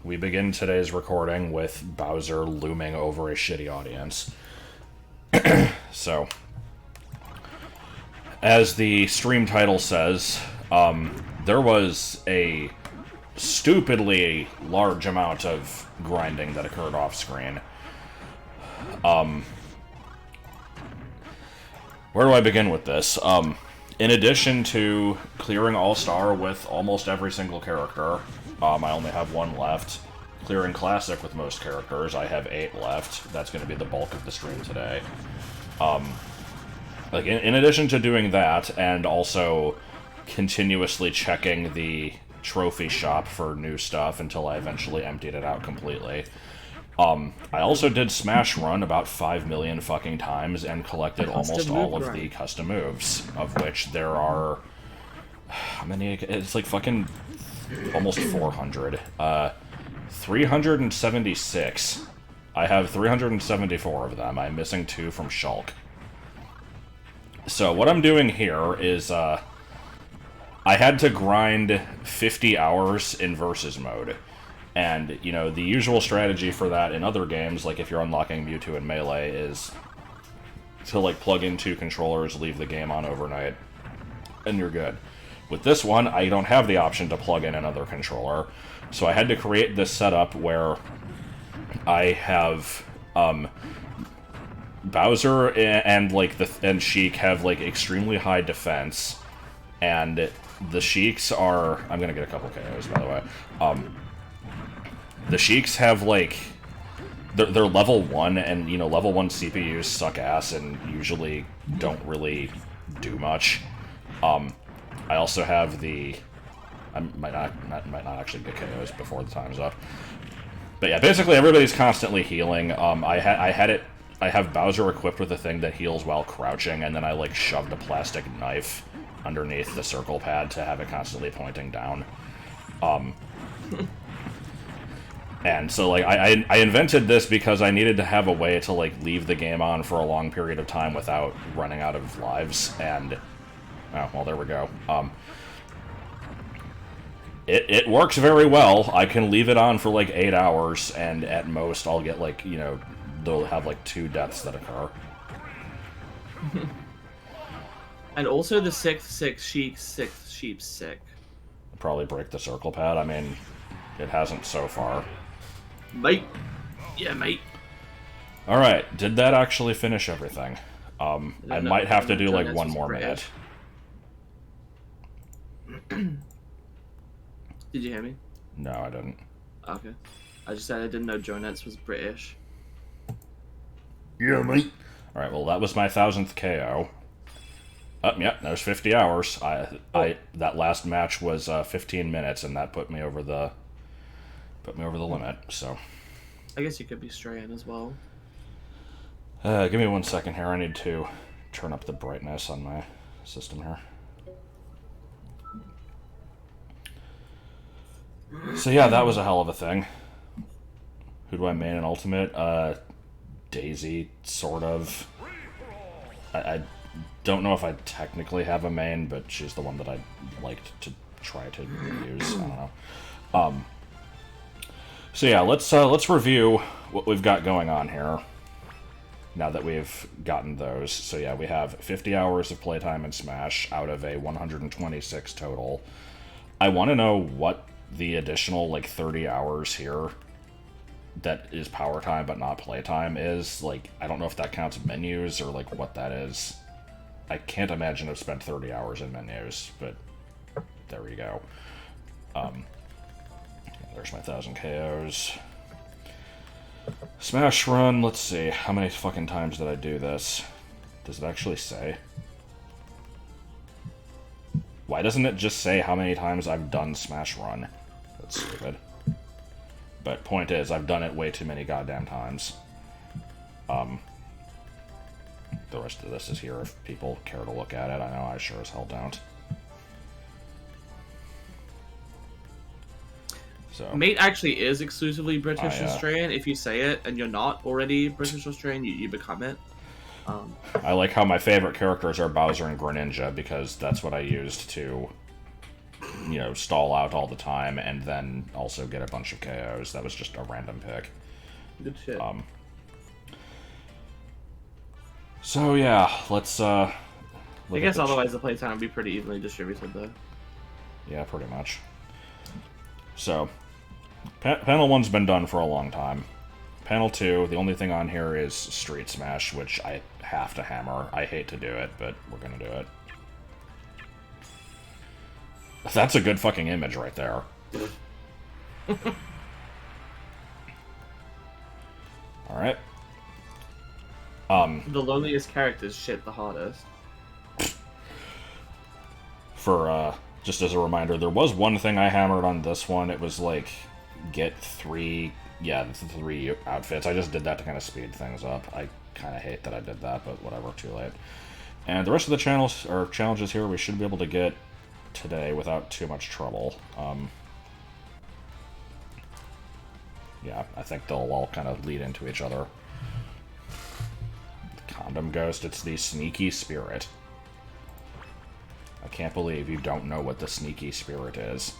We begin today's recording with Bowser looming over a shitty audience. So, as the stream title says, there was a stupidly large amount of grinding that occurred off screen. Where do I begin with this? In addition to clearing All-Star with almost every single character, I only have one left. Clearing Classic with most characters, I have 8 left. That's going to be the bulk of the stream today. In addition to doing that, and also continuously checking the trophy shop for new stuff until I eventually emptied it out completely, I also did Smash Run about 5 million fucking times and collected almost all of the custom moves, of which there are... How many? It's like fucking almost 400. 376. I have 374 of them. I'm missing 2 from Shulk. So what I'm doing here is, I had to grind 50 hours in Versus mode. And, you know, the usual strategy for that in other games, like if you're unlocking Mewtwo and Melee, is to, like, plug in 2 controllers, leave the game on overnight, and you're good. With this one, I don't have the option to plug in another controller, so I had to create this setup where I have, Bowser and Sheik have, like, extremely high defense, and the Sheiks are... I'm gonna get a couple KOs, by the way. The Sheiks have, like... They're level 1, and, you know, level 1 CPUs suck ass and usually don't really do much. I also have the... I might not actually get KOs before the time's up. But yeah, basically everybody's constantly healing. I have Bowser equipped with a thing that heals while crouching, and then I, like, shoved a plastic knife underneath the circle pad to have it constantly pointing down. And so, like, I invented this because I needed to have a way to, like, leave the game on for a long period of time without running out of lives, and... Oh, well, there we go. It works very well. I can leave it on for, like, 8 hours, and at most I'll get, like, you know, they'll have, like, 2 deaths that occur. And also the sixth sheep's sick. Probably break the circle pad. I mean, it hasn't so far. Mate. Yeah, mate. Alright, did that actually finish everything? I might have to do, like, one more minute. Did you hear me? No, I didn't. Okay. I just said I didn't know Jonets was British. Yeah, mate. Alright, well, that was my 1000th KO. Oh, yeah, that was 50 hours. That last match was 15 minutes, and that put me over the limit, so... I guess you could be straying as well. Give me 1 second here. I need to turn up the brightness on my system here. So yeah, that was a hell of a thing. Who do I main in Ultimate? Daisy, sort of. I don't know if I technically have a main, but she's the one that I'd like to try to use. I don't know. So yeah, let's review what we've got going on here. Now that we've gotten those. So yeah, we have 50 hours of playtime in Smash out of a 126 total. I want to know what the additional, like, 30 hours here that is power time but not playtime is. Like, I don't know if that counts menus or, like, what that is. I can't imagine I've spent 30 hours in menus, but there we go. There's my 1000 KOs. Smash Run, let's see. How many fucking times did I do this? Does it actually say? Why doesn't it just say how many times I've done Smash Run? That's stupid. But point is, I've done it way too many goddamn times. The rest of this is here if people care to look at it. I know I sure as hell don't. So, Mate actually is exclusively British Australian. If you say it and you're not already British Australian, you become it. I like how my favorite characters are Bowser and Greninja, because that's what I used to you know, stall out all the time and then also get a bunch of KOs. That was just a random pick. Good shit. So yeah, let's I guess otherwise the playtime would be pretty evenly distributed though. Yeah, pretty much. So, panel 1's been done for a long time. Panel 2, the only thing on here is Street Smash, which I have to hammer. I hate to do it, but we're gonna do it. That's a good fucking image right there. Alright. The loneliest character's shit the hardest. For, just as a reminder, there was one thing I hammered on this one. It was, like, get 3 outfits. I just did that to kind of speed things up. I kind of hate that I did that, but whatever, too late. And the rest of the channels, or challenges here, we should be able to get today without too much trouble. Yeah, I think they'll all kind of lead into each other. The Condom Ghost, it's the Sneaky Spirit. I can't believe you don't know what the Sneaky Spirit is.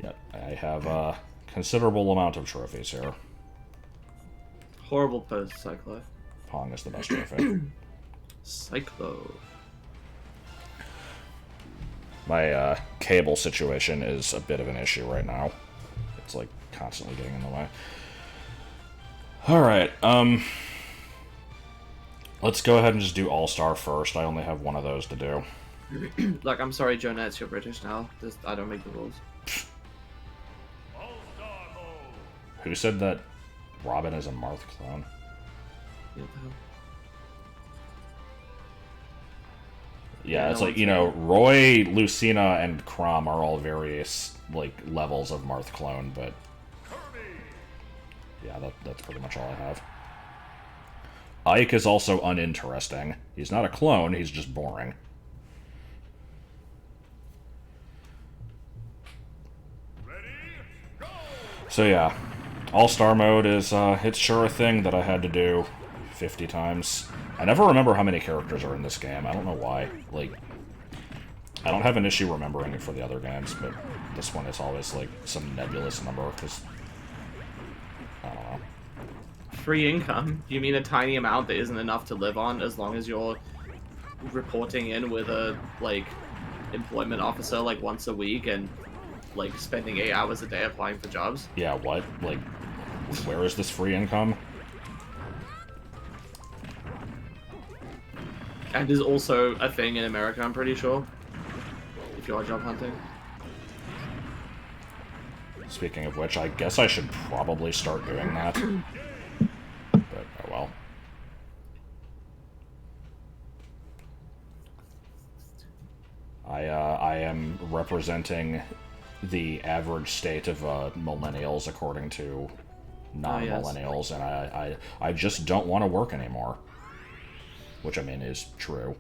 Yep, I have a considerable amount of trophies here. Horrible pose, Cyclo. Pong is the best trophy. Cyclo. My cable situation is a bit of an issue right now. It's like constantly getting in the way. Alright, let's go ahead and just do All-Star first. I only have one of those to do. Look, I'm sorry, Joe Nets, you're British now. I don't make the rules. Who said that Robin is a Marth clone? What the hell? Yeah, it's like, you know, Roy, Lucina, and Crom are all various, like, levels of Marth clone, but... yeah, that's pretty much all I have. Ike is also uninteresting. He's not a clone, he's just boring. So yeah, All-Star mode is, it's sure a thing that I had to do 50 times. I never remember how many characters are in this game. I don't know why. Like, I don't have an issue remembering it for the other games, but this one is always, like, some nebulous number, because... I don't know. Free income? You mean a tiny amount that isn't enough to live on as long as you're reporting in with a, like, employment officer, like, once a week and, like, spending 8 hours a day applying for jobs? Yeah, what? Like, where is this free income? And is also a thing in America, I'm pretty sure. If you are job hunting. Speaking of which, I guess I should probably start doing that. But, oh well. I am representing the average state of millennials according to non-millennials, and I just don't want to work anymore. Which, I mean, is true.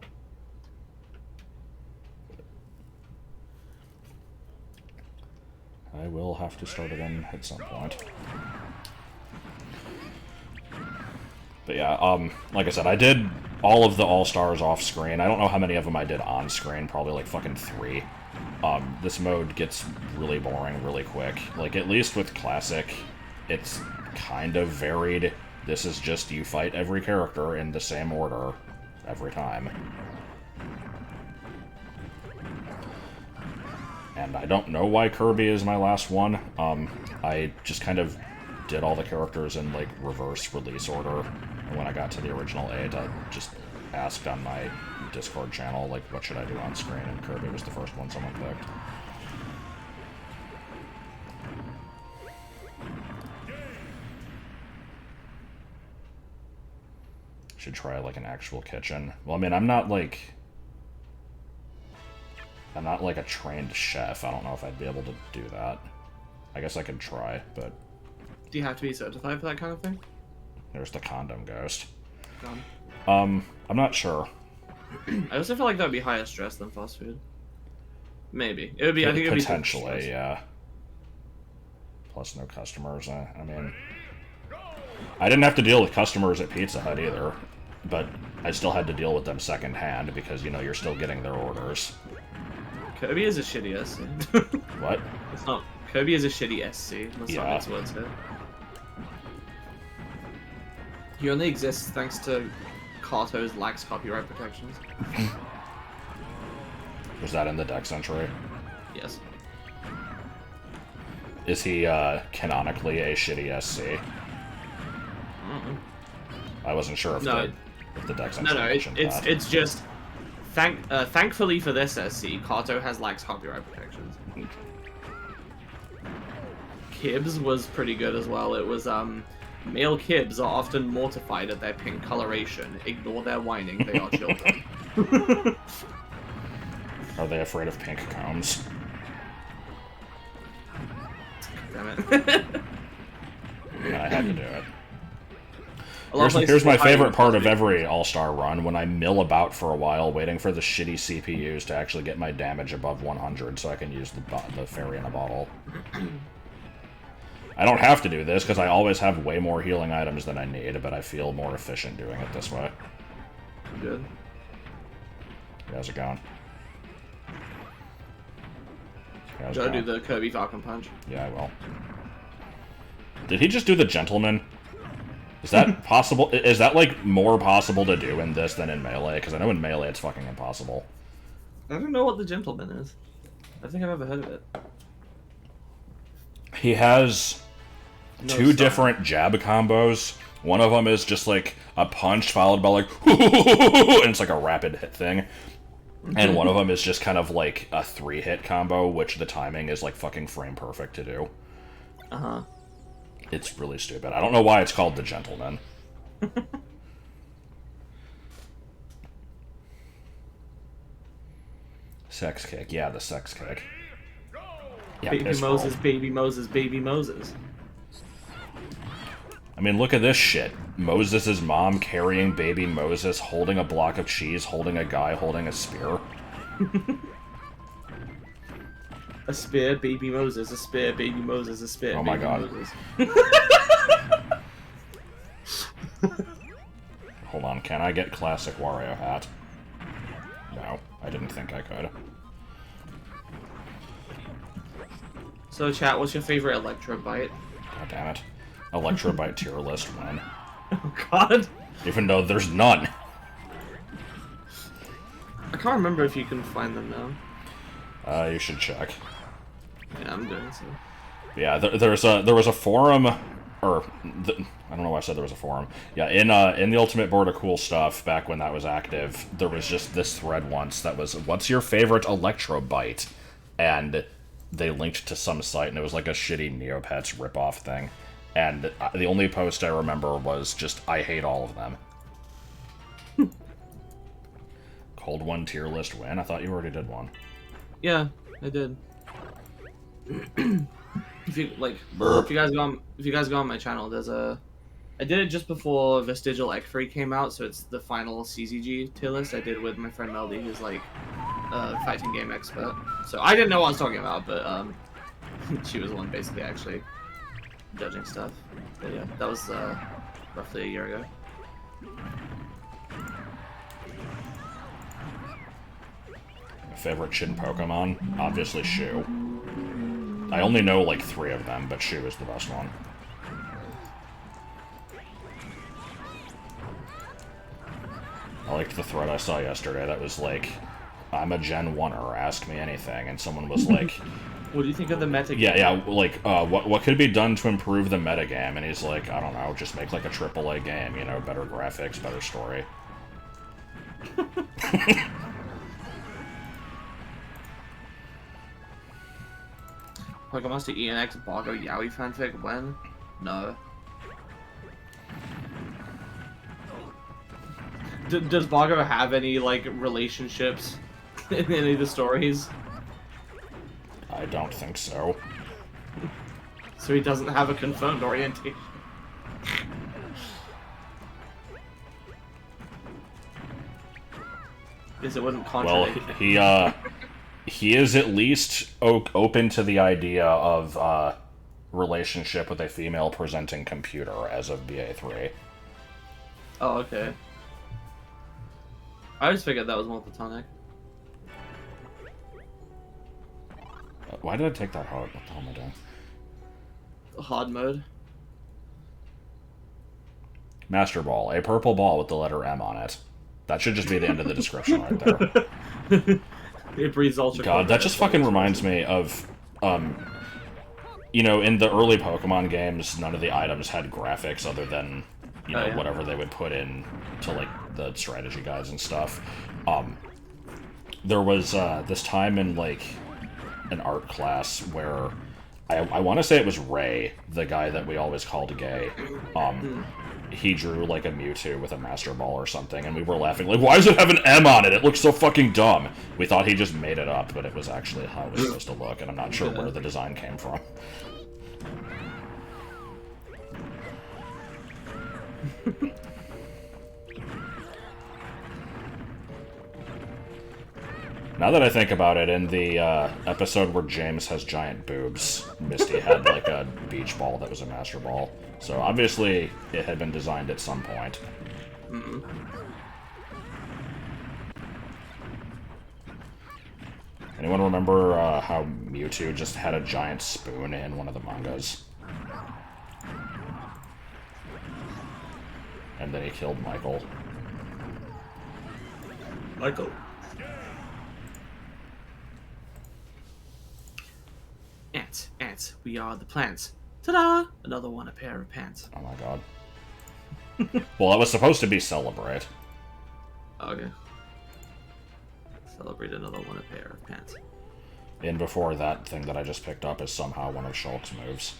I will have to start again at some point. But yeah, like I said, I did all of the All-Stars off-screen. I don't know how many of them I did on-screen, probably like fucking 3. This mode gets really boring really quick. Like, at least with Classic, it's kind of varied. This is just you fight every character in the same order every time. And I don't know why Kirby is my last one. I just kind of did all the characters in, like, reverse release order. And when I got to the original 8, I just asked on my Discord channel, like, what should I do on screen? And Kirby was the first one someone picked. Should try, like, an actual kitchen. Well, I mean, I'm not, like, a trained chef. I don't know if I'd be able to do that. I guess I could try, but... Do you have to be certified for that kind of thing? There's the Condom Ghost. Gone. I'm not sure. I also feel like that would be higher stress than fast food. Maybe. It would be, I think it would be... Potentially, yeah. Plus no customers. I mean... I didn't have to deal with customers at Pizza Hut either, but I still had to deal with them secondhand because, you know, you're still getting their orders. Kirby is a shitty SC. What? It's not. Kirby is a shitty SC. Let's not mix words here. He only exists thanks to Kato's lax copyright protections. Was that in the deck entry? Yes. Is he canonically a shitty SC? Mm-mm. I wasn't sure if the deck entry No, mentioned that. it's just thankfully for this SC, Kato has lax copyright protections. Kibs was pretty good as well. It was male Kibs are often mortified at their pink coloration. Ignore their whining, they are children. Are they afraid of pink combs? Damn it. I had to do it. Here's my favorite part of every All-Star run, when I mill about for a while waiting for the shitty CPUs to actually get my damage above 100 so I can use the fairy in a bottle. I don't have to do this because I always have way more healing items than I need, but I feel more efficient doing it this way. Good. How's it going? Gotta do the Kirby Falcon Punch. Yeah, I will. Did he just do the Gentleman? Is that possible? Is that, like, more possible to do in this than in Melee? Because I know in Melee it's fucking impossible. I don't know what the Gentleman is. I don't think I've ever heard of it. He has two different jab combos. One of them is just, like, a punch followed by, like, and it's like a rapid hit thing. And one of them is just kind of like a 3-hit combo, which the timing is like fucking frame perfect to do. Uh-huh. It's really stupid. I don't know why it's called the Gentleman. Sex kick. Yeah, the sex kick. Yeah, baby Moses, baby Moses, baby Moses. I mean, look at this shit. Moses' mom carrying baby Moses, holding a block of cheese, holding a guy holding a spear. A spear, baby Moses, a spear, baby Moses, a spear, oh my god. Moses. Hold on, can I get classic Wario hat? No, I didn't think I could. So, chat, what's your favorite Electro Bite? God damn it. Electrobyte tier list win. Oh god. Even though there's none. I can't remember if you can find them now. You should check. Yeah, I'm doing so. Yeah, there was a forum, or I don't know why I said there was a forum. Yeah, in the Ultimate Board of Cool Stuff back when that was active, there was just this thread once that was, "What's your favorite Electrobyte?" And they linked to some site, and it was like a shitty Neopets ripoff thing. And the only post I remember was just, "I hate all of them." Cold One tier list win? I thought you already did one. Yeah, I did. If you if you guys go on my channel, there's a. I did it just before Vestigial Ekfree came out, so it's the final CZG tier list I did with my friend Melody, who's like a fighting game expert. So I didn't know what I was talking about, but she was the one basically actually judging stuff. But yeah, that was roughly a year ago. My favorite Shin Pokemon? Obviously Shu. I only know like 3 of them, but Shu is the best one. I liked the thread I saw yesterday that was like, "I'm a Gen 1er, ask me anything," and someone was like... What do you think of the metagame? Yeah, like, what could be done to improve the metagame? And he's like, "I don't know, just make like a AAA game, you know, better graphics, better story." Pokemon to ENX Bargo Yaoi fanfic when? No. Does Bargo have any, like, relationships in any of the stories? I don't think so. So he doesn't have a confirmed orientation. Guess it wouldn't contradict. Well, he is at least open to the idea of relationship with a female presenting computer as of BA3. Oh, okay. I always figured that was more platonic. Why did I take that hard? What the hell am I doing? Hard mode. Master Ball. A purple ball with the letter M on it. That should just be the end of the description right there. It breathes ultra. God, that just fucking reminds me of, you know, in the early Pokemon games, none of the items had graphics other than, you know, whatever they would put in to, like, the strategy guides and stuff. There was, this time in, like, an art class where I want to say it was Ray, the guy that we always called gay. He drew, like, a Mewtwo with a Master Ball or something, and we were laughing, like, why does it have an M on it? It looks so fucking dumb. We thought he just made it up, but it was actually how it was supposed to look, and I'm not sure where the design came from. Now that I think about it, in the episode where James has giant boobs, Misty had, like, a beach ball that was a Master Ball. So, obviously, it had been designed at some point. Anyone remember how Mewtwo just had a giant spoon in one of the mangas? And then he killed Michael. Michael. Ants, we are the plants. Ta-da! Another one, a pair of pants. Oh my god. Well, it was supposed to be Celebrate. Okay. Celebrate another one, a pair of pants. And before that thing that I just picked up is somehow one of Shulk's moves.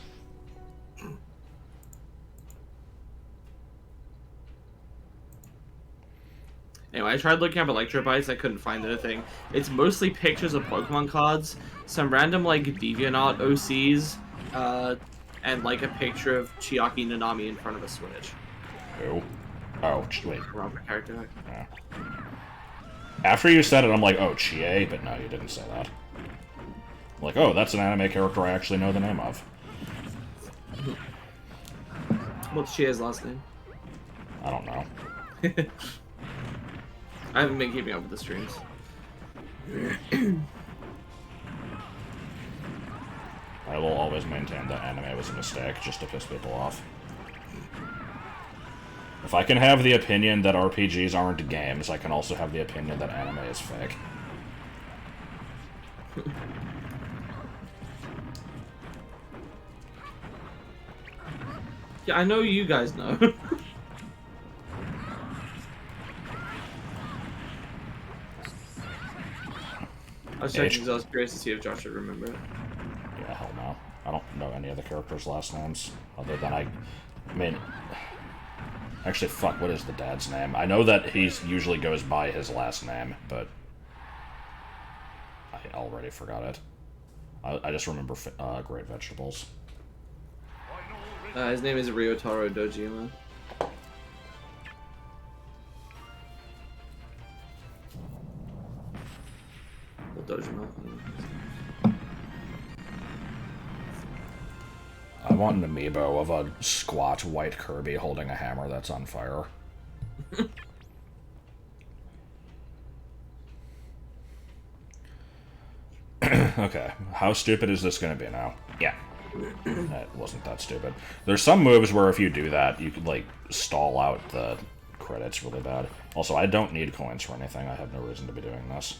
Anyway, I tried looking up Electrobytes, I couldn't find anything. It's mostly pictures of Pokemon cards, some random, like, DeviantArt OCs, and, like, a picture of Chiaki Nanami in front of a Switch. Who? Oh, wait. Wrong character. Yeah. After you said it, I'm like, oh, Chie, but no, you didn't say that. I'm like, oh, that's an anime character I actually know the name of. What's Chie's last name? I don't know. I haven't been keeping up with the streams. I will always maintain that anime was a mistake, just to piss people off. If I can have the opinion that RPGs aren't games, I can also have the opinion that anime is fake. Yeah, I know you guys know. I was checking because I was curious to see if Josh would remember it. Yeah, hell no. I don't know any of the characters' last names, other than I mean... Actually, fuck, what is the dad's name? I know that he usually goes by his last name, but... I already forgot it. I just remember Great Vegetables. His name is Ryotaro Dojima. Dojima. I want an amiibo of a squat white Kirby holding a hammer that's on fire. Okay, how stupid is this going to be now? Yeah. It wasn't that stupid. There's some moves where if you do that, you could, like, stall out the credits really bad. Also, I don't need coins for anything. I have no reason to be doing this.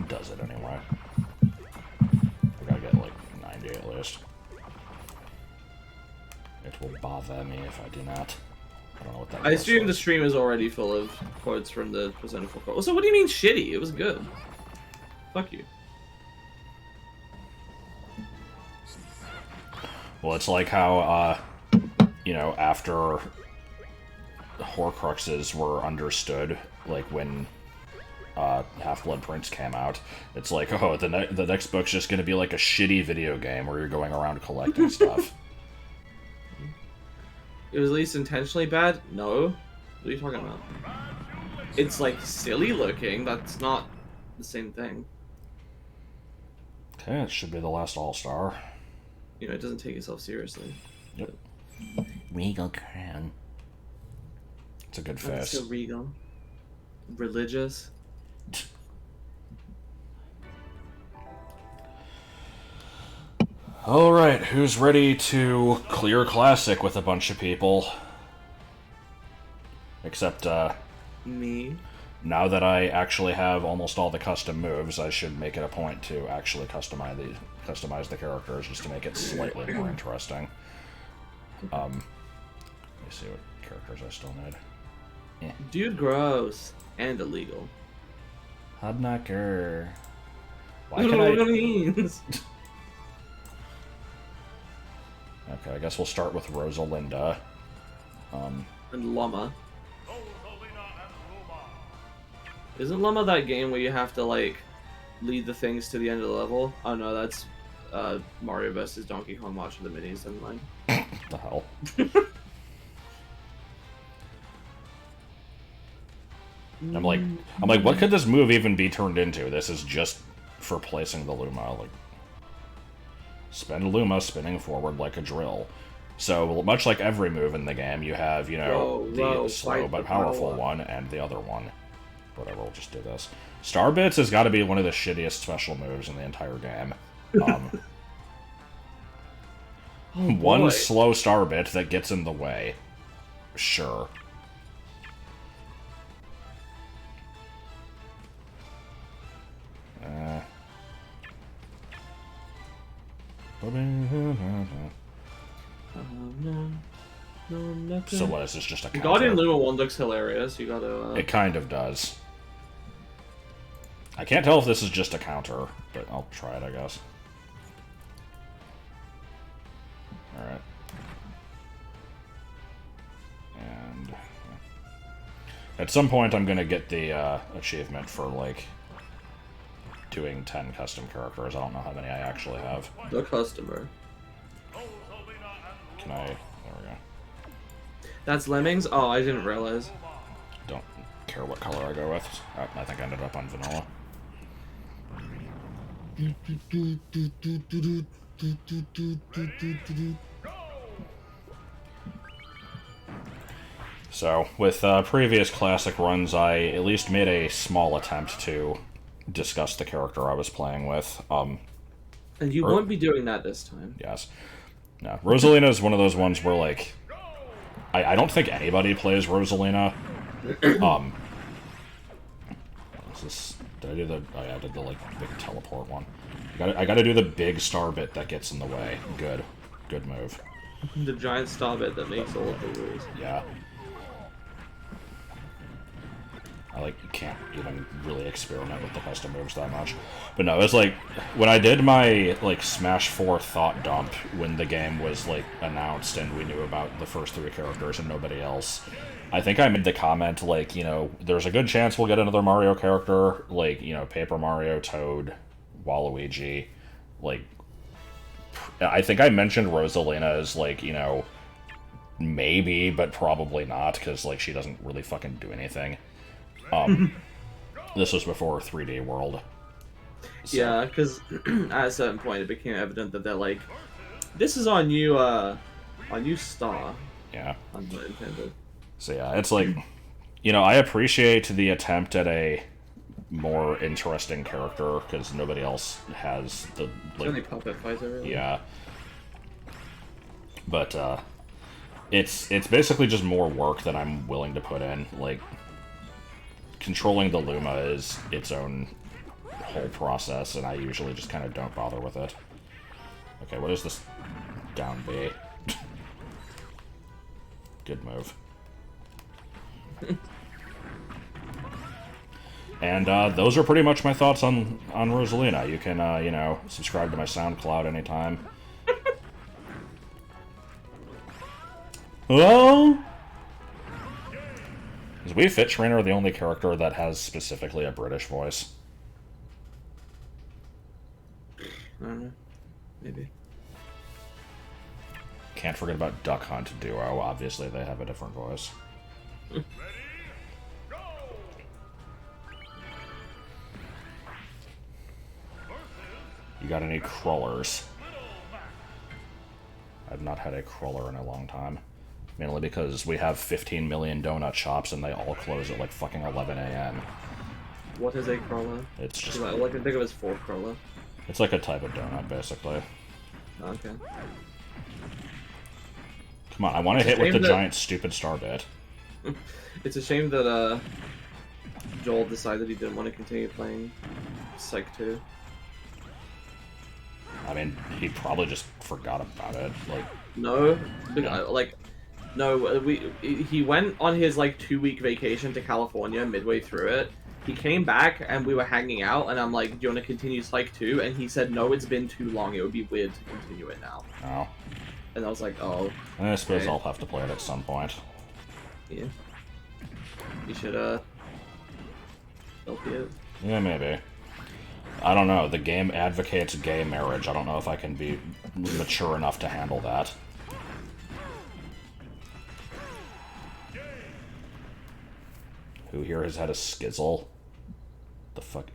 Does it anyway. I gotta get, like, 90 at least. It will bother me if I do not. I don't know what that I assume was. the stream is already full of quotes from the Persona 4 quote. So what do you mean shitty? It was good. Fuck you. Well, it's like how, you know, after Horcruxes were understood, like when Half-Blood Prince came out, it's like, oh, the next book's just going to be like a shitty video game where you're going around collecting stuff. It was at least intentionally bad? No. What are you talking about? It's like silly looking, that's not the same thing. Okay, it should be the last All-Star. You know, it doesn't take itself seriously. Yep. Regal Crown. It's a good face. So regal. Religious. Alright, who's ready to clear Classic with a bunch of people? Except, Me. now that I actually have almost all the custom moves, I should make it a point to actually customize the characters just to make it slightly more interesting. Let me see what characters I still need. Dude, gross. And illegal. Hubknocker. I don't know what it means. Okay, I guess we'll start with Rosalinda. And Luma. Isn't Luma that game where you have to, like, lead the things to the end of the level? Oh no, that's Mario vs. Donkey Kong watching the minis, never mind. What the hell? I'm like, what could this move even be turned into? This is just for placing the Luma. Like, spin Luma, spinning forward like a drill. So, much like every move in the game, you have, you know, the slow but powerful one and the other one. Whatever, we'll just do this. Star Bits has got to be one of the shittiest special moves in the entire game. One slow Star Bit that gets in the way. Sure. So what, is this just a counter? Guardian Luma one looks hilarious, you gotta... It kind of does. I can't tell if this is just a counter, but I'll try it, I guess. Alright. And... at some point I'm gonna get the achievement for, like, doing 10 custom characters. I don't know how many I actually have. The customer. Can I... there we go. That's Lemmings? Oh, I didn't realize. Don't care what color I go with. I think I ended up on vanilla. So, with previous classic runs, I at least made a small attempt to discuss the character I was playing with. And you won't be doing that this time. Yes. No, Rosalina is one of those ones where, like, I don't think anybody plays Rosalina. Is this, did I do the... oh yeah, I did the, like, big teleport one. I gotta do the big star bit that gets in the way. Good. Good move. The giant star bit that makes all of the rules. Yeah. I, like, can't even really experiment with the custom moves that much. But no, it's like, when I did my, like, Smash 4 thought dump when the game was, like, announced and we knew about the first 3 characters and nobody else, I think I made the comment, like, you know, there's a good chance we'll get another Mario character, like, you know, Paper Mario, Toad, Waluigi, like, I think I mentioned Rosalina as, like, you know, maybe, but probably not, because, like, she doesn't really fucking do anything. This was before 3D World. So. Yeah, because at a certain point it became evident that they're like, this is our new star. Yeah. Unintended. So yeah, it's like, you know, I appreciate the attempt at a more interesting character, because nobody else has the, like... only puppet fighter, really. Yeah. But, it's basically just more work that I'm willing to put in, like... Controlling the Luma is its own whole process, and I usually just kind of don't bother with it. Okay, what is this down B? Good move. And those are pretty much my thoughts on Rosalina. You can, you know, subscribe to my SoundCloud anytime. Hello? Is Wii Fit Trainer the only character that has specifically a British voice? I don't know. Maybe. Can't forget about Duck Hunt Duo. Obviously, they have a different voice. You got any crawlers? I've not had a crawler in a long time. Mainly because we have 15 million donut shops and they all close at like fucking 11 a.m. What is a crawler? It's just... all I can think of is 4 crawler. It's like a type of donut, basically. Okay. Come on, I want to hit with the giant stupid star bit. It's a shame that Joel decided he didn't want to continue playing Psych 2. I mean, he probably just forgot about it. Like, no, yeah. No, he went on his like 2-week vacation to California midway through it. He came back and we were hanging out, and I'm like, "Do you want to continue Psych 2?" And he said, "No, it's been too long. It would be weird to continue it now." Oh. And I was like, "Oh." I suppose okay. I'll have to play it at some point. Yeah. You should help it. Yeah, maybe. I don't know. The game advocates gay marriage. I don't know if I can be mature enough to handle that. Who here has had a skizzle? The fuck?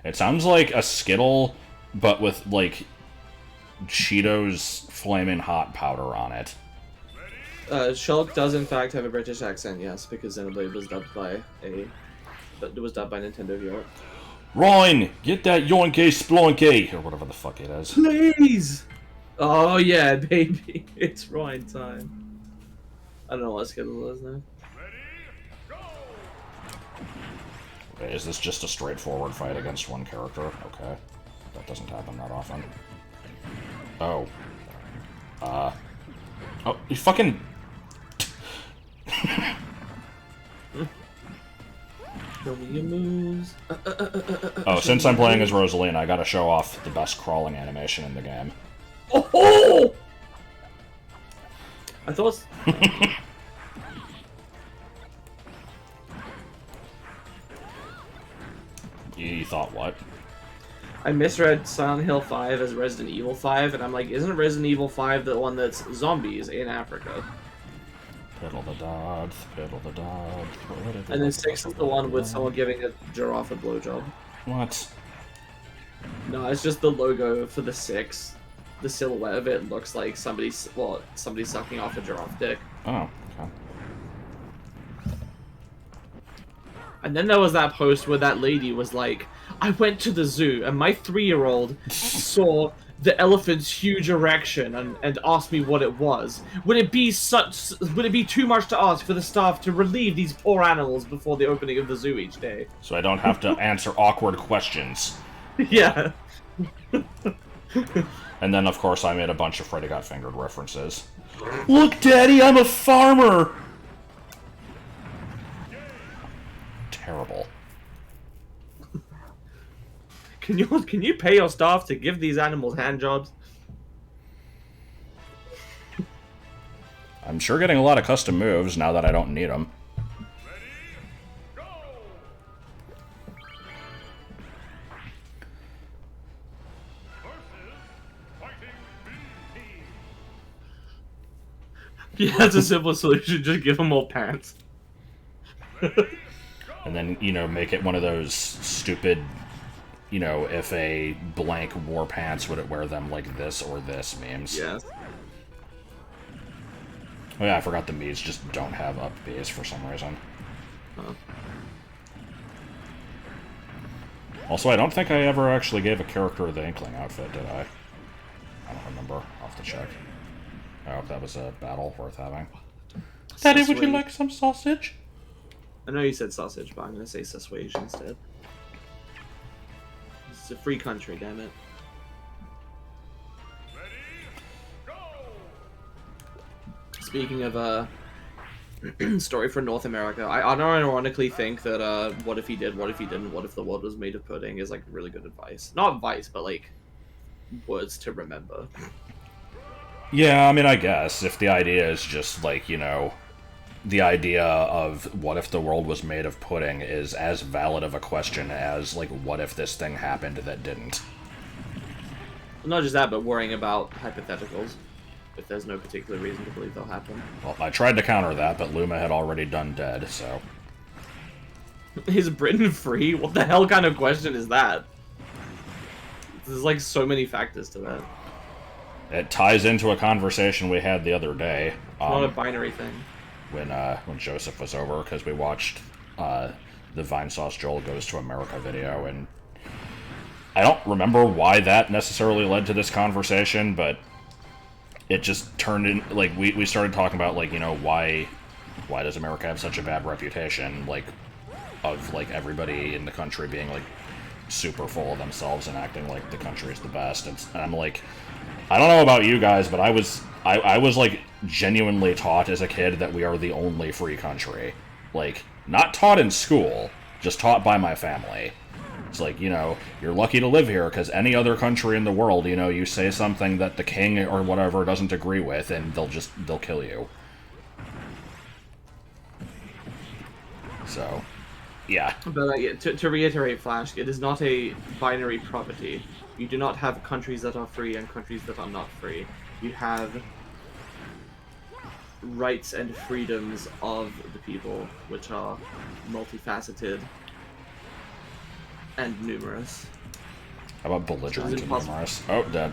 It sounds like a Skittle, but with, like, Cheetos Flamin' Hot powder on it. Shulk does in fact have a British accent, yes, because Xenoblade was dubbed by Nintendo of Europe. Ryan, get that yoinky splonky, or whatever the fuck it is. Please! Oh yeah, baby. It's Ryan time. I don't know what Skittle is now. Okay, is this just a straightforward fight against one character? Okay. That doesn't happen that often. Oh. Oh, you fucking... Show me your moves. Oh, since I'm playing as Rosalina, I gotta show off the best crawling animation in the game. Oh! I thought... You thought what? I misread Silent Hill 5 as Resident Evil 5, and I'm like, isn't Resident Evil 5 the one that's zombies in Africa? Piddle the dogs, piddle the dogs. And then 6 is the one with someone giving a giraffe a blowjob. What? No, it's just the logo for the 6. The silhouette of it looks like somebody sucking off a giraffe dick. Oh, okay. And then there was that post where that lady was like, I went to the zoo and my 3-year-old saw the elephant's huge erection and asked me what it was. Would it be too much to ask for the staff to relieve these poor animals before the opening of the zoo each day? So I don't have to answer awkward questions. Yeah. And then, of course, I made a bunch of Freddy Got Fingered references. Look, Daddy, I'm a farmer! Terrible. Can you pay your staff to give these animals hand jobs? I'm sure getting a lot of custom moves now that I don't need them. Yeah, that's a simple solution. Just give them more pants. And then, you know, make it one of those stupid, you know, if a blank wore pants, would it wear them like this or this memes. Yes. Oh yeah, I forgot the Mii's just don't have up Bs for some reason. Huh. Also, I don't think I ever actually gave a character the Inkling outfit, did I? I don't remember. I'll have to check. I hope that was a battle worth having. Daddy, would you like some sausage? I know you said sausage, but I'm gonna say sassuage instead. It's a free country, damn it. Speaking of story for North America, I unironically think that what if he did, what if he didn't, what if the world was made of pudding is like really good advice. Not advice, but like words to remember. Yeah, I mean, I guess if the idea is just like, you know, the idea of what if the world was made of pudding is as valid of a question as like what if this thing happened that didn't. Not just that, but worrying about hypotheticals. If there's no particular reason to believe they'll happen. Well, I tried to counter that, but Luma had already done dead, so... Is Britain free? What the hell kind of question is that? There's like so many factors to that. It ties into a conversation we had the other day. It's not a binary thing. When Joseph was over, because we watched the Vine Sauce Joel Goes to America video, and I don't remember why that necessarily led to this conversation, but it just turned in, like, we started talking about, like, you know, why does America have such a bad reputation, like, of, like, everybody in the country being, like, super full of themselves and acting like the country is the best. And I'm like, I don't know about you guys, but I was like genuinely taught as a kid that we are the only free country. Like, not taught in school, just taught by my family. It's like, you know, you're lucky to live here because any other country in the world, you know, you say something that the king or whatever doesn't agree with and they'll kill you. So, yeah. But to reiterate, Flash, it is not a binary property. You do not have countries that are free and countries that are not free. You have rights and freedoms of the people, which are multifaceted and numerous. How about belligerent and numerous? Oh, dead.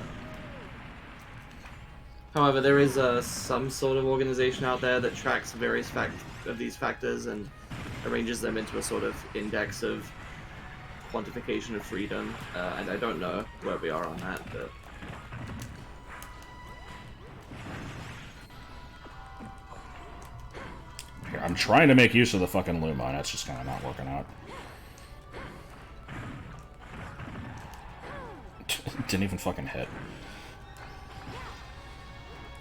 However, there is some sort of organization out there that tracks various of these factors and arranges them into a sort of index of quantification of freedom, and I don't know where we are on that, but... Here, I'm trying to make use of the fucking Luma, and it's just kind of not working out. Didn't even fucking hit.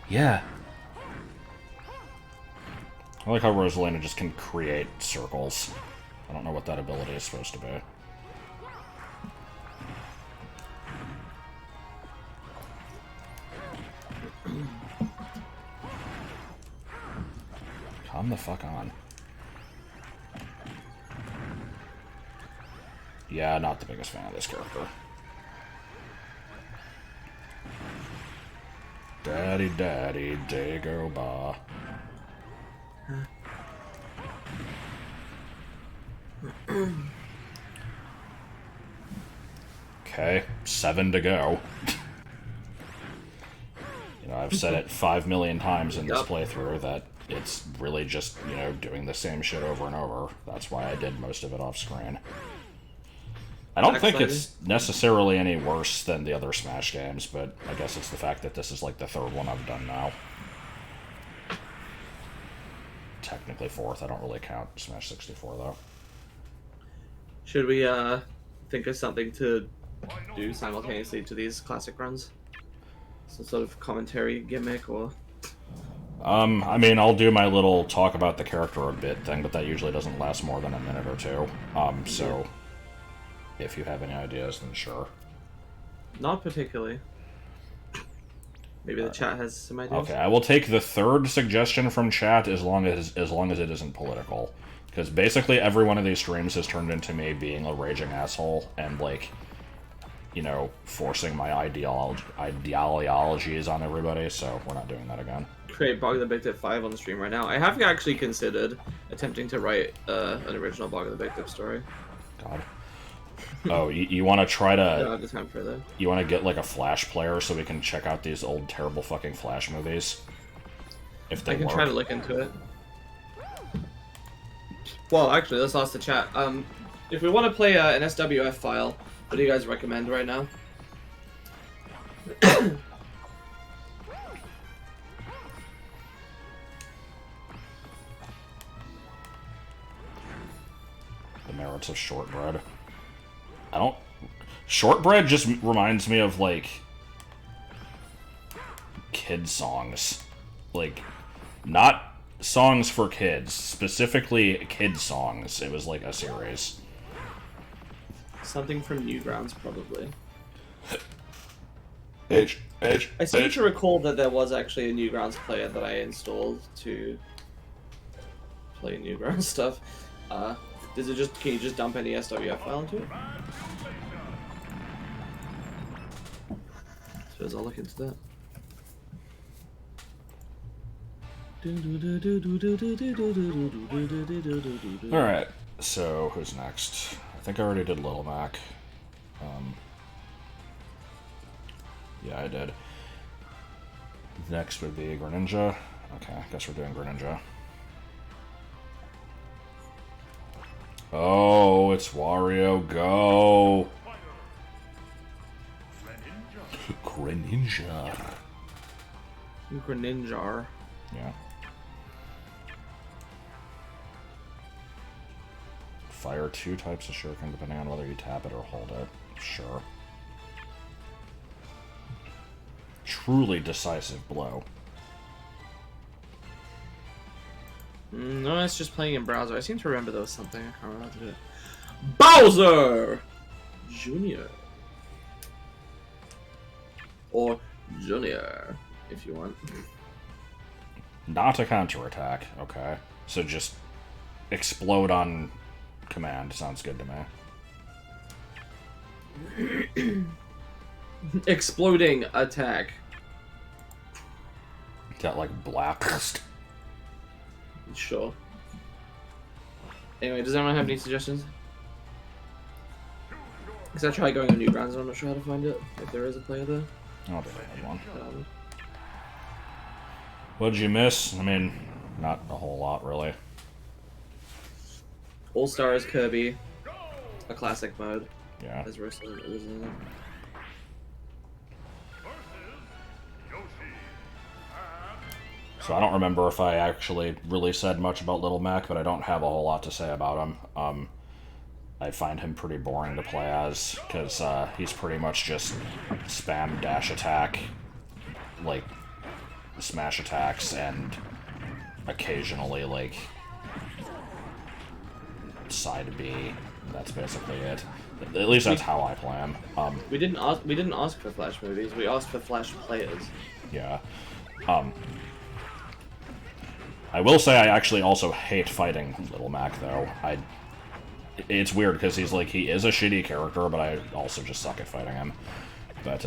Yeah. I like how Rosalina just can create circles. I don't know what that ability is supposed to be. Come the fuck on. Yeah, not the biggest fan of this character. Daddy, daddy, day go by. Okay, 7 to go. You know, I've said it 5 million times in this playthrough that it's really just, you know, doing the same shit over and over. That's why I did most of it off screen. I don't think it's necessarily any worse than the other Smash games, but I guess it's the fact that this is like the 3rd one I've done now. Technically 4th, I don't really count Smash 64 though. Should we think of something to do simultaneously to these classic runs? Some sort of commentary gimmick or... I mean, I'll do my little talk about the character a bit thing, but that usually doesn't last more than a minute or two. So... if you have any ideas, then sure. Not particularly. Maybe the chat has some ideas. Okay, I will take the 3rd suggestion from chat as long as it isn't political. Because basically every one of these streams has turned into me being a raging asshole and, like, you know, forcing my ideologies on everybody, so we're not doing that again. Create Bog the Big Tip 5 on the stream right now. I have actually considered attempting to write an original Bog the Big Tip story. God. Oh, you want to try to... I don't have the time for that. You want to get, like, a Flash player so we can check out these old, terrible fucking Flash movies? If they work. I can try to look into it. Well, actually, let's ask the chat. If we want to play an SWF file, what do you guys recommend right now? The merits of shortbread. Shortbread just reminds me of, like, kid songs. Like, not songs for kids, specifically kid songs. It was like a series. Something from Newgrounds, probably. I seem to recall that there was actually a Newgrounds player that I installed to play Newgrounds stuff. Can you just dump any SWF file into it? I suppose I'll look into that. Alright, so who's next? I think I already did Little Mac. Yeah, I did. Next would be Greninja. Okay, I guess we're doing Greninja. Oh, it's Wario Go! Greninja. Greninja. Yeah. Fire 2 types of shuriken depending on whether you tap it or hold it. Sure. Truly decisive blow. No, that's just playing in browser. I seem to remember there was something. I can't remember how to do it. Bowser Jr. Or Junior, if you want. Not a counterattack. Okay. So just explode on command. Sounds good to me. Exploding attack. Got like blast. Sure. Anyway, does anyone have any suggestions? Because I tried going on Newgrounds and I'm not sure how to find it. If there is a player there. I'll be the one. What'd you miss? I mean, not a whole lot, really. All Stars Kirby. A classic mode. Yeah. As Rosalina was in it. So I don't remember if I actually really said much about Little Mac, but I don't have a whole lot to say about him. I find him pretty boring to play as, because he's pretty much just spam dash attack, like, smash attacks, and occasionally, like, side B. That's basically it. At least that's how I play him. We didn't ask for Flash movies. We asked for Flash players. Yeah. I will say I actually also hate fighting Little Mac, though. It's weird, because he is a shitty character, but I also just suck at fighting him. But,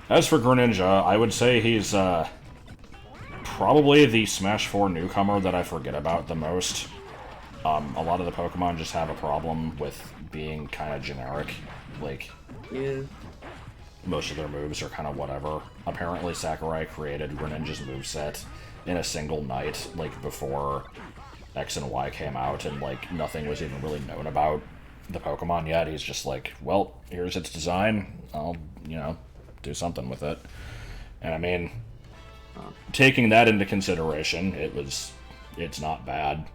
as for Greninja, I would say he's, probably the Smash 4 newcomer that I forget about the most. A lot of the Pokemon just have a problem with being kind of generic. Like, Yeah. most of their moves are kind of whatever. Apparently Sakurai created Greninja's moveset in a single night, like, before X and Y came out, and, like, nothing was even really known about the Pokemon yet. He's just like, well, here's its design, I'll, do something with it. And I mean, taking that into consideration, it's not bad.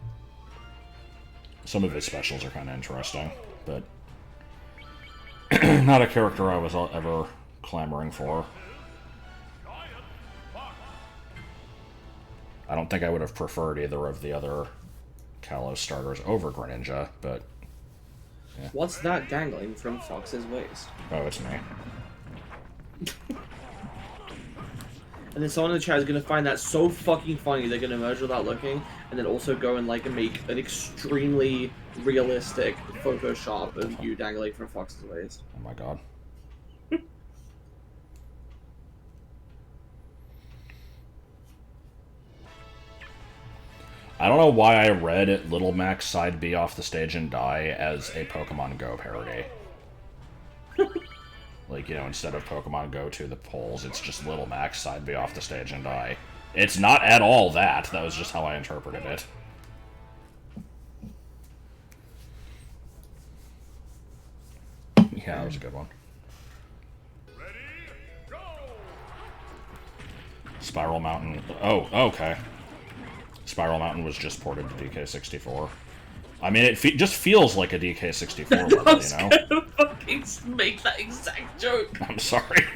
Some of his specials are kind of interesting, but not a character I was ever clamoring for. I don't think I would have preferred either of the other Kalos starters over Greninja, but... yeah. What's that dangling from Fox's waist? Oh, it's me. And then someone in the chat is going to find that so fucking funny they're going to merge without looking, and then also go and, like, make an extremely realistic Photoshop of you dangling from Fox's waist. Oh my god. I don't know why I read Little Mac's Side B Off the Stage and Die as a Pokemon Go parody. Like, instead of Pokemon Go to the polls, it's just Little Mac's Side B Off the Stage and Die. It's not at all that. That was just how I interpreted it. Yeah, that was a good one. Spiral Mountain. Oh, okay. Spiral Mountain was just ported to DK64. I mean, it just feels like a DK64 level, I was gonna fucking make that exact joke. I'm sorry.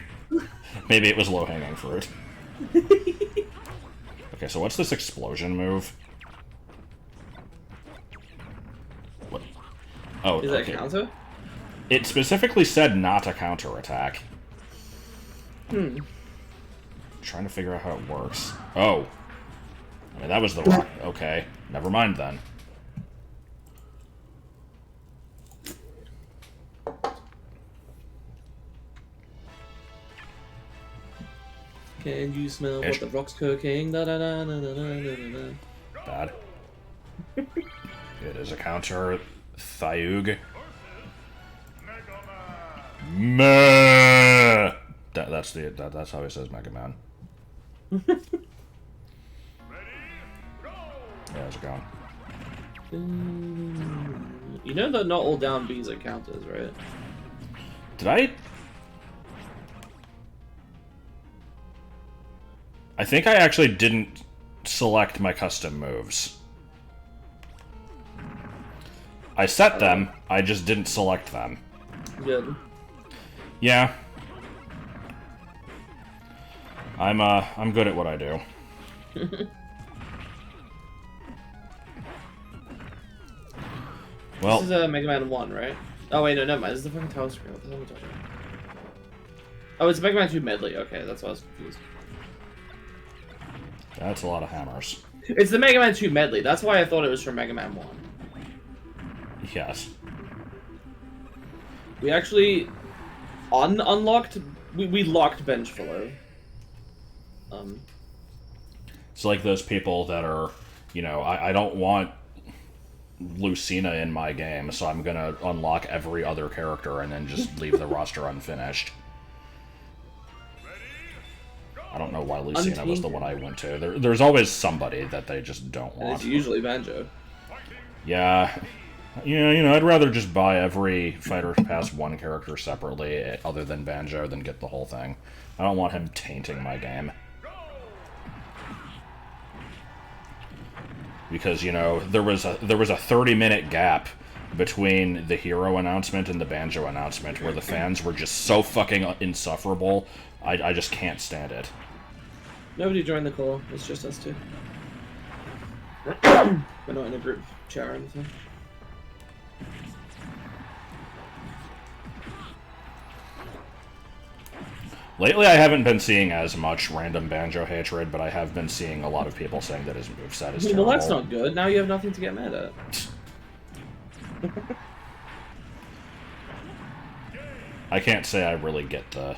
Maybe it was low-hanging fruit. Okay, so what's this explosion move? What? Oh, is that okay. a counter? It specifically said not a counterattack. Hmm. Trying to figure out how it works. Oh. I mean, that was the rock. Okay. Never mind, then. Can you smell what the rock's cooking? Da da da da da da da da. Bad. It is a counter. Thyug. Meh. That's how he says Mega Man. Yeah, how's it going? You know that not all down Bs are counters, right? Did I I think I actually didn't select my custom moves. I set them, I just didn't select them. Good. Yeah. I'm good at what I do. Well, this is Mega Man 1, right? Oh wait, no, never mind. This is the fucking title screen. What the hell am I talking about? Oh, it's Mega Man 2 Medley. Okay, that's why I was confused. that's a lot of hammers. It's the Mega Man 2 Medley. That's why I thought it was from Mega Man 1. Yes. We actually unlocked. We locked Benchflow. It's like those people that are, you know, I don't want Lucina in my game, so I'm gonna unlock every other character and then just leave the roster unfinished. I don't know why Lucina was the one I went to. There's always somebody that they just don't want. It's usually Banjo. Yeah. Yeah, you know, I'd rather just buy every Fighter Pass 1 character separately, other than Banjo, than get the whole thing. I don't want him tainting my game. Because, you know, there was a 30-minute gap between the hero announcement and the Banjo announcement where the fans were just so fucking insufferable, I just can't stand it. Nobody joined the call. It's just us two. We're not in a group chat or anything. Lately, I haven't been seeing as much random Banjo hatred, but I have been seeing a lot of people saying that his moveset is terrible. Well, that's not good. Now you have nothing to get mad at. I can't say I really get the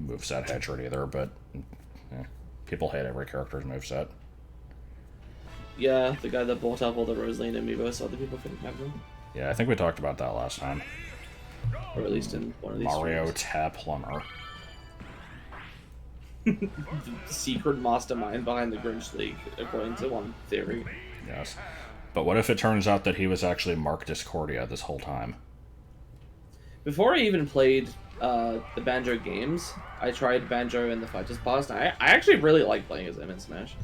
moveset hatred either, but people hate every character's moveset. Yeah, the guy that bought up all the Rosalina amiibo so other people couldn't have them. Yeah, I think we talked about that last time. Or at least in one of these Mario streams. Tap Plumber. The secret mastermind behind the Grinch League, according to one theory. Yes. But what if it turns out that he was actually Mark Discordia this whole time? Before I even played the Banjo games, I tried Banjo in the Fighters Pass, and I actually really like playing as him in Smash.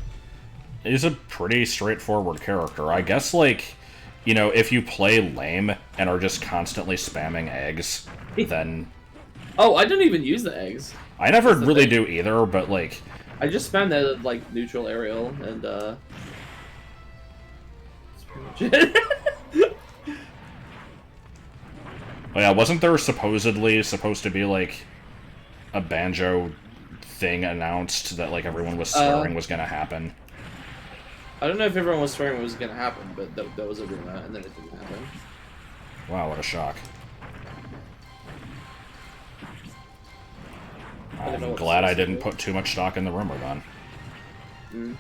He's a pretty straightforward character. I guess, like, you know, if you play lame and are just constantly spamming eggs, then... Oh, I didn't even use the eggs. I never really do either, but, like... I just spammed the, like, neutral aerial, and, that's pretty much it. Oh yeah, wasn't there supposed to be, like, a Banjo thing announced that, like, everyone was swearing was gonna happen? I don't know if everyone was swearing it was gonna happen, but that was a rumor, and then it didn't happen. Wow, what a shock. I'm glad I didn't put too much stock in the rumor, then. Mm.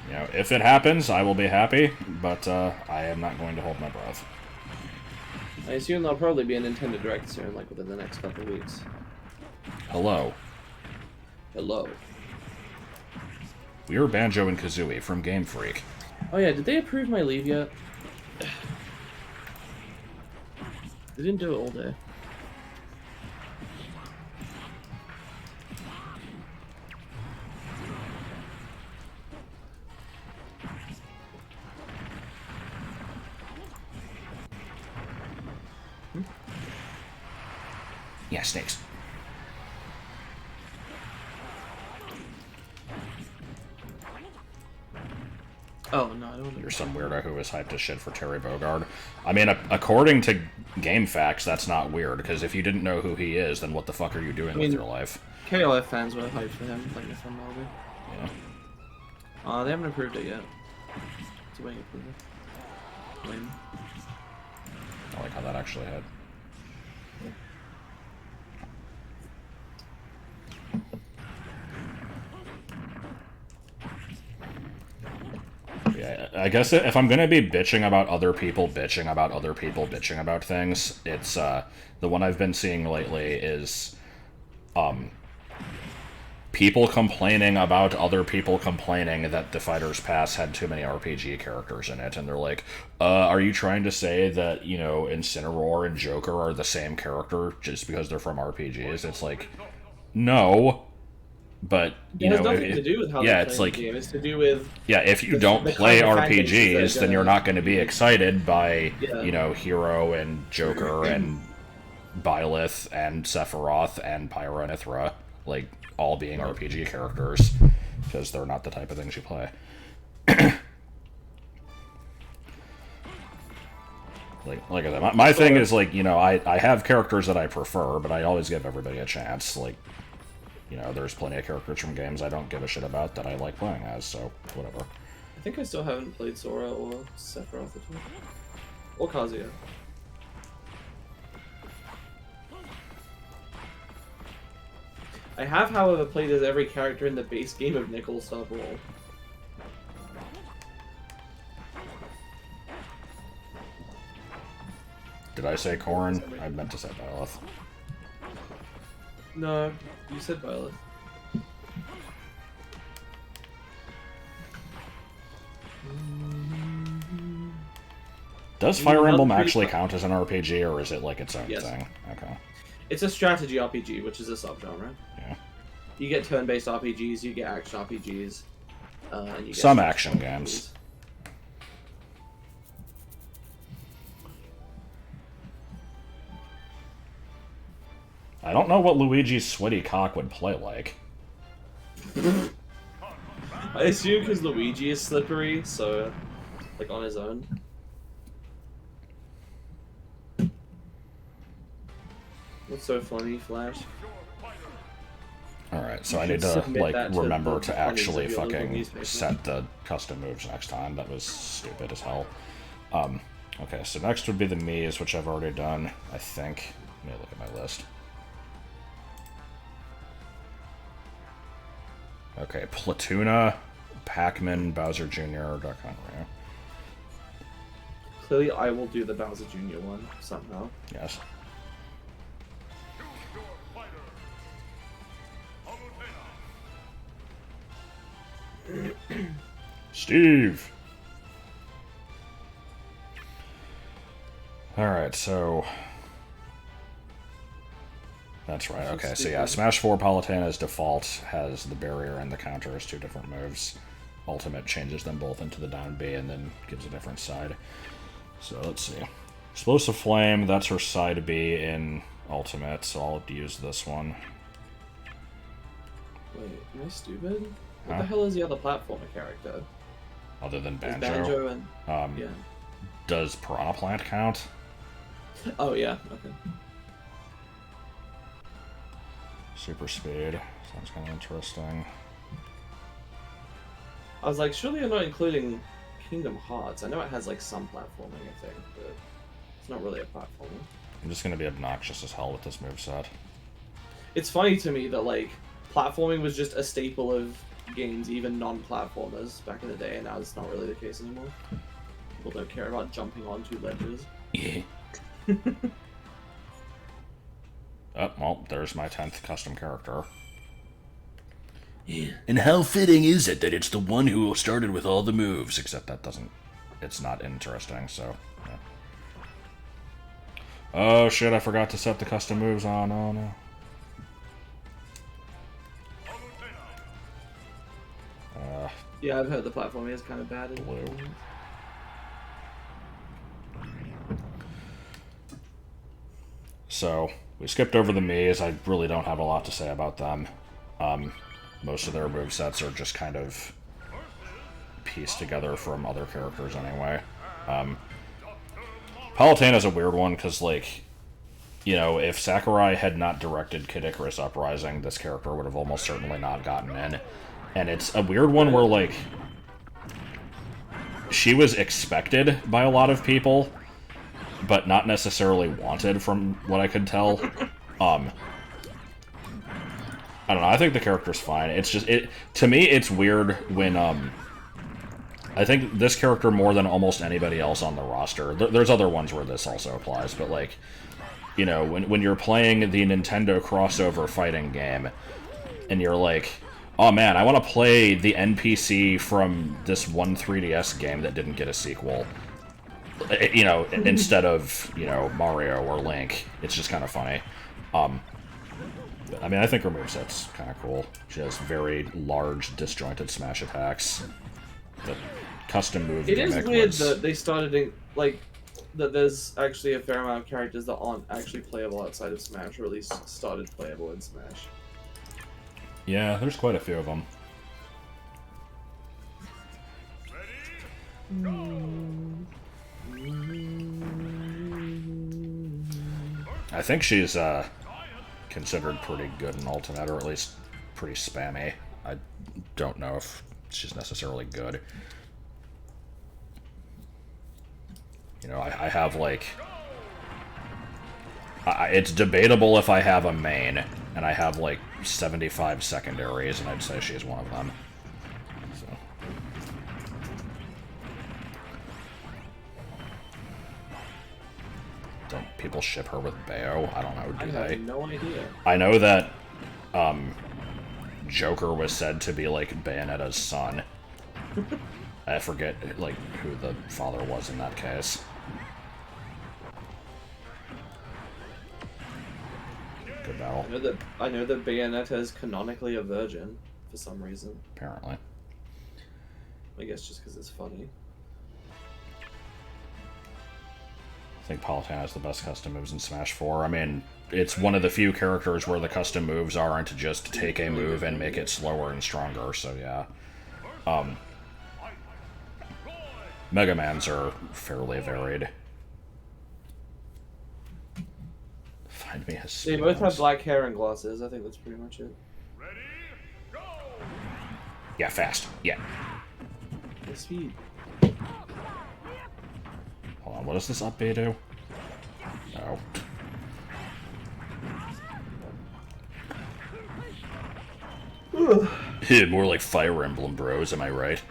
You know, if it happens, I will be happy, but I am not going to hold my breath. I assume there'll probably be a Nintendo Direct soon, like within the next couple of weeks. Hello. Hello. We're Banjo and Kazooie from Game Freak. Oh yeah, did they approve my leave yet? They didn't do it all day. Yeah, snakes. Oh, no, I don't know. You're some weirdo who is hyped as shit for Terry Bogard. I mean, according to GameFAQs, that's not weird, because if you didn't know who he is, then what the fuck are you doing with your life? KOF fans were hyped for him, like if I'm older. Yeah. They haven't approved it yet. It's waiting approval. Lame. I like how that actually hit. Yeah, I guess if I'm gonna be bitching about other people bitching about other people bitching about things, it's the one I've been seeing lately is people complaining about other people complaining that the Fighter's Pass had too many RPG characters in it, and they're like, are you trying to say that, you know, Incineroar and Joker are the same character just because they're from RPGs? It's like, no. But, you know, it has nothing to do with how yeah, they it's play like, the game. It's to do with yeah, if you don't play kind of fan bases RPGs, that then you're not going to be be- excited by, Yeah. you know, Hero and Joker and Byleth and Sephiroth and Pyra and Ithra, like, all being RPG characters, because they're not the type of things you play. Like I said, my thing is, like, you know, I have characters that I prefer, but I always give everybody a chance. Like, you know, there's plenty of characters from games I don't give a shit about that I like playing as, so whatever. I think I still haven't played Sora or Sephiroth at all. Or Kazuya. I have, however, played as every character in the base game of Nickel Star Brawl. Did I say Corrin? I meant to say Byleth. No, you said Violet. Does Fire Emblem actually count as an RPG, or is it like its own Yes. thing? Okay. It's a strategy RPG, which is a subgenre. Yeah. You get turn-based RPGs, you get action RPGs, and you get Some strategy action games. I don't know what Luigi's sweaty cock would play like. I assume because Luigi is slippery, so like on his own. What's so funny, Flash? Alright, so You I need should to, submit like, that to remember the to funnies actually of your local fucking newspaper. set the custom moves next time. That was stupid as hell. Okay, so next would be the Mii's, which I've already done, I think. Let me look at my list. Okay, Platuna, Pac-Man, Bowser Jr., Duck Hunt, yeah. Clearly, I will do the Bowser Jr. one somehow. Yes. Steve! Alright, so... That's right, okay, so yeah, Smash 4 Palutena's default has the barrier and the counter as two different moves. Ultimate changes them both into the down B and then gives a different side. So let's see. Explosive Flame, that's her side B in Ultimate, so I'll use this one. Wait, am I stupid? What Huh? the hell is the other platformer character? Other than There's Banjo. Banjo and yeah. Does Piranha Plant count? Oh yeah. Okay. Super Speed. Sounds kind of interesting. I was like, surely you're not including Kingdom Hearts. I know it has like some platforming, I think, but it's not really a platformer. I'm just going to be obnoxious as hell with this moveset. It's funny to me that like platforming was just a staple of games, even non-platformers back in the day, and now it's not really the case anymore. People don't care about jumping onto ledges. Yeah. Oh, well, there's my 10th custom character. Yeah. And how fitting is it that it's the one who started with all the moves? Except that doesn't... It's not interesting, so... Yeah. Oh, shit, I forgot to set the custom moves on. Oh, no. Yeah, I've heard the platforming is kind of bad. Blue. So, we skipped over the Mii's. I really don't have a lot to say about them. Most of their movesets are just kind of pieced together from other characters anyway. Palutena's a weird one, because, like, you know, if Sakurai had not directed Kid Icarus Uprising, this character would have almost certainly not gotten in. And it's a weird one where, like, she was expected by a lot of people, but not necessarily wanted from what I could tell. I don't know, I think the character's fine. It's just, to me, it's weird when, I think this character more than almost anybody else on the roster, there's other ones where this also applies, but, like, you know, when you're playing the Nintendo crossover fighting game, and you're like, Oh man, I want to play the NPC from this one 3DS game that didn't get a sequel. You know, instead of, you know, Mario or Link. It's just kind of funny. I mean, I think her moveset's kind of cool. She has very large, disjointed smash attacks. The custom move It gimmick is weird was... that they started, like, that there's actually a fair amount of characters that aren't actually playable outside of Smash, or at least started playable in Smash. Yeah, there's quite a few of them. I think she's considered pretty good in Ultimate, or at least pretty spammy. I don't know if she's necessarily good. You know, I have, like... it's debatable if I have a main, and I have, like, 75 secondaries, and I'd say she's one of them. So. Don't people ship her with Bayo? I don't know, do they? I have no idea. I know that, Joker was said to be, like, Bayonetta's son. I forget, like, who the father was in that case. Good battle. I know that Bayonetta is canonically a virgin for some reason. Apparently. I guess just because it's funny. I think Palutena has the best custom moves in Smash 4. I mean, it's one of the few characters where the custom moves aren't to just take a move and make it slower and stronger, so yeah. Mega Mans are fairly varied. Find me a They both have black hair and glasses. I think that's pretty much it. Yeah, fast. Yeah. The speed. Hold on, what does this up B do? No. More like Fire Emblem Bros, am I right?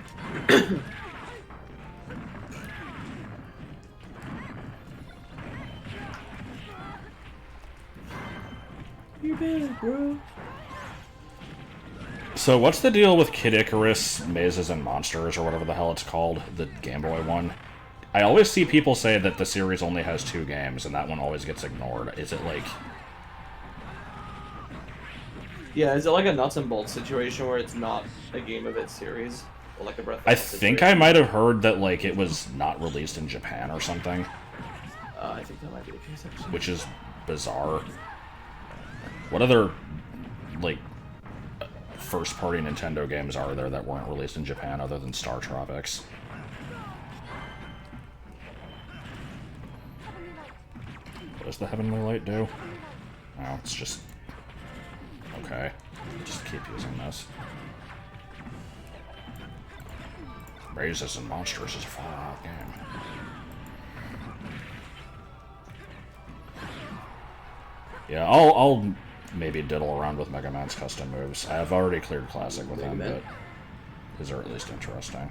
You bad, bro. So what's the deal with Kid Icarus, Mazes and Monsters, or whatever the hell it's called, the Game Boy one? I always see people say that the series only has 2 games, and that one always gets ignored. Is it like... Yeah, is it like a nuts and bolts situation where it's not a game of its series? Or like a Breath of I the think situation? I might have heard that, like, it was not released in Japan or something, I think that might be the case, actually. which is bizarre. What other, like, first-party Nintendo games are there that weren't released in Japan other than Star Tropics? What does the Heavenly Light do? Oh, it's just... Okay. Just keep using this. Mazes and Monsters is a far-out game. Yeah, I'll maybe diddle around with Mega Man's custom moves. I've already cleared Classic with him, but his are at least interesting.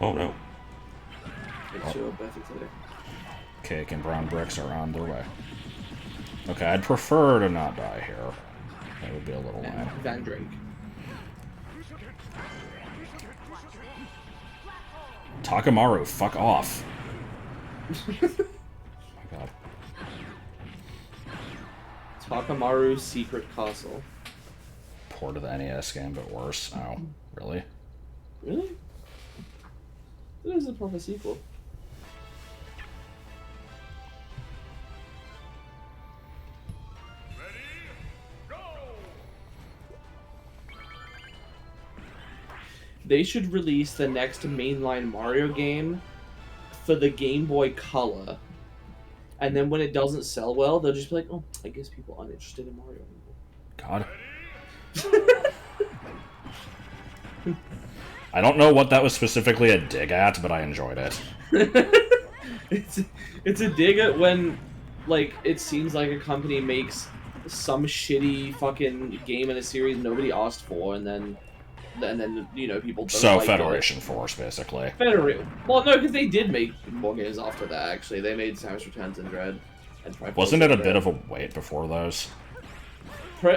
Oh no. It's your birthday today. Cake and brown bricks are on their way. Okay, I'd prefer to not die here. That would be a little lame. Van Drake. Takamaru, fuck off. Oh my god. Takamaru's Secret Castle. Port of the NES game, but worse. Oh, really? Really? It is a proper sequel. They should release the next mainline Mario game for the Game Boy Color. And then when it doesn't sell well, they'll just be like, oh, I guess people aren't interested in Mario anymore. God. I don't know what that was specifically a dig at, but I enjoyed it. It's a dig at when, like, it seems like a company makes some shitty fucking game in a series nobody asked for, and then you know, people don't So like Federation Force, basically. Well, no, because they did make more games after that, actually. They made Samus Returns and Dread. And Wasn't it a bit of a wait before those?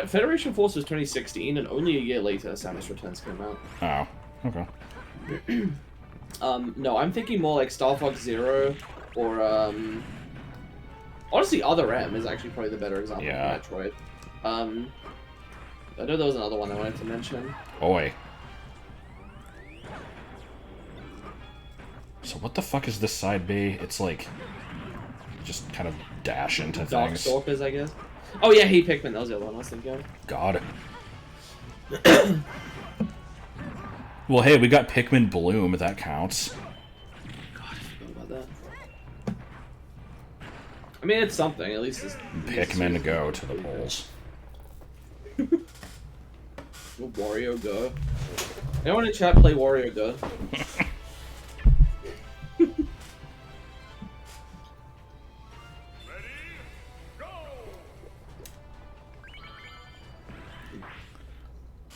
Federation Force was 2016, and only a year later, Samus Returns came out. Oh, okay. No, I'm thinking more like Star Fox Zero, or honestly, Other M is actually probably the better example of Metroid. I know there was another one I wanted to mention. Oi. So what the fuck is this side B? It's like just kind of dash into things. Darkstalkers, I guess. Oh yeah, Hey Pikmin, that was the other one I was thinking of. God. Well, hey, we got Pikmin Bloom, that counts. God, I forgot about that. I mean, it's something, at least it's... Pikmin go to the polls. Wario Go. Anyone in chat play Wario Go?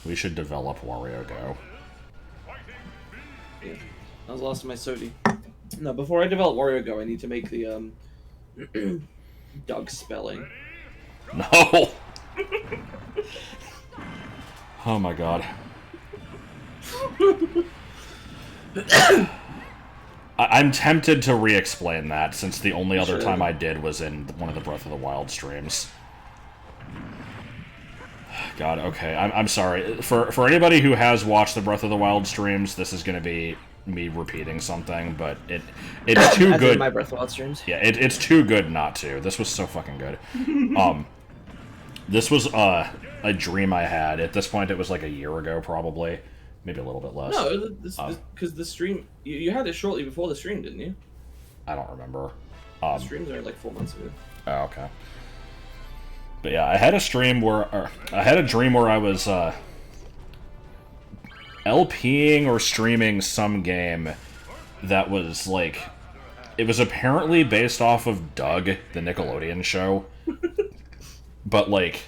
We should develop Wario Go. Yeah, that was the last of my Sodi. No, before I develop Wario Go, I need to make the Doug spelling. No! Oh my god. I'm tempted to re-explain that, since the only other time I did was in one of the Breath of the Wild streams. God, okay, I'm sorry. For anybody who has watched the Breath of the Wild streams, this is going to be me repeating something, but it's too good. My Breath of the Wild streams. Yeah, it's too good not to. This was so fucking good. This was a dream I had. At this point, it was like a year ago, probably. Maybe a little bit less. No, because the stream... You had it shortly before the stream, didn't you? I don't remember. The streams are like 4 months ago. Oh, okay. But yeah, I had a dream where I was LPing or streaming some game that was like, it was apparently based off of Doug, the Nickelodeon show, but like,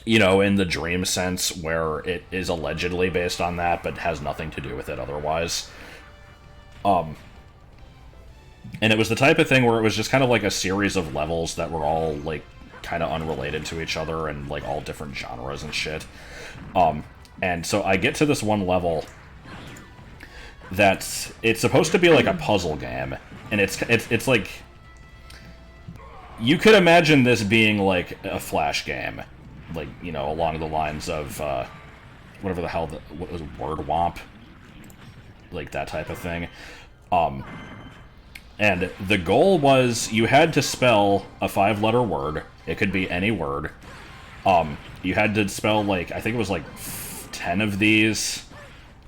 you know, in the dream sense where it is allegedly based on that, but has nothing to do with it otherwise. And it was the type of thing where it was just kind of like a series of levels that were all like kind of unrelated to each other and like all different genres and shit. And so I get to this one level that's, it's supposed to be like a puzzle game, and it's like, you could imagine this being like a Flash game, like, you know, along the lines of whatever the hell what was Word Womp, like that type of thing. And the goal was you had to spell a 5-letter word. It could be any word. You had to spell, like, I think it was like 10 of these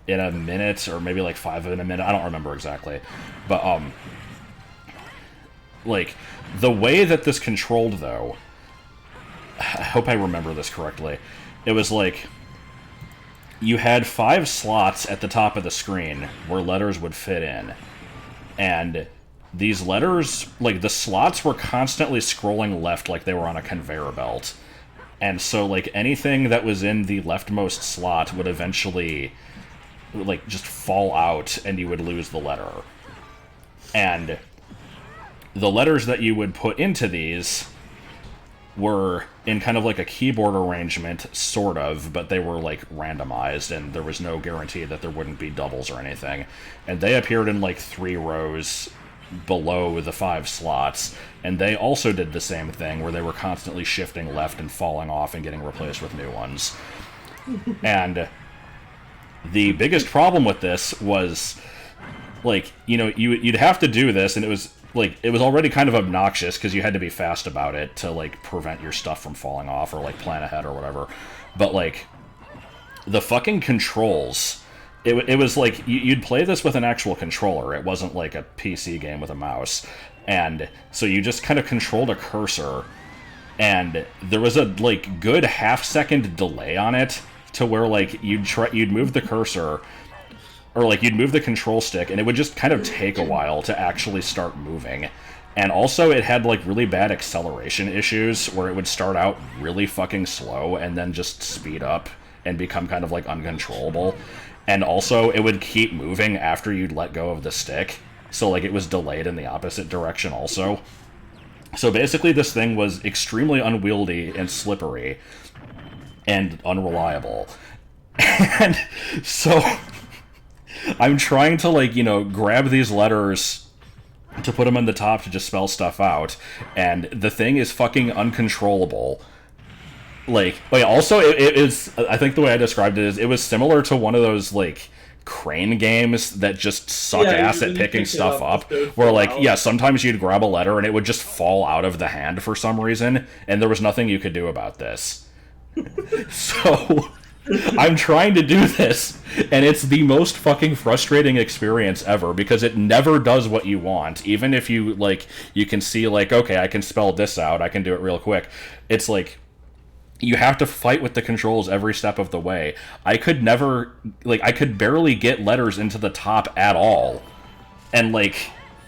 in a minute, or maybe like 5 in a minute. I don't remember exactly. But, like, the way that this controlled, though, I hope I remember this correctly. It was like, you had 5 slots at the top of the screen where letters would fit in. And these letters, like, the slots were constantly scrolling left like they were on a conveyor belt. And so, like, anything that was in the leftmost slot would eventually, like, just fall out and you would lose the letter. And the letters that you would put into these were in kind of like a keyboard arrangement, sort of, but they were, like, randomized, and there was no guarantee that there wouldn't be doubles or anything. And they appeared in, like, 3 rows below the 5 slots, and they also did the same thing, where they were constantly shifting left and falling off and getting replaced with new ones. And the biggest problem with this was, like, you know, you'd have to do this, and it was already kind of obnoxious, because you had to be fast about it to, like, prevent your stuff from falling off, or, like, plan ahead or whatever. But, like, the fucking controls, it was like, you'd play this with an actual controller. It wasn't like a PC game with a mouse. And so you just kind of controlled a cursor, and there was a, like, good half-second delay on it, to where, like, you'd move the cursor, or, like, you'd move the control stick, and it would just kind of take a while to actually start moving. And also, it had, like, really bad acceleration issues, where it would start out really fucking slow, and then just speed up, and become kind of, like, uncontrollable. And also, it would keep moving after you'd let go of the stick, so, like, it was delayed in the opposite direction also. So basically this thing was extremely unwieldy and slippery and unreliable. And so I'm trying to, like, you know, grab these letters to put them in the top to just spell stuff out, and the thing is fucking uncontrollable. Like, wait, also, it is, I think the way I described it is, it was similar to one of those, like, crane games that just suck ass at picking stuff up, where, like, yeah, sometimes you'd grab a letter and it would just fall out of the hand for some reason, and there was nothing you could do about this. So I'm trying to do this, and it's the most fucking frustrating experience ever, because it never does what you want. Even if you, like, you can see, like, okay, I can spell this out, I can do it real quick. It's like, you have to fight with the controls every step of the way. I could never, like, I could barely get letters into the top at all. And, like,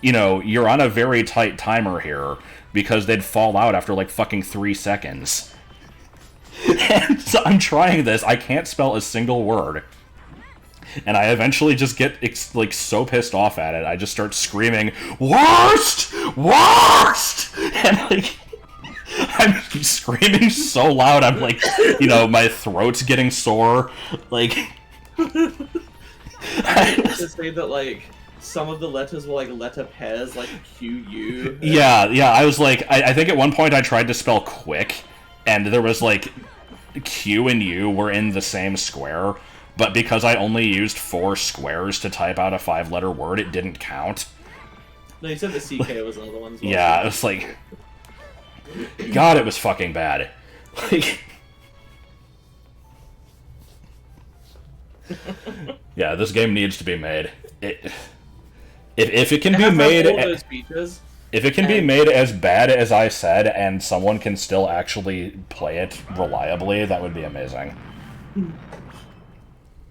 you know, you're on a very tight timer here, because they'd fall out after, like, fucking 3 seconds. And so I'm trying this, I can't spell a single word. And I eventually just get, like, so pissed off at it, I just start screaming, "Worst! Worst!" And, like, I'm screaming so loud, I'm like, you know, my throat's getting sore. Like, I used to say that, like, some of the letters were, like, letter pairs, like QU. Yeah, I was like, I think at one point I tried to spell quick, and there was, like, Q and U were in the same square, but because I only used 4 squares to type out a 5-letter word, it didn't count. No, you said the CK was another one as well. Yeah, it was like, God, it was fucking bad. Like, yeah, this game needs to be made. If it can be made, if it can be made as bad as I said, and someone can still actually play it reliably, that would be amazing.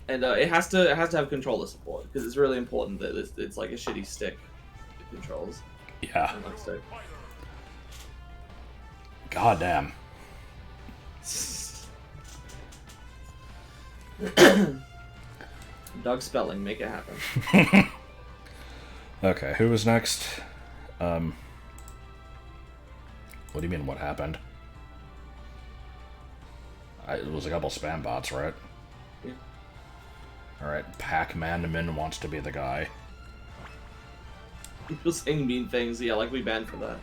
And it has to have controller support, because it's really important that it's like a shitty stick that controls. Yeah. God damn. Doug spelling, make it happen. Okay, who was next? What do you mean, what happened? It was a couple spam bots, right? Yeah. Alright, Pac-Man wants to be the guy. People saying mean things, yeah, like we banned for that.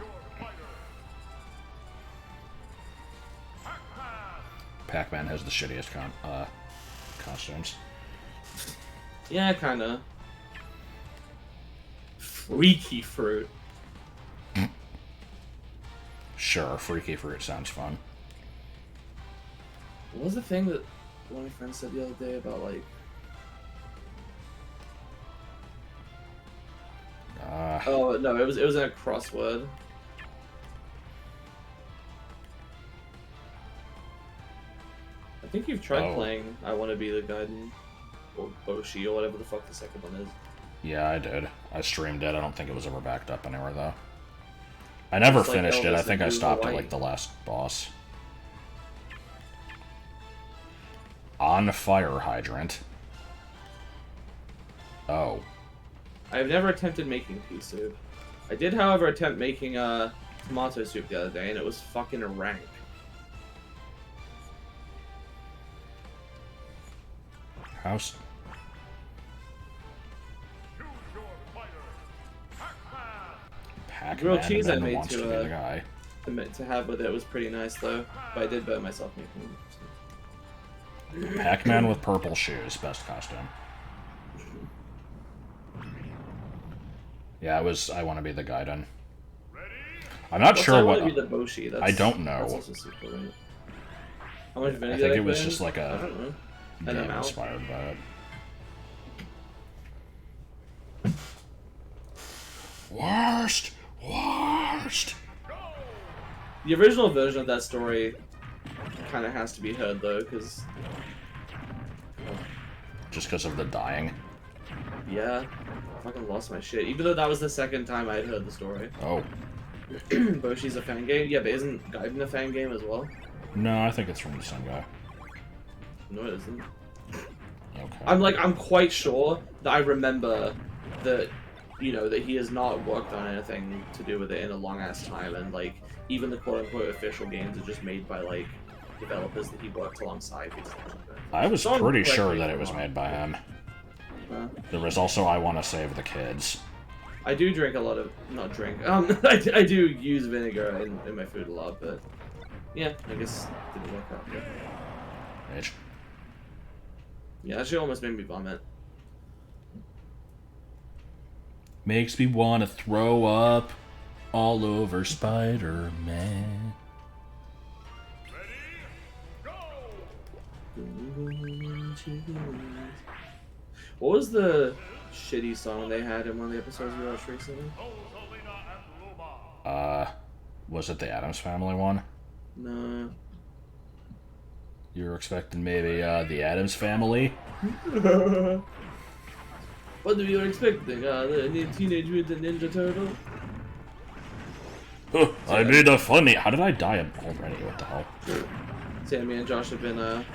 Pac-Man has the shittiest costumes. Yeah, kinda. Freaky fruit. Sure, freaky fruit sounds fun. What was the thing that one of my friends said the other day about, like... Oh, no, it was in a crossword. I think you've tried playing I Want to Be the Gaiden, or Boshi, or whatever the fuck the second one is. Yeah, I did. I streamed it. I don't think it was ever backed up anywhere, though. I never finished it. I think I stopped at, like, the last boss. On fire hydrant. Oh. I've never attempted making pea soup. I did, however, attempt making tomato soup the other day, and it was fucking rank. House. Pac-Man Grilled cheese I made wants to be the guy. To have with it was pretty nice, though. But I did burn myself making it. Pac-Man with purple shoes, best costume. Yeah, it was I Want to Be the Gaiden. I'm not sure what... I Want to Be the Boshi? I don't know. That's also super right. How much vinegar I think it was just like a... I don't know. game inspired by it. Worst! Worst! The original version of that story kind of has to be heard, though, because... Just because of the dying? Yeah. I fucking lost my shit. Even though that was the second time I had heard the story. Oh. Boshi's a fan game? Yeah, but isn't Gaiden a fan game as well? No, I think it's from the same guy. No, it isn't. Okay. I'm quite sure that I remember that you know, that he has not worked on anything to do with it in a long ass time, and like even the quote unquote official games are just made by like developers that he worked alongside. I was pretty sure that it was made by him. There was also I Want to Save the Kids. I do drink a lot of, not drink, I do use vinegar in my food a lot, but yeah, I guess it didn't work out. Bitch. Yeah, that shit almost made me vomit. Makes me want to throw up all over Spider-Man. What was the shitty song they had in one of the episodes we watched recently? Was it the Addams Family one? No. You were expecting maybe, the Addams Family? What were you expecting? The Teenage Mutant Ninja Turtle? I made a funny... How did I die already? What the hell? Sammy and Josh have been,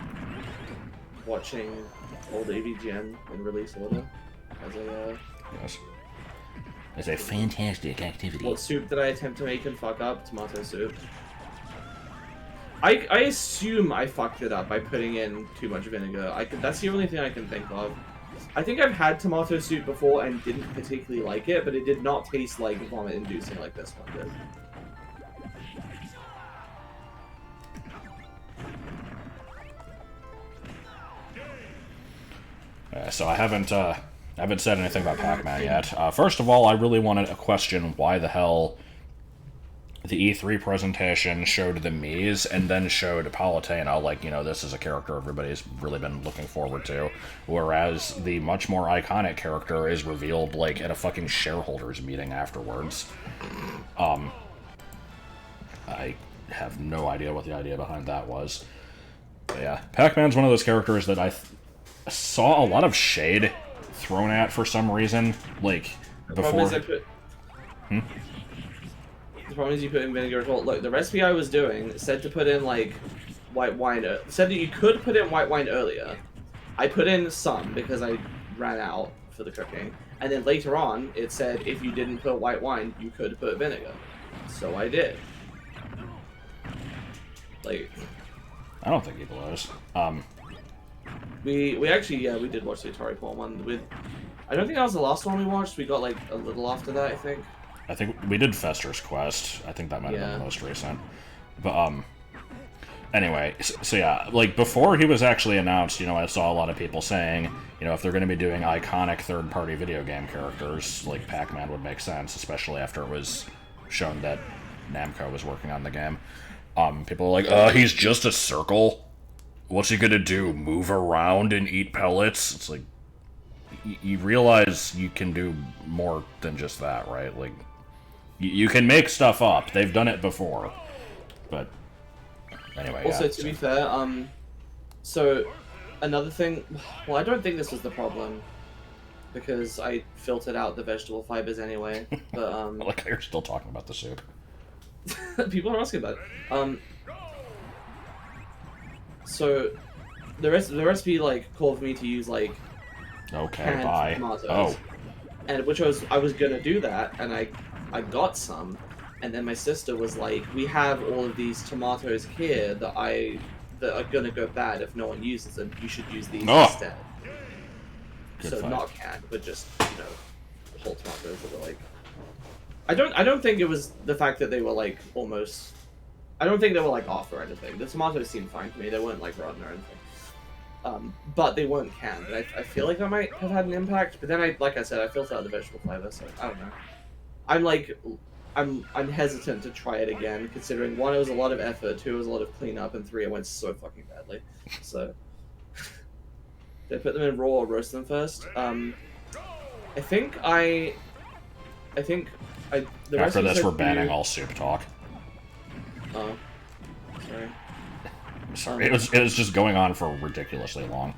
watching old AVGN in release order as a, Yes. It's a fantastic activity. What soup did I attempt to make and fuck up? Tomato soup. I assume I fucked it up by putting in too much vinegar. That's the only thing I can think of. I think I've had tomato soup before and didn't particularly like it, but it did not taste like vomit-inducing like this one did. So I haven't said anything about Pac-Man yet. First of all, I really wanted to question why the hell the E3 presentation showed the Miis and then showed Palutena, like, you know, this is a character everybody's really been looking forward to, whereas the much more iconic character is revealed, like, at a fucking shareholders meeting afterwards. I have no idea what the idea behind that was. But yeah, Pac-Man's one of those characters that I saw a lot of shade thrown at for some reason, like, before... The problem is you put in vinegar as well. Look, the recipe I was doing said to put in, like, white wine. Said that you could put in white wine earlier. I put in some because I ran out for the cooking. And then later on, it said if you didn't put white wine, you could put vinegar. So I did. Like... I don't think he blows. We actually, yeah, we did watch the Atari Porn one. I don't think that was the last one we watched. We got, like, a little after that, I think. I think we did Fester's Quest. I think that might have been the most recent. But, anyway, so yeah, like, before he was actually announced, you know, I saw a lot of people saying, you know, if they're going to be doing iconic third-party video game characters, like, Pac-Man would make sense, especially after it was shown that Namco was working on the game. People are like, he's just a circle? What's he gonna do, move around and eat pellets? It's like, you realize you can do more than just that, right? Like, you can make stuff up. They've done it before. But, anyway, also, yeah, to be fair, so, another thing, well, I don't think this was the problem, because I filtered out the vegetable fibers anyway, but, I like how you're still talking about the soup. People are asking about it. So, the recipe, like, called for me to use, like, okay, bye. Tomatoes. Oh. And which I was gonna do that, and I got some, and then my sister was like, we have all of these tomatoes here that are gonna go bad if no one uses them. You should use these instead. Good so fight. not canned, but just, you know, whole tomatoes that were like. I don't think it was the fact that they were like almost. I don't think they were like off or anything. The tomatoes seemed fine to me. They weren't like rotten or anything. But they weren't canned, and I feel like that might have had an impact. But then like I said, I filtered out the vegetable flavor, so I don't know. I'm hesitant to try it again, considering 1, it was a lot of effort, 2, it was a lot of cleanup, and 3, it went so fucking badly. So, did I put them in raw or roast them first? I think After this, we're banning all soup talk. Oh, sorry. I'm sorry, it was just going on for ridiculously long.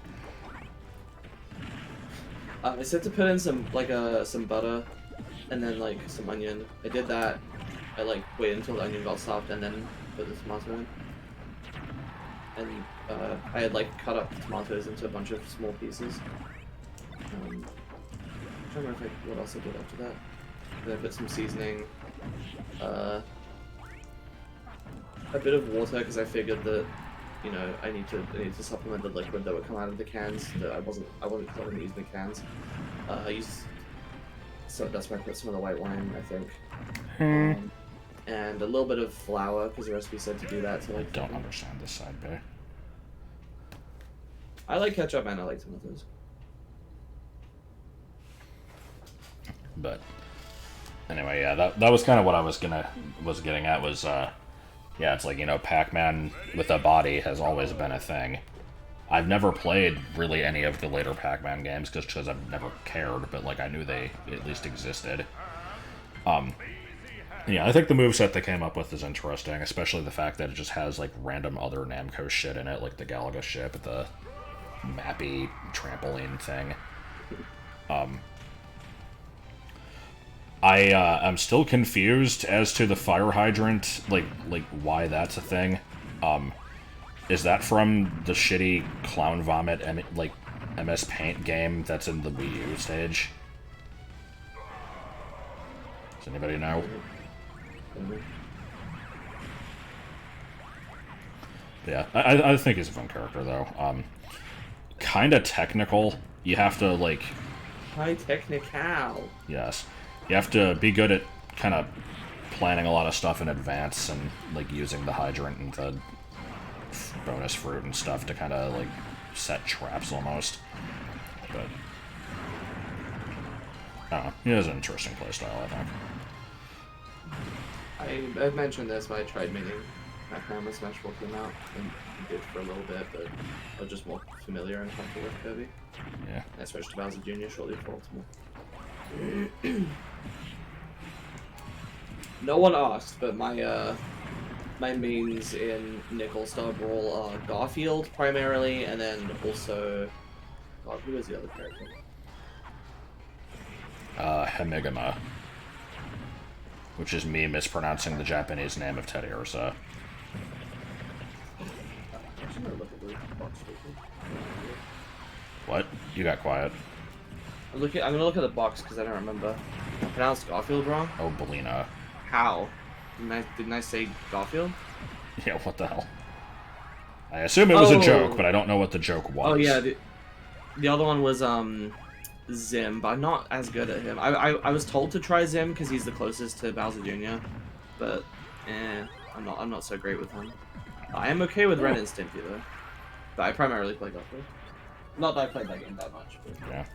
I said to put in some butter, and then like some onion. I did that. I like waited until the onion got soft, and then put the tomato in. And I had like cut up the tomatoes into a bunch of small pieces. don't remember what else I did after that. Then I put some seasoning, a bit of water because I figured that, you know, I need to supplement the liquid that would come out of the cans. That I wasn't using the cans. So that's why I put some of the white wine, I think. And a little bit of flour because the recipe said to do that. So I don't understand this side bay. I like ketchup and I like tomatoes. But anyway, yeah, that was kind of what I was getting at was, yeah, it's like, you know, Pac-Man with a body has always been a thing. I've never played really any of the later Pac-Man games just because I've never cared, but like I knew they at least existed. Yeah, I think the moveset they came up with is interesting, especially the fact that it just has like random other Namco shit in it, like the Galaga ship, the mappy trampoline thing. I'm still confused as to the fire hydrant, like why that's a thing. Is that from the shitty Clown Vomit MS Paint game that's in the Wii U stage? Does anybody know? Yeah, I think he's a fun character though. Kinda technical. You have to like. High technical. Yes. You have to be good at kind of planning a lot of stuff in advance and like using the hydrant and the bonus fruit and stuff to kind of like set traps almost. But I don't know. He has an interesting playstyle, I think. I've mentioned this, but I tried making Pac-Man when Smash 4 came out, and did for a little bit, but I was just more familiar and comfortable with Kirby. Yeah. I switched to Bowser Jr. shortly before Ultimate. No one asked, but my my mains in Nickel Star Brawl are Garfield primarily, and then also, God, who is the other character? Hemigama, which is me mispronouncing the Japanese name of Teddy Ursa. What? You got quiet. I'm gonna look at the box because I don't remember. I pronounced Garfield wrong. Oh, Belina. How? Didn't I say Garfield? Yeah, what the hell? I assume it was a joke, but I don't know what the joke was. Oh yeah, the other one was Zim, but I'm not as good at him. I was told to try Zim because he's the closest to Bowser Jr., but I'm not so great with him. I am okay with Ren and Stimpy though, but I primarily play Garfield. Not that I played that game that much. But... Yeah,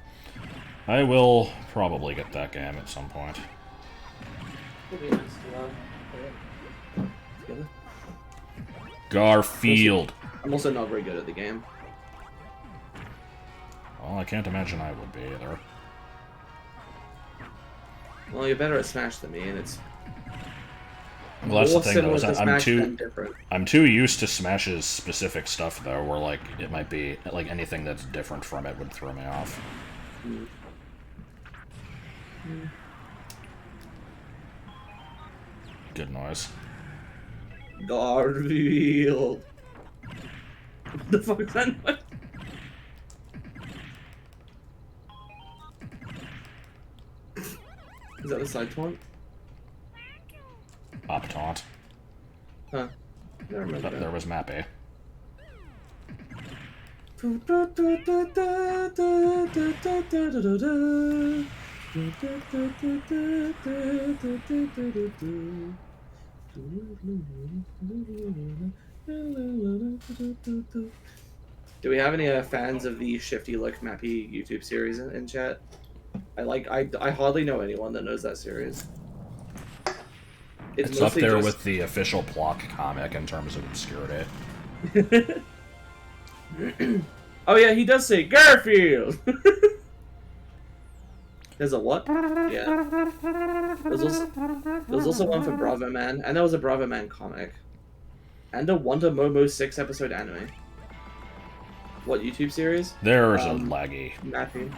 I will probably get that game at some point. Together. Garfield. I'm also not very good at the game. Well, I can't imagine I would be either. Well, you're better at Smash than me, and it's. Well, that's the thing, though. Is I'm too used to Smash's specific stuff, though, where like it might be like anything that's different from it would throw me off. Good noise. Garfield. What the fuck is that noise? Is that the side taunt? Up taunt. Huh. Never mind. But there was Mappy. Do we have any fans of the Shifty Look Mappy YouTube series in chat? I hardly know anyone that knows that series. It's up there with the official Plock comic in terms of obscurity. Oh yeah, he does say Garfield! There's a what? Yeah. There's also one for Bravo Man, and there was a Bravo Man comic. And a Wonder Momo 6-episode anime. What YouTube series? There's a laggy mapping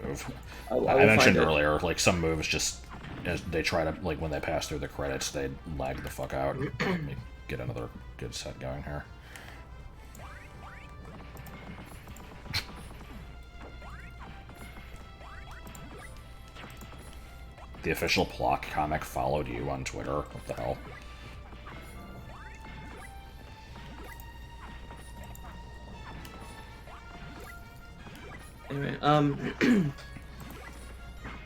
move. I mentioned earlier, like some moves just as they try to like when they pass through the credits, they lag the fuck out. Let me get another good set going here. The official Plock comic followed you on Twitter. What the hell? Anyway,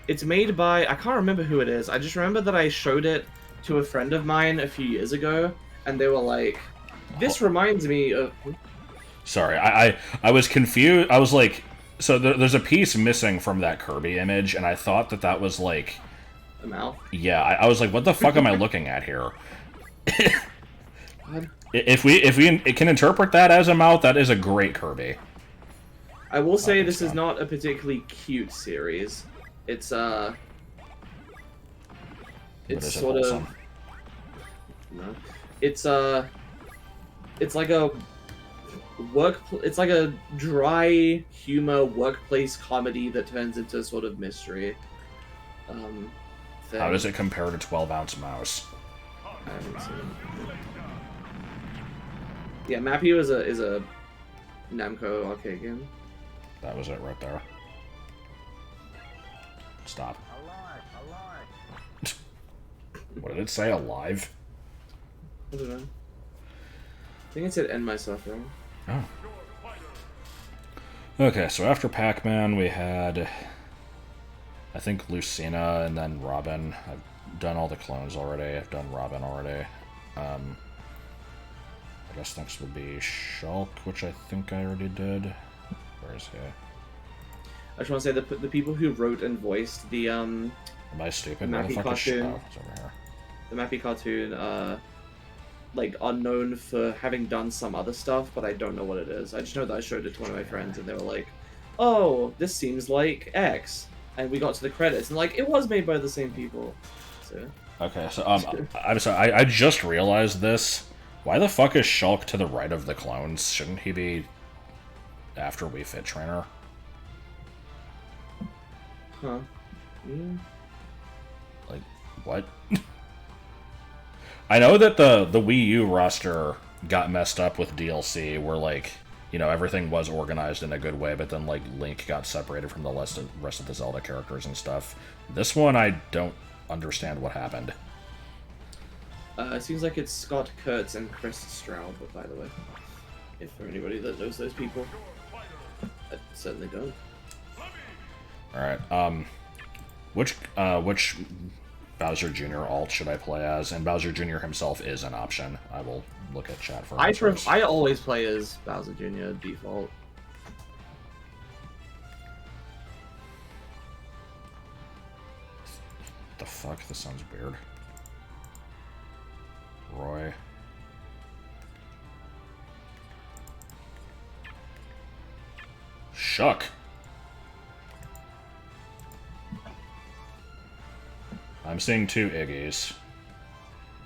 it's made by, I can't remember who it is. I just remember that I showed it to a friend of mine a few years ago, and they were like, "This reminds me of." Sorry, I was confused. I was like, so there's a piece missing from that Kirby image, and I thought that was like The mouth. Yeah, I was like, what the fuck am I looking at here? If we can interpret that as a mouth, that is a great Kirby. I will say this is not a particularly cute series. It's sort of no. It's like a it's like a dry humor workplace comedy that turns into sort of mystery. Thing. How does it compare to 12-ounce mouse? I haven't seen it. Yeah, Mappy is a Namco arcade game. That was it right there. Stop. Alive. What did it say? Alive? I don't know. I think it said end my suffering. Oh. Okay, so after Pac-Man we had, I think, Lucina and then Robin. I've done all the clones already. I've done Robin already. I guess next would be Shulk, which I think I already did. Where is he? I just want to say the people who wrote and voiced the Am I stupid? Mappy Motherfucker, cartoon. oh, it's over here. The Mappy cartoon, like, are known for having done some other stuff, but I don't know what it is. I just know that I showed it to one of my friends, and they were like, "Oh, this seems like X," and we got to the credits, and like, it was made by the same people. So. Okay, so I'm sorry. I just realized this. Why the fuck is Shulk to the right of the clones? Shouldn't he be after Wii Fit Trainer? Huh. Yeah. Like, what? I know that the Wii U roster got messed up with DLC, where, like, you know, everything was organized in a good way, but then, like, Link got separated from the rest of the Zelda characters and stuff. This one, I don't understand what happened. It seems like it's Scott Kurtz and Chris Stroud, but by the way, if for anybody that knows those people, I certainly don't. Alright, which Bowser Jr. alt should I play as? And Bowser Jr. himself is an option. I will look at chat for answers. I always play as Bowser Jr. default. The fuck? This sounds weird. Roy. Shuck. I'm seeing two Iggies.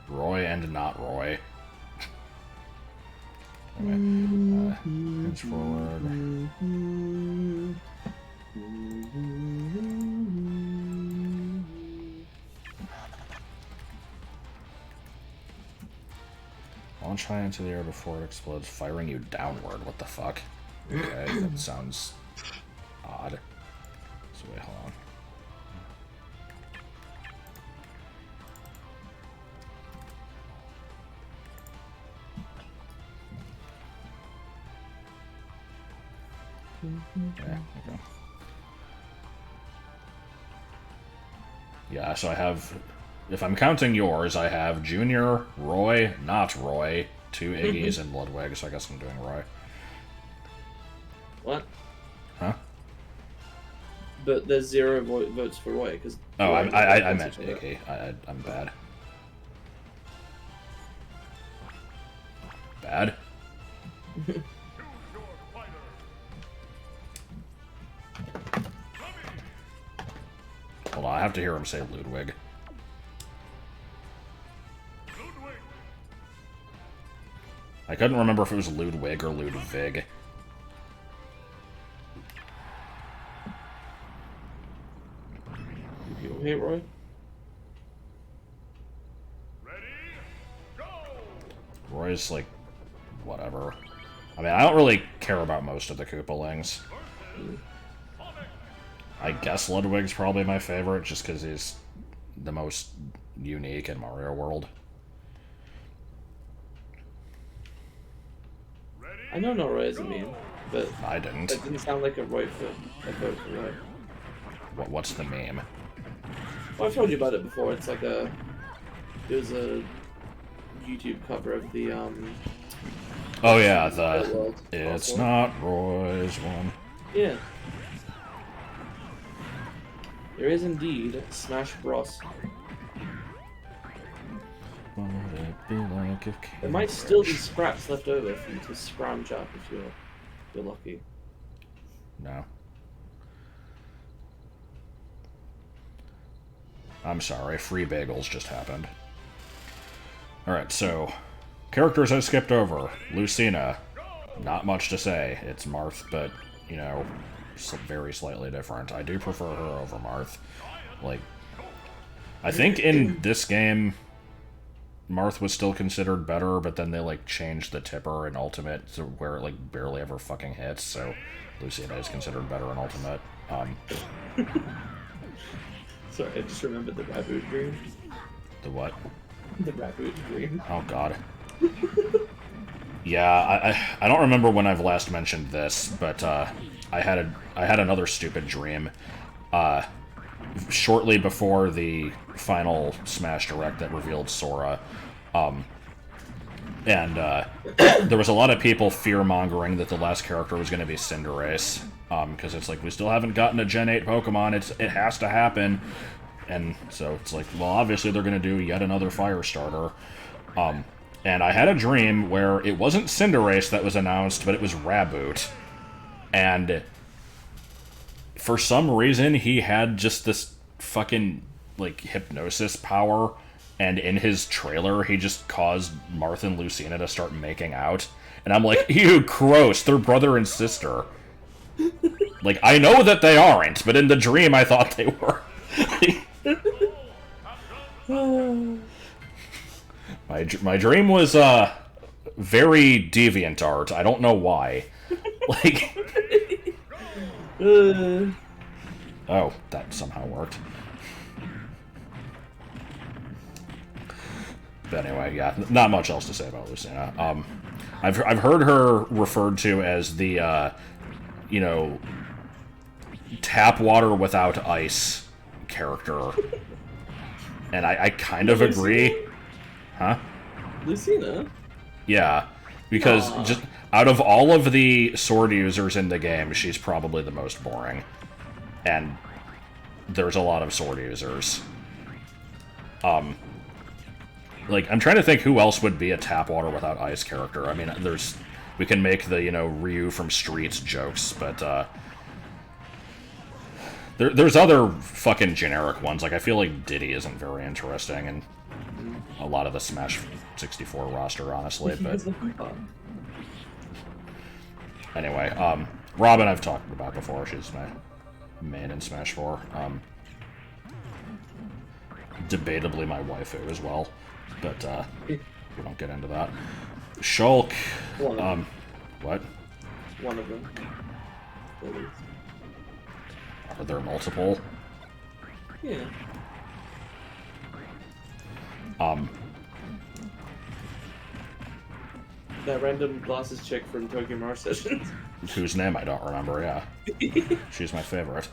Roy and not Roy. Anyway, hands forward. Launch high into the air before it explodes, firing you downward. What the fuck? Okay, that sounds odd. So wait, hold on. Yeah, okay. Yeah, so I have, if I'm counting yours, I have Junior, Roy, not Roy, two Iggies, and Ludwig, so I guess I'm doing Roy. What? Huh? But there's 0 votes for Roy, because... Oh, I meant Iggy. I'm bad. Bad? Hold on, I have to hear him say Ludwig. I couldn't remember if it was Ludwig or Ludwig. You hate Roy? Roy's like, whatever. I mean, I don't really care about most of the Koopalings. I guess Ludwig's probably my favorite, just because he's the most unique in Mario World. I know Nora is a meme, but I didn't. that didn't sound like a vote for Roy. What's the meme? Well, I've told you about it before. It's like it was a YouTube cover of the Oh yeah, World It's one. Not Roy's one. Yeah. There is indeed Smash Bros. What would it be like if There might still be scraps left over for you to scrounge up if you're lucky. No. I'm sorry, free bagels just happened. Alright, so characters I skipped over. Lucina. Not much to say. It's Marth, but, you know, very slightly different. I do prefer her over Marth. Like, I think in this game, Marth was still considered better, but then they, like, changed the tipper in Ultimate to where it, like, barely ever fucking hits, so Lucina is considered better in Ultimate. Sorry, I just remembered the Raboot dream. The what? The Raboot dream. Oh, God. Yeah, I don't remember when I've last mentioned this, but I had another stupid dream shortly before the final Smash Direct that revealed Sora, and there was a lot of people fear-mongering that the last character was going to be Cinderace, because it's like, we still haven't gotten a Gen 8 Pokemon, it has to happen, and so it's like, well, obviously they're going to do yet another Fire Starter. And I had a dream where it wasn't Cinderace that was announced, but it was Raboot. And for some reason, he had just this fucking, like, hypnosis power. And in his trailer, he just caused Marth and Lucina to start making out. And I'm like, ew, gross, they're brother and sister. Like, I know that they aren't, but in the dream, I thought they were. My dream was very deviant art. I don't know why. Like, oh, that somehow worked. But anyway, yeah, not much else to say about Lucina. I've heard her referred to as the you know, tap water without ice character, and I kind of agree. Huh? Lucina? Yeah, because just out of all of the sword users in the game, she's probably the most boring. And there's a lot of sword users. Like, I'm trying to think who else would be a tap water without ice character. I mean, we can make the, you know, Ryu from Streets jokes, but, there's other fucking generic ones. Like, I feel like Diddy isn't very interesting, and a lot of the Smash 64 roster, honestly, but anyway, Robin I've talked about before. She's my main in Smash 4. Debatably my waifu as well, but we don't get into that. Shulk, what? One of them. Are there multiple? Yeah. That random glasses chick from Tokyo Mirage Sessions. Whose name I don't remember, yeah. She's my favorite.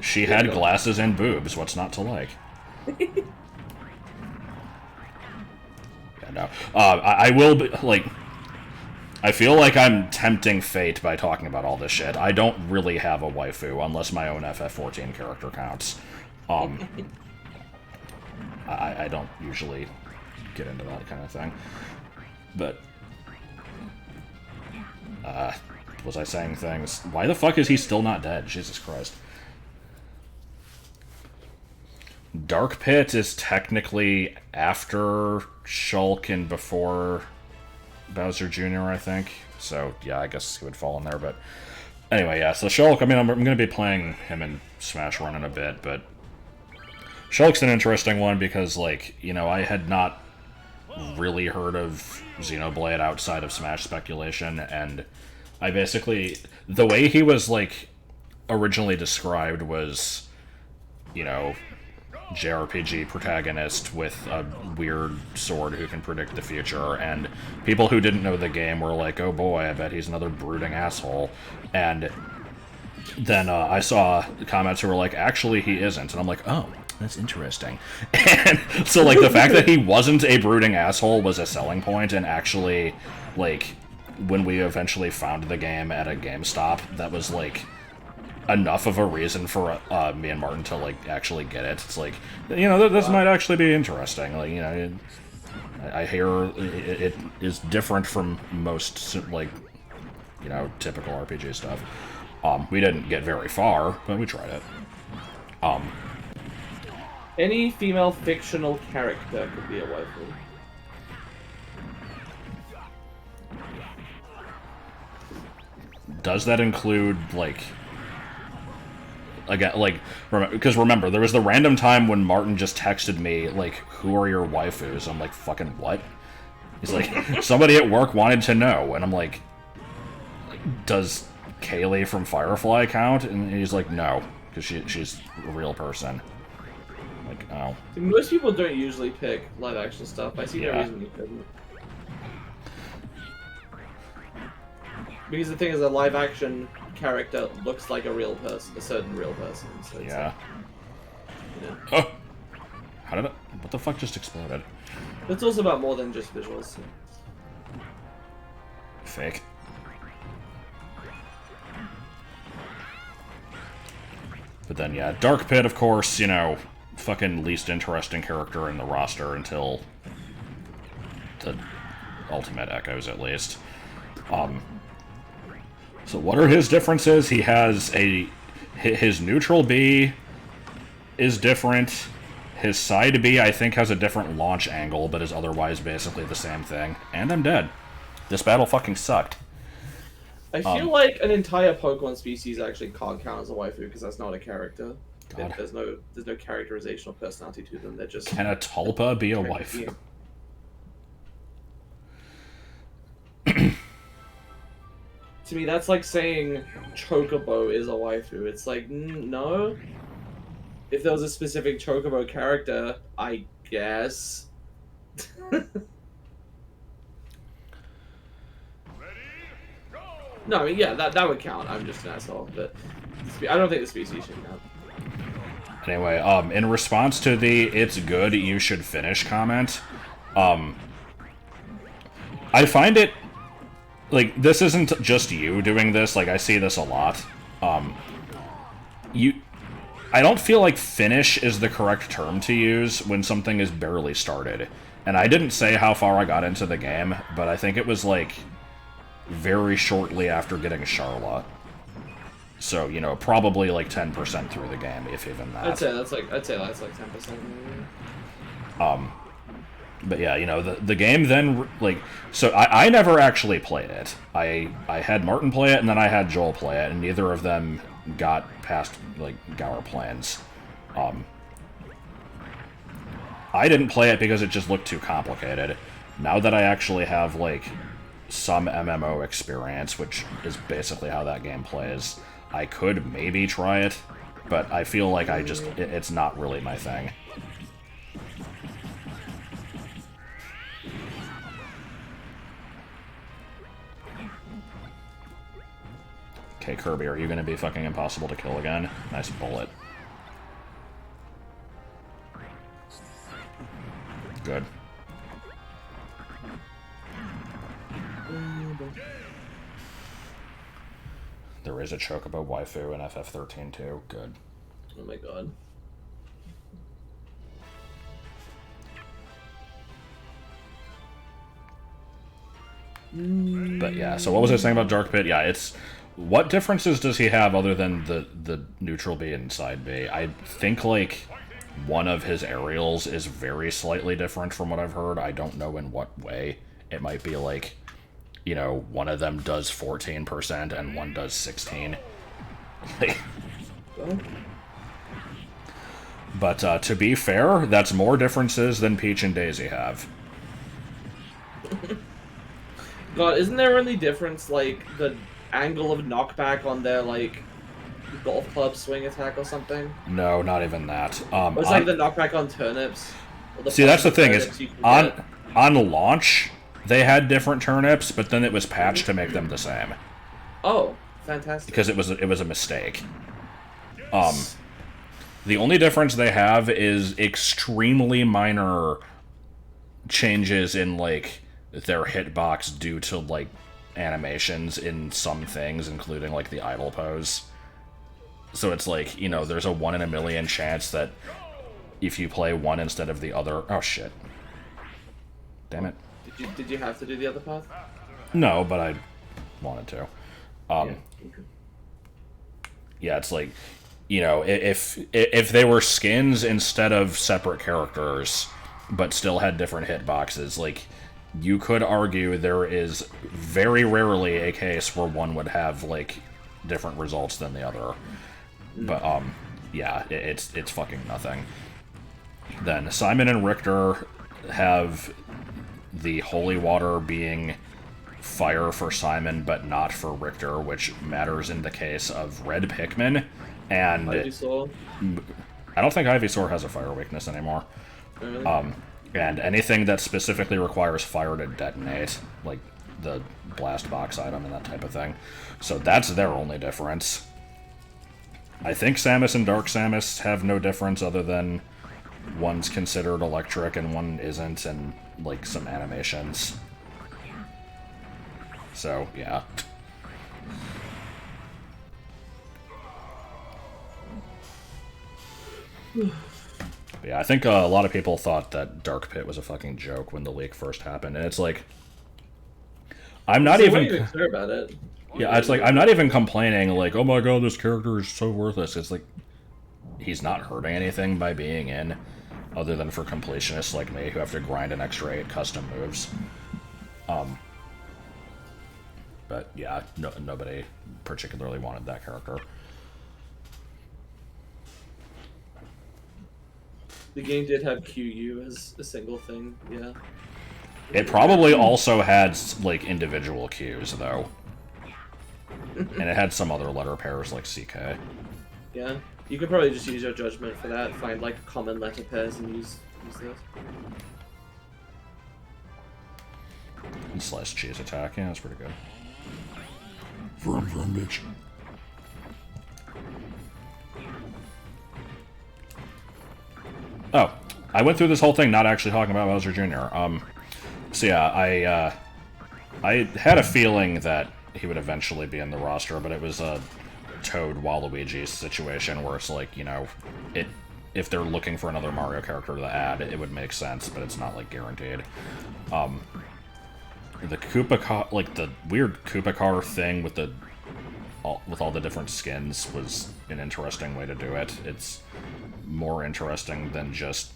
She had glasses and boobs, what's not to like? Yeah, no. I will be, like... I feel like I'm tempting fate by talking about all this shit. I don't really have a waifu, unless my own FF14 character counts. I don't usually get into that kind of thing. But, was I saying things? Why the fuck is he still not dead? Jesus Christ. Dark Pit is technically after Shulk and before Bowser Jr., I think. So, yeah, I guess he would fall in there, but... Anyway, yeah, so Shulk, I mean, I'm going to be playing him in Smash Run in a bit, but... Shulk's an interesting one because, like, you know, I had not really heard of Xenoblade outside of Smash speculation, and I basically... The way he was, like, originally described was you know, JRPG protagonist with a weird sword who can predict the future, and people who didn't know the game were like, oh boy, I bet he's another brooding asshole. And then I saw comments who were like, actually he isn't, and I'm like, oh, that's interesting. And so, like, the fact that he wasn't a brooding asshole was a selling point, and actually, like, when we eventually found the game at a GameStop, that was, like, enough of a reason for me and Martin to, like, actually get it. It's like, you know, this might actually be interesting. Like, you know, I hear it is different from most, like, you know, typical RPG stuff. We didn't get very far, but we tried it. Any female fictional character could be a waifu. Does that include, like... Again, like, because remember, there was the random time when Martin just texted me, like, who are your waifus? I'm like, fucking what? He's like, somebody at work wanted to know, and I'm like, does Kaylee from Firefly count? And he's like, no, because she's a real person. I'm like, oh. Most people don't usually pick live action stuff. I see no Yeah. reason you couldn't. Because the thing is, a live action character looks like a real person, a certain real person. So it's Yeah. like, you know. Oh! How did it... What the fuck just exploded? It's also about more than just visuals. So. Fake. But then, yeah, Dark Pit, of course, you know, fucking least interesting character in the roster until the Ultimate Echoes, at least. So what are his differences? He has his neutral B is different. His side B, I think, has a different launch angle, but is otherwise basically the same thing. And I'm dead. This battle fucking sucked. I feel like an entire Pokemon species actually can't count as a waifu because that's not a character. God. There's no characterization or personality to them. They're just. Can a Tulpa be a waifu? To me, that's like saying Chocobo is a waifu. It's like, no. If there was a specific Chocobo character, I guess. No, I mean, yeah, that would count. I'm just an asshole, but I don't think the species should count. Anyway, in response to the "it's good, you should finish" comment, I find it like this isn't just you doing this. Like I see this a lot. I don't feel like "finish" is the correct term to use when something is barely started. And I didn't say how far I got into the game, but I think it was like very shortly after getting Charlotte. So, you know, probably like 10% through the game, if even that. I'd say that's like 10%. But yeah, you know, the game then, like, so I never actually played it. I had Martin play it, and then I had Joel play it, and neither of them got past, like, Gower Plains. I didn't play it because it just looked too complicated. Now that I actually have, like, some MMO experience, which is basically how that game plays, I could maybe try it, but I feel like it's not really my thing. Okay, Kirby, are you gonna be fucking impossible to kill again? Nice bullet. Good. There is a Chocobo waifu in FF13 too. Good. Oh my god. But yeah, so what was I saying about Dark Pit? Yeah, it's... What differences does he have other than the neutral B and side B? I think, like, one of his aerials is very slightly different from what I've heard. I don't know in what way. It might be, like, you know, one of them does 14% and one does 16%. But to be fair, that's more differences than Peach and Daisy have. God, isn't there only difference, like, the angle of knockback on their, like, golf club swing attack or something? No, not even that. Or it's like the knockback on turnips. Or the See, that's the thing, is turnips you can get. on launch, they had different turnips, but then it was patched to make them the same. Oh, fantastic. Because it was a mistake. The only difference they have is extremely minor changes in, like, their hitbox due to, like, animations in some things, including, like, the idle pose. So it's like, you know, there's a 1 in a million chance that if you play one instead of the other... Oh, shit. Damn it. Did you have to do the other path? No, but I wanted to. Yeah, it's like, you know, if they were skins instead of separate characters, but still had different hitboxes, like, you could argue there is very rarely a case where one would have, like, different results than the other. But, yeah, it's fucking nothing. Then, Simon and Richter have the holy water being fire for Simon, but not for Richter, which matters in the case of red Pikmin, and... Ivysaur? I don't think Ivysaur has a fire weakness anymore. Really? And anything that specifically requires fire to detonate, like the blast box item and that type of thing. So that's their only difference. I think Samus and Dark Samus have no difference other than one's considered electric and one isn't, and, like, some animations. So, yeah. But yeah, I think a lot of people thought that Dark Pit was a fucking joke when the leak first happened, and it's like... I'm not even... What are you sure about it? Yeah, it's like, I'm not even complaining, like, oh my god, this character is so worthless. It's like, he's not hurting anything by being in, other than for completionists like me who have to grind an extra 8 custom moves. But yeah, nobody particularly wanted that character. The game did have QU as a single thing, yeah. It probably also had, like, individual cues, though. And it had some other letter pairs, like CK. Yeah. You could probably just use your judgment for that, find, like, common letter pairs and use those. And sliced cheese attack, yeah, that's pretty good. Vroom, vroom, bitch. Oh, I went through this whole thing not actually talking about Bowser Jr. So yeah, I had a feeling that he would eventually be in the roster, but it was a Toad Waluigi situation where it's like, you know, if they're looking for another Mario character to add, it would make sense, but it's not, like, guaranteed. The Koopa car, like, the weird Koopa car thing with all the different skins was an interesting way to do it. It's more interesting than just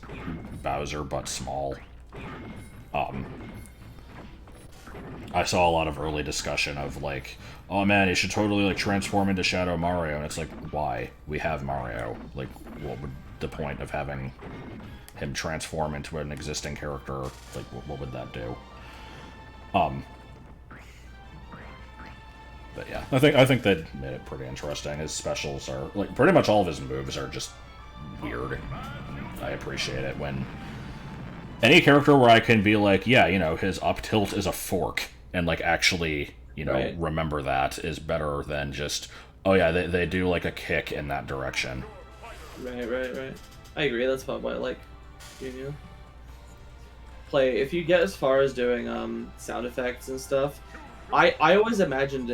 Bowser, but small. I saw a lot of early discussion of, like, oh man, he should totally, like, transform into Shadow Mario, and it's like, why? We have Mario. Like, what would the point of having him transform into an existing character, like, what would that do? But yeah, I think they made it pretty interesting. His specials are, like, pretty much all of his moves are just weird. I appreciate it when any character where I can be like, yeah, you know, his up tilt is a fork, and, like, actually, you know, right. Remember that is better than just, oh yeah, they do, like, a kick in that direction. Right. I agree, that's what I like. You know? Play, if you get as far as doing sound effects and stuff, I always imagined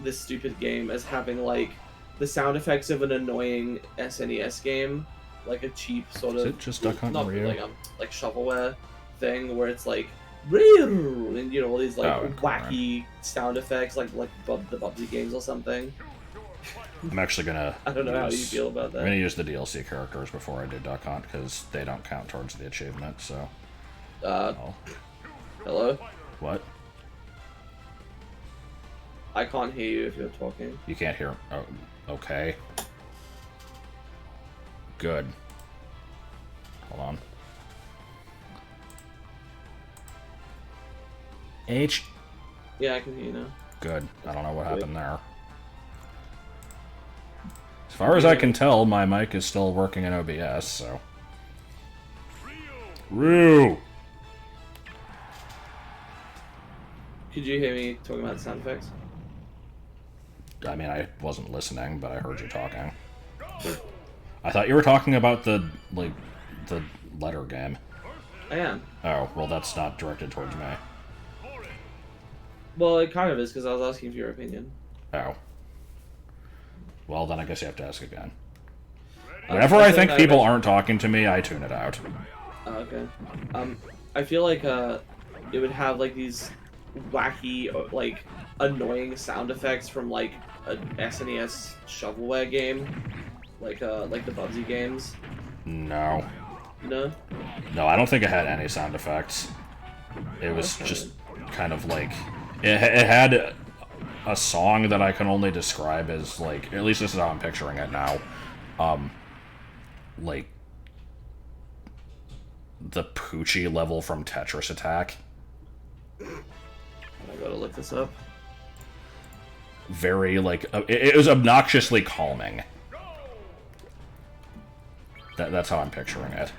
this stupid game as having, like, the sound effects of an annoying SNES game, like a cheap sort of... Is it just Duck Hunt not Mario? like shovelware thing where it's like, and, you know, all these, like, wacky sound effects, like the Bubsy games or something. I'm actually gonna... I don't know how you feel about that. I'm gonna use the DLC characters before I do Duck Hunt, because they don't count towards the achievement, so... Hello? What? I can't hear you if you're talking. You can't hear... Oh, okay. Good. Hold on. H. Yeah, I can hear you now. Good. I don't know what happened there. far as I can tell, my mic is still working in OBS, so... Roo! Could you hear me talking about sound effects? I mean, I wasn't listening, but I heard you talking. I thought you were talking about the letter game. I am. Oh, well, that's not directed towards me. Well, it kind of is, because I was asking for your opinion. Oh. Well, then I guess you have to ask again. Whenever I think people aren't talking to me, I tune it out. Okay. I feel like it would have like these wacky, like annoying sound effects from like a SNES shovelware game, like the Bubsy games. No. No. No, I don't think it had any sound effects. It was just kind of like it had a song that I can only describe as like, at least this is how I'm picturing it now. Like the Poochie level from Tetris Attack. I gotta look this up. Very, like, it was obnoxiously calming. That's how I'm picturing it.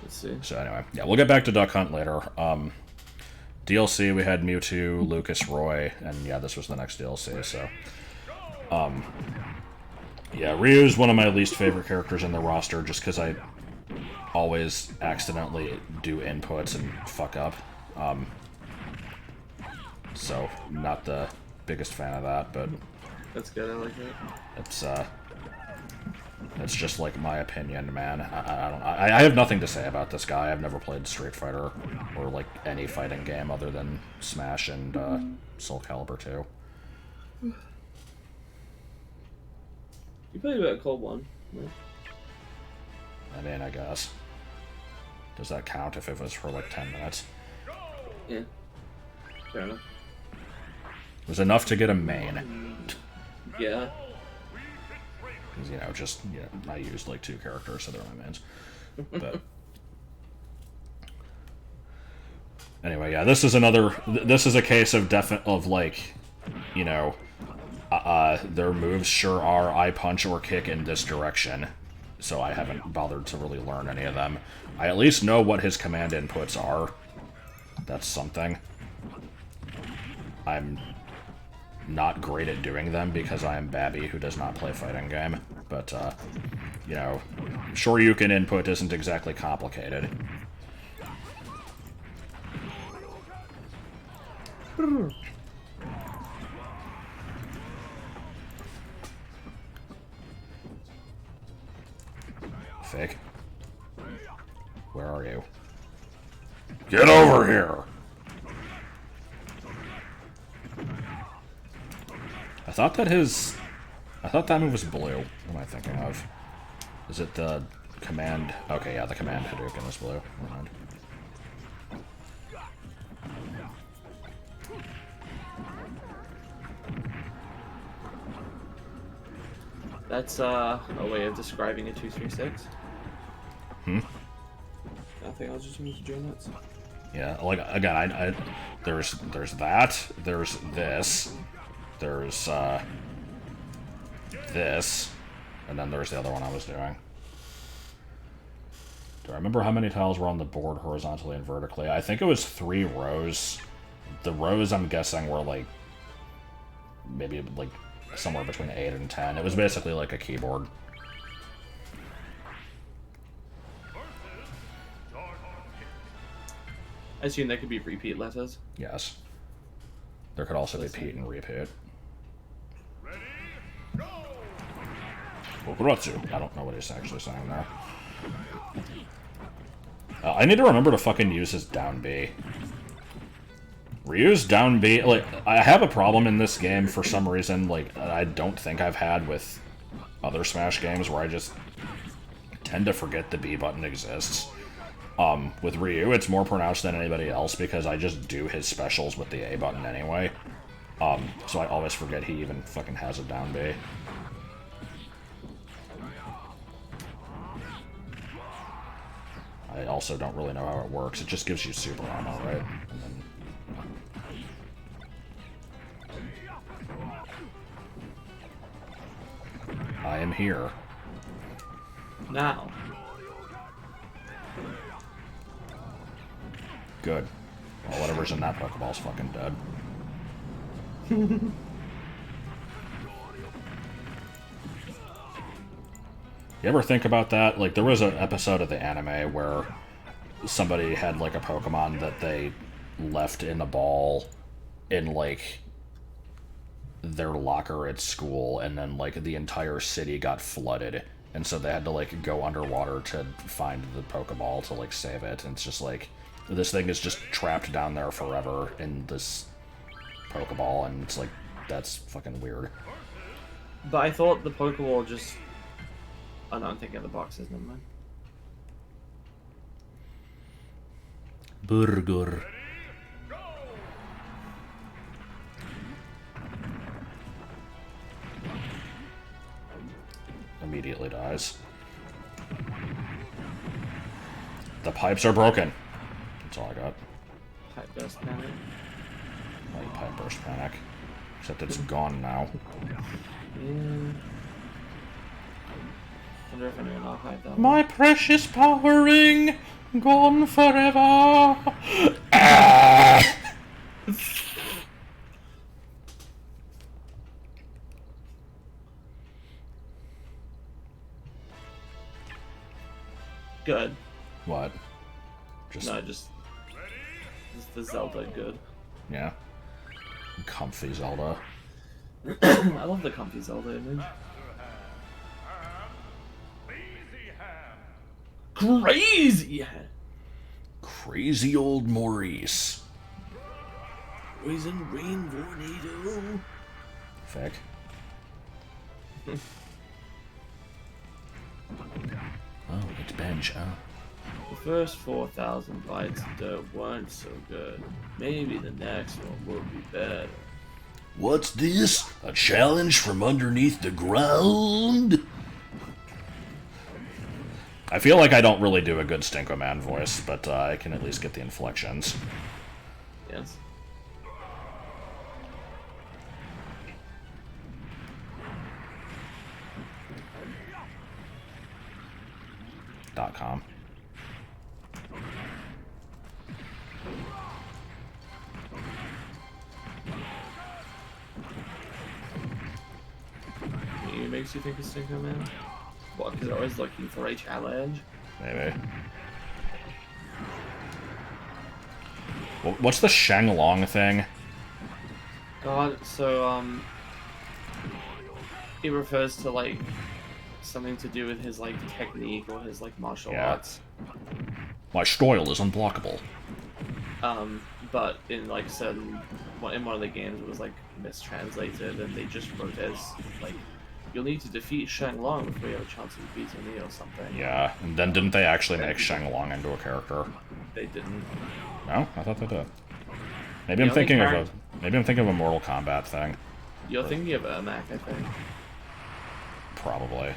Let's see. So anyway, yeah, we'll get back to Duck Hunt later. DLC, we had Mewtwo, Lucas, Roy, and yeah, this was the next DLC, so... yeah, Ryu's one of my least favorite characters in the roster, just because I always accidentally do inputs and fuck up. So, not the biggest fan of that, but... That's good, I like it. It's just like my opinion, man. I have nothing to say about this guy. I've never played Street Fighter or like any fighting game other than Smash and Soul Calibur 2. You played a Cold One, right? I mean, I guess. Does that count if it was for like 10 minutes? Yeah. Fair enough. It was enough to get a main. Yeah. Because, you know, just, you know, I used like 2 characters, so they're my mains. But... anyway, yeah, this is a case of like, you know, their moves sure are I punch or kick in this direction, so I haven't bothered to really learn any of them. I at least know what his command inputs are. That's something. I'm not great at doing them because I am Babby, who does not play fighting game. But, you know, Shoryuken input isn't exactly complicated. Fake. Where are you? Get over here! I thought that move was blue. What am I thinking of? Is it the command? Okay, yeah, the command Hadouken is blue. Never mind. That's a way of describing a 236. Nothing. I was just using drill nuts. Yeah, like again, there's that. There's this. There's this, and then there's the other one I was doing. Do I remember how many tiles were on the board horizontally and vertically? I think it was 3 rows. The rows, I'm guessing, were like maybe like somewhere between 8 and 10. It was basically like a keyboard. I assume that could be repeat letters. Yes. There could also be Pete and repeat. I don't know what he's actually saying there. I need to remember to fucking use his down B. Ryu's down B, like, I have a problem in this game for some reason, like, I don't think I've had with other Smash games where I just tend to forget the B button exists. With Ryu, it's more pronounced than anybody else because I just do his specials with the A button anyway. So I always forget he even fucking has a down B. I also don't really know how it works. It just gives you super armor, right? And then... I am here. Now. Good. Well, whatever's in that Pokeball's fucking dead. You ever think about that? Like, there was an episode of the anime where somebody had, like, a Pokemon that they left in a ball in, like, their locker at school, and then, like, the entire city got flooded, and so they had to, like, go underwater to find the Pokeball to, like, save it. And it's just, like, this thing is just trapped down there forever in this Pokeball, and it's, like, that's fucking weird. But I thought the Pokeball just... Oh no, I'm thinking of the boxes, never mind. Burger. Immediately dies. The pipes are broken. That's all I got. Pipe Burst Panic. Like Pipe Burst Panic. Except it's gone now. Yeah. Wonder if anyone will hype that My precious power ring, gone forever. Ah! Good. What? Just No, just the Zelda good. yeah. Comfy Zelda. I love the comfy Zelda image. Crazy! Crazy old Maurice. Poison Rain Tornado. Feck. Oh, it's bench, huh? The first 4,000 bites of dirt weren't so good. Maybe the next one will be better. What's this? A challenge from underneath the ground? I feel like I don't really do a good Stinko Man voice, but I can at least get the inflections. Yes. .com. It makes you think of Stinko Man? What, because they're always looking for a challenge? Maybe. What's the Shenlong thing? God, so, it refers to, like, something to do with his, like, technique or his, like, martial arts. My style is unblockable. But in, like, in one of the games it was, like, mistranslated, and they just wrote as, like, you'll need to defeat Shenlong before you have a chance of beating me or something. Yeah, and then didn't they actually make Shenlong into a character? They didn't. No? I thought they did. Maybe I'm thinking of a Mortal Kombat thing. You're thinking of Ermac, I think. Probably.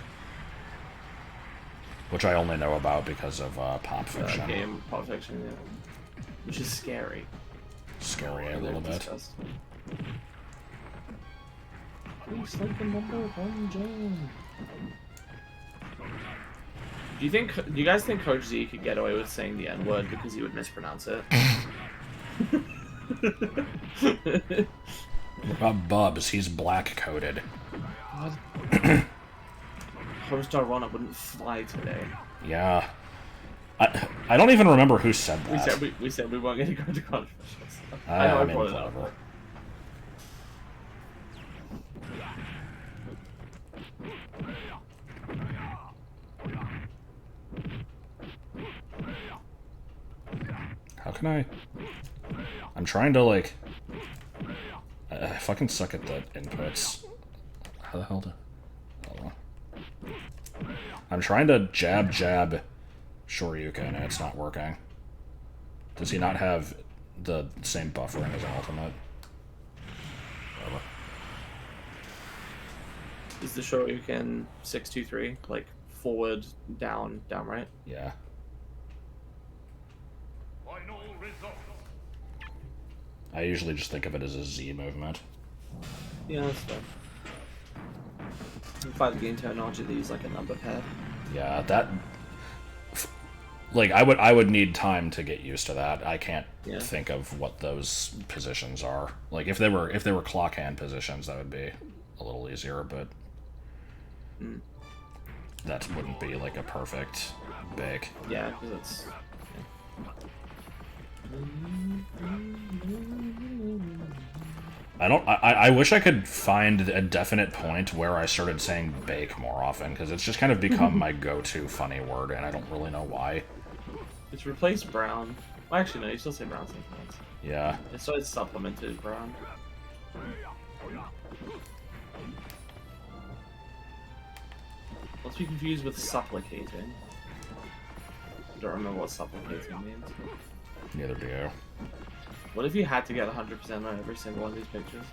Which I only know about because of Pop Fiction. Game, Pop Fiction, yeah. Which is scary. Scary a little bit. Please like the number one jam. Do you guys think Coach Z could get away with saying the N-word because he would mispronounce it? What about Bubs? He's black-coded. God. Homestar Runner wouldn't fly today. Yeah. I don't even remember who said that. We said we weren't going to go into controversial stuff. I know I mean, brought it up. whatever. How can I... I'm trying to, like... I fucking suck at the inputs. How the hell do... Hold on. I'm trying to jab Shoryuken and it's not working. Does he not have the same buffering as an ultimate? Whatever. Is the Shoryuken 623, like forward, down, right? Yeah. I usually just think of it as a Z movement. Yeah, that's fair. By the game terminology, they use like a number pad. Yeah, that... Like, I would need time to get used to that. I can't think of what those positions are. Like, if they were clock hand positions, that would be a little easier, but... That wouldn't be, like, a perfect bake. Yeah, because it's... I wish I could find a definite point where I started saying bake more often, because it's just kind of become my go-to funny word, and I don't really know why. It's replaced brown. Well, actually, no, you still say brown sometimes. Yeah. So it's supplemented brown. Let's be confused with supplicating. I don't remember what supplicating means. Neither do you. What if you had to get 100% on every single one of these pictures?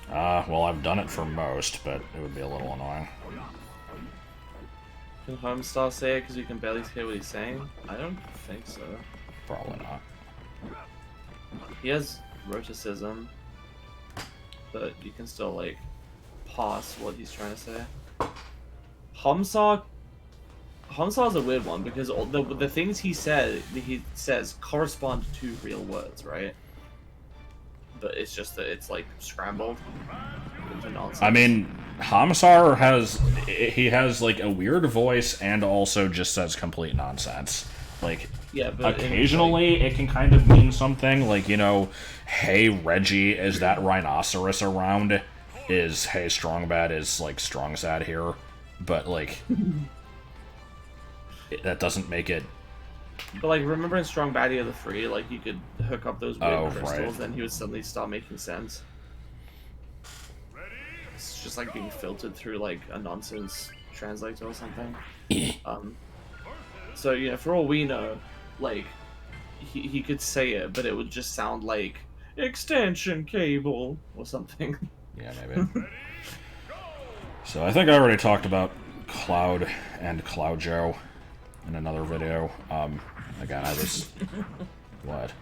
Well, I've done it for most, but it would be a little annoying. Can Homestar say it because you can barely hear what he's saying? I don't think so. Probably not. He has roticism, but you can still, like, pass what he's trying to say. Homestar's a weird one because all the things he says correspond to real words, right? But it's just that it's like scrambled into nonsense. I mean, Hamsar has like a weird voice and also just says complete nonsense. Like, yeah, but occasionally it can kind of mean something, like, you know, hey Reggie, is that rhinoceros around? Is hey Strongbad is like strong sad here? But like that doesn't make it. But like, remember in Strong Baddie of the Free, like you could hook up those weird crystals, and he would suddenly start making sense. It's just like being filtered through like a nonsense translator or something. So yeah, for all we know, like he could say it, but it would just sound like extension cable or something. Yeah, maybe. So I think I already talked about Cloud and Cloudjo in another video. Again, I was... What?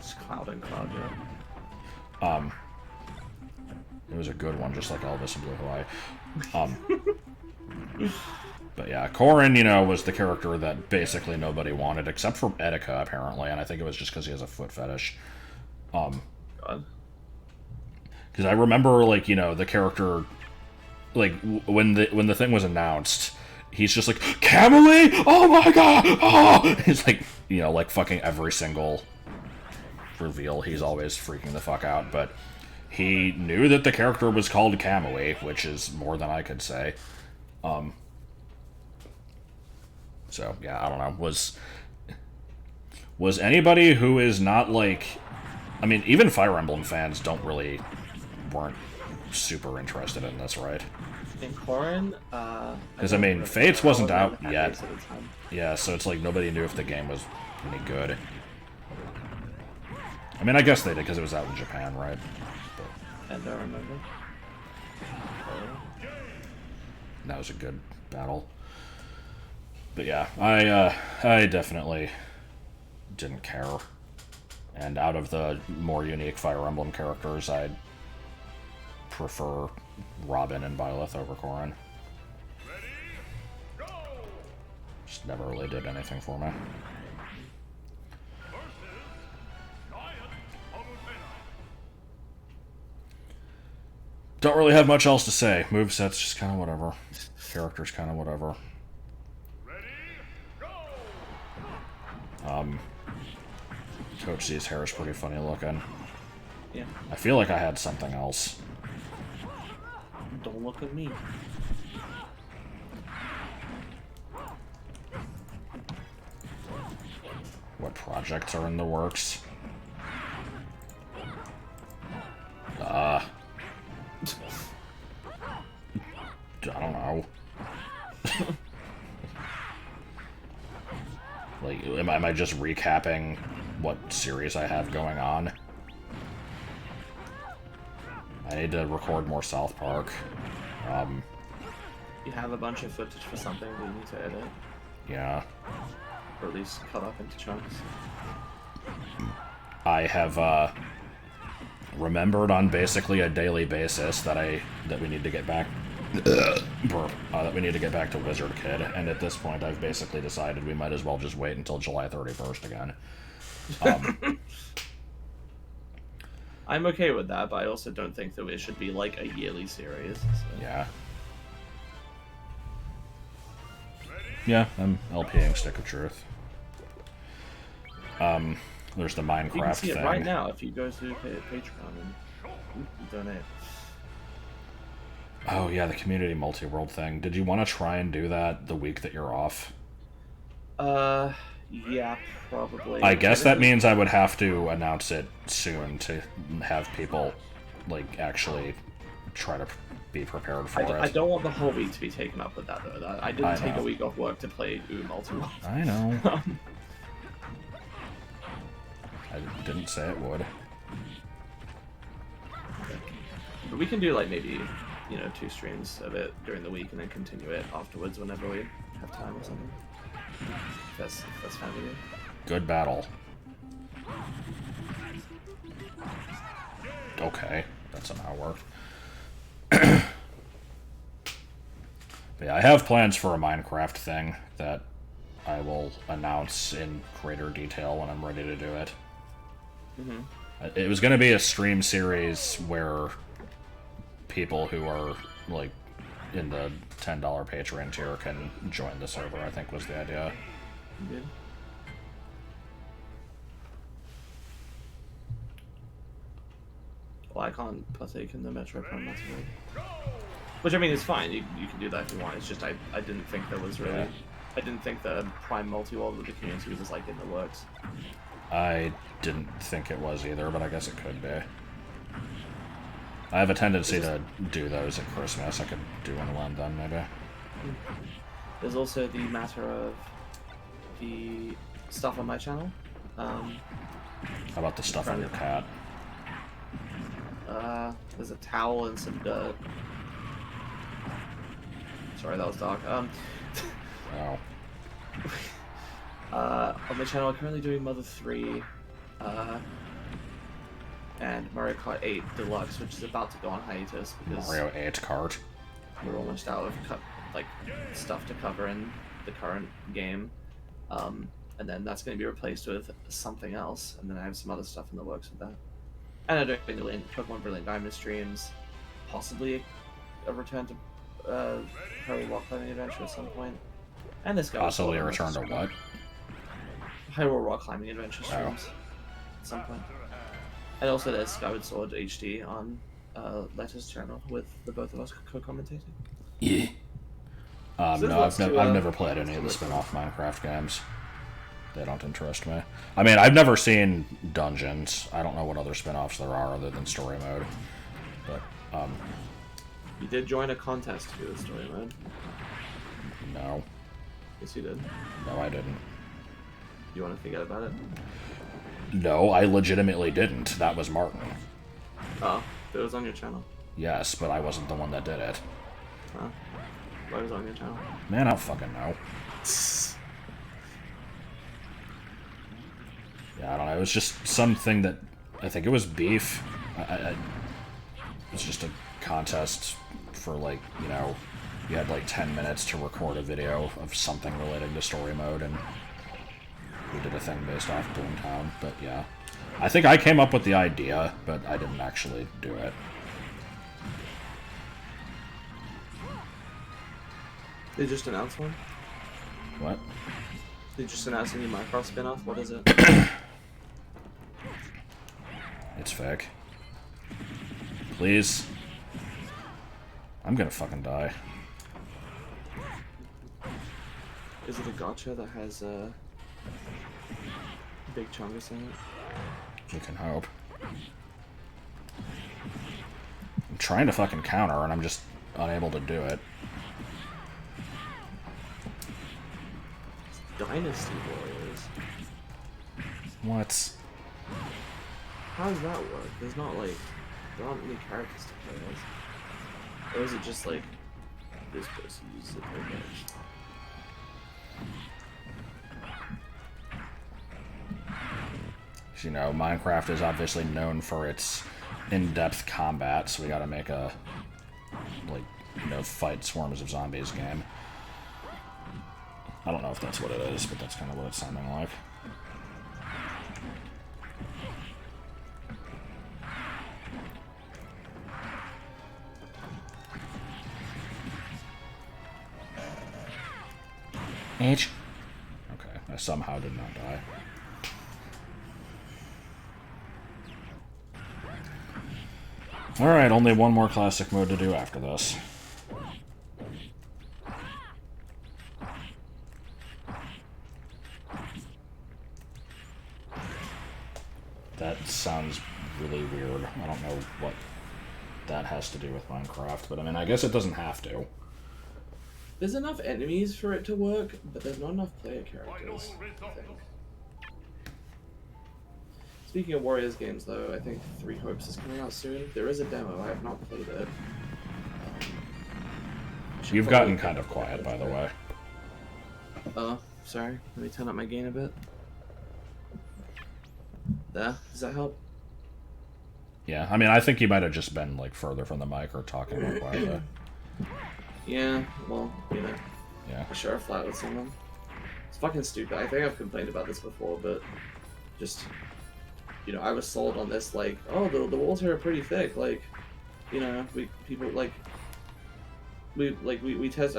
It's Cloud and Cloudjo. It was a good one, just like Elvis and Blue Hawaii. But yeah, Corrin, you know, was the character that basically nobody wanted, except for Etika, apparently, and I think it was just because he has a foot fetish. God. Because I remember, like, you know, the character... Like, when the thing was announced, he's just like, Camely? Oh my god! Oh! He's like, you know, like fucking every single reveal, he's always freaking the fuck out. But he knew that the character was called Camely, which is more than I could say. So, yeah, I don't know. Was anybody who is not like... I mean, even Fire Emblem fans weren't super interested in this, right? In Corrin, because I mean, Fates wasn't out yet. Yeah, so it's like nobody knew if the game was any good. I mean, I guess they did because it was out in Japan, right? And I remember. That was a good battle. But yeah, I definitely didn't care. And out of the more unique Fire Emblem characters, I'd prefer Robin and Byleth over Corrin. Just never really did anything for me. Don't really have much else to say. Moveset's just kind of whatever. Characters kind of whatever. Coach Z's hair is pretty funny looking. Yeah. I feel like I had something else. Don't look at me. What projects are in the works? I don't know. Like, am I just recapping what series I have going on? I need to record more South Park. You have a bunch of footage for something we need to edit. Yeah. Or at least cut up into chunks. I have remembered on basically a daily basis that we need to get back that we need to get back to Wizard Kid, and at this point I've basically decided we might as well just wait until July 31st again. I'm okay with that, but I also don't think that it should be like a yearly series. So. Yeah. Yeah, I'm LPing Stick of Truth. There's the Minecraft You can see it thing. right now if you go to Patreon and donate. Oh yeah, the community multi-world thing. Did you want to try and do that the week that you're off? Yeah, probably. I guess that means I would have to announce it soon to have people, like, actually try to be prepared for it. I don't want the whole week to be taken up with that, though. I didn't take know. a week off work to play multi-world. I know. I didn't say it would. But we can do, like, maybe, 2 streams of it during the week and then continue it afterwards whenever we have time or something. That's fine with you. Good battle. Okay, that somehow worked. But yeah, I have plans for a Minecraft thing that I will announce in greater detail when I'm ready to do it. Mm-hmm. It was going to be a stream series where people who are, like, in the $10 Patreon tier can join the server, I think was the idea. Good. Well, I can't partake in the Metro Prime multiplayer. Which, I mean, is fine. You can do that if you want. It's just I didn't think there was really... Yeah. I didn't think the Prime multi-world with the community was, like, in the works. I didn't think it was either, but I guess it could be. I have a tendency to do those at Christmas. I could do one around then, maybe. There's also the matter of the stuff on my channel. How about the stuff on your cat? There's a towel and some dirt. Sorry, that was dark. Oh. On my channel, I'm currently doing Mother 3, and Mario Kart 8 Deluxe, which is about to go on hiatus because Mario 8 Kart. we're almost out of stuff to cover in the current game, and then that's going to be replaced with something else, and then I have some other stuff in the works with that. And I'm doing Pokemon Brilliant Diamond streams, possibly a return to Hyrule Rock Climbing Adventure at some point, and this guy Possibly a return to what? Hyrule Rock Climbing Adventure streams at some point. And also there's Skyward Sword HD on Letter's channel with the both of us co-commentating. Yeah. So No, let's I've do, never played any of the spin-off Minecraft games. They don't interest me. I mean, I've never seen Dungeons. I don't know what other spin-offs there are other than story mode. But, You did join a contest to do the story mode. no. Yes, you did. No, I didn't. You want to forget about it? No, I legitimately didn't. That was Martin. Oh, it was on your channel. Yes, but I wasn't the one that did it. Huh? Why was it on your channel? Man, I don't fucking know. Yeah, I don't know. It was just something that... I think it was beef. It was just a contest for, like, you had, like, 10 minutes to record a video of something relating to story mode, and we did a thing based off Boomtown, but yeah. I think I came up with the idea, but I didn't actually do it. They just announced one? What? They just announced a new Minecraft spin-off? What is it? It's fake. Please. I'm gonna fucking die. Is it a gacha that has Big Chungus in it? You can hope. I'm trying to fucking counter, and I'm just unable to do it. Dynasty Warriors. What? How does that work? There's not like there aren't any characters to play as. Or is it just like this person uses it per match? Minecraft is obviously known for its in-depth combat, so we gotta make a, like, fight swarms of zombies game. I don't know if that's what it is, but that's kind of what it's sounding like. H. Okay, I somehow did not die. Alright, only one more classic mode to do after this. That sounds really weird. I don't know what that has to do with Minecraft, but I mean, I guess it doesn't have to. There's enough enemies for it to work, but there's not enough player characters, I think. Speaking of Warriors games, though, I think Three Hopes is coming out soon. There is a demo. I have not played it. You've gotten kind of quiet, by the way. Oh, sorry. Let me turn up my gain a bit. There. Does that help? Yeah, I mean, I think you might have just been, like, further from the mic or talking more quietly. Yeah, well, you know. Yeah. I share a flat with someone. It's fucking stupid. I think I've complained about this before, but just, you know, I was sold on this, like, oh, the walls here are pretty thick, like, you know, I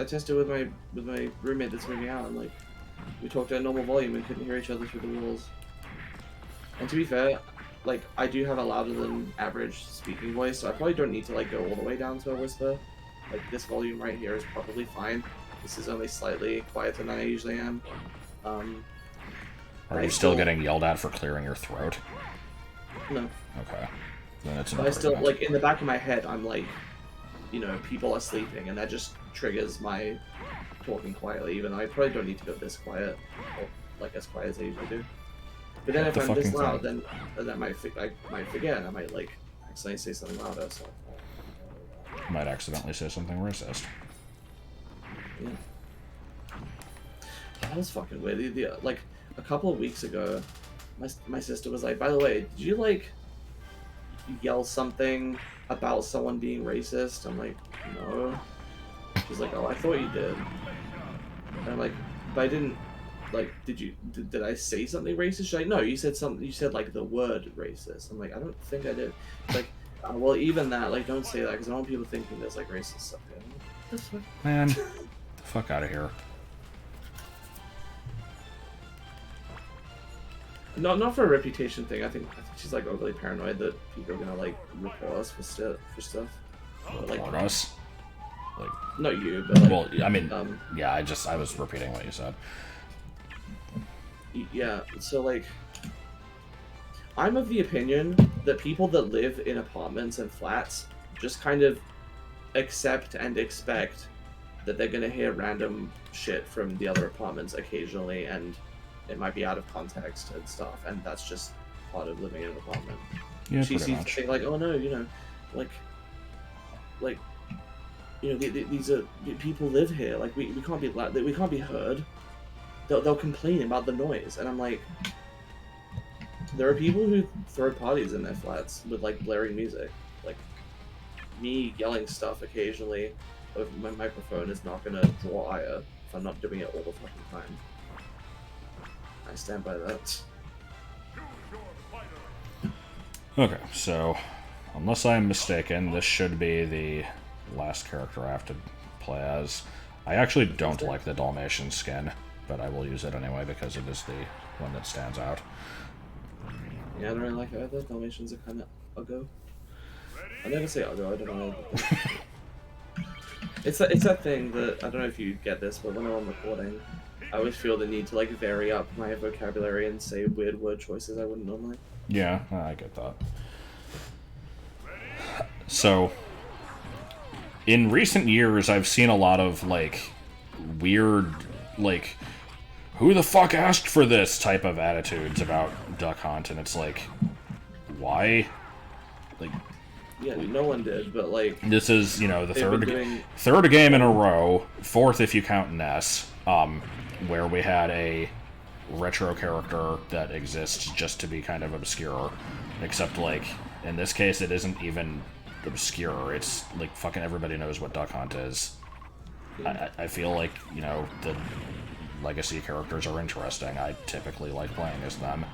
tested with my roommate that's moving out, and, like, we talked at a normal volume and couldn't hear each other through the walls. And to be fair, like, I do have a louder than average speaking voice, so I probably don't need to, like, go all the way down to a whisper. Like, this volume right here is probably fine. This is only slightly quieter than I usually am. Are you still getting yelled at for clearing your throat? No. Okay. Then it's But I still, like, in the back of my head, I'm like, you know, people are sleeping, and that just triggers my talking quietly, even though I probably don't need to go this quiet, or, like, as quiet as I usually do. But then if I'm this loud, then I might forget, and I might, like, accidentally say something louder, so... Might accidentally say something racist. Yeah. That was fucking weird. Like, a couple of weeks ago, my sister was like, by the way, did you, like, yell something about someone being racist? I'm like, no. She's like, oh, I thought you did. And I'm like, but I didn't, like, did I say something racist? She's like, no, you said, like, the word racist. I'm like, I don't think I did. She's like, well, even that, like, don't say that, because I don't want people thinking there's, like, racist stuff here. What the fuck? Man, the fuck out of here. Not for a reputation thing. I think she's, like, overly paranoid that people are gonna, like, report us for stuff. But, like, Report us? Like, not you, but, like, well, I mean, yeah, I was repeating what you said. Yeah, so, like, I'm of the opinion that people that live in apartments and flats just kind of accept and expect that they're gonna hear random shit from the other apartments occasionally, and it might be out of context and stuff, and that's just part of living in an apartment. Yeah, she pretty seems much. to think, like, oh no, you know, like, you know, these are people live here. Like, we can't be we can't be heard. They'll complain about the noise, and I'm like, there are people who throw parties in their flats with, like, blaring music. Like, me yelling stuff occasionally over my microphone is not gonna draw ire if I'm not doing it all the fucking time. I stand by that. Okay, so, unless I'm mistaken, this should be the last character I have to play as. I actually don't like the Dalmatian skin, but I will use it anyway because it is the one that stands out. Yeah, I don't really like it either. Dalmatians are kind of uggo. I never say uggo, I don't know. It's that thing that, I don't know if you get this, but when I'm recording, I always feel the need to, like, vary up my vocabulary and say weird word choices I wouldn't normally. Yeah, I get that. So, in recent years, I've seen a lot of, like, weird, like, who the fuck asked for this type of attitudes about Duck Hunt, and it's like, why? Like, yeah, no one did, but, like, this is, you know, the third game in a row, fourth if you count Ness, where we had a retro character that exists just to be kind of obscure, except, like, in this case, it isn't even obscure. It's like fucking everybody knows what Duck Hunt is. I feel like, you know, the legacy characters are interesting. I typically like playing as them.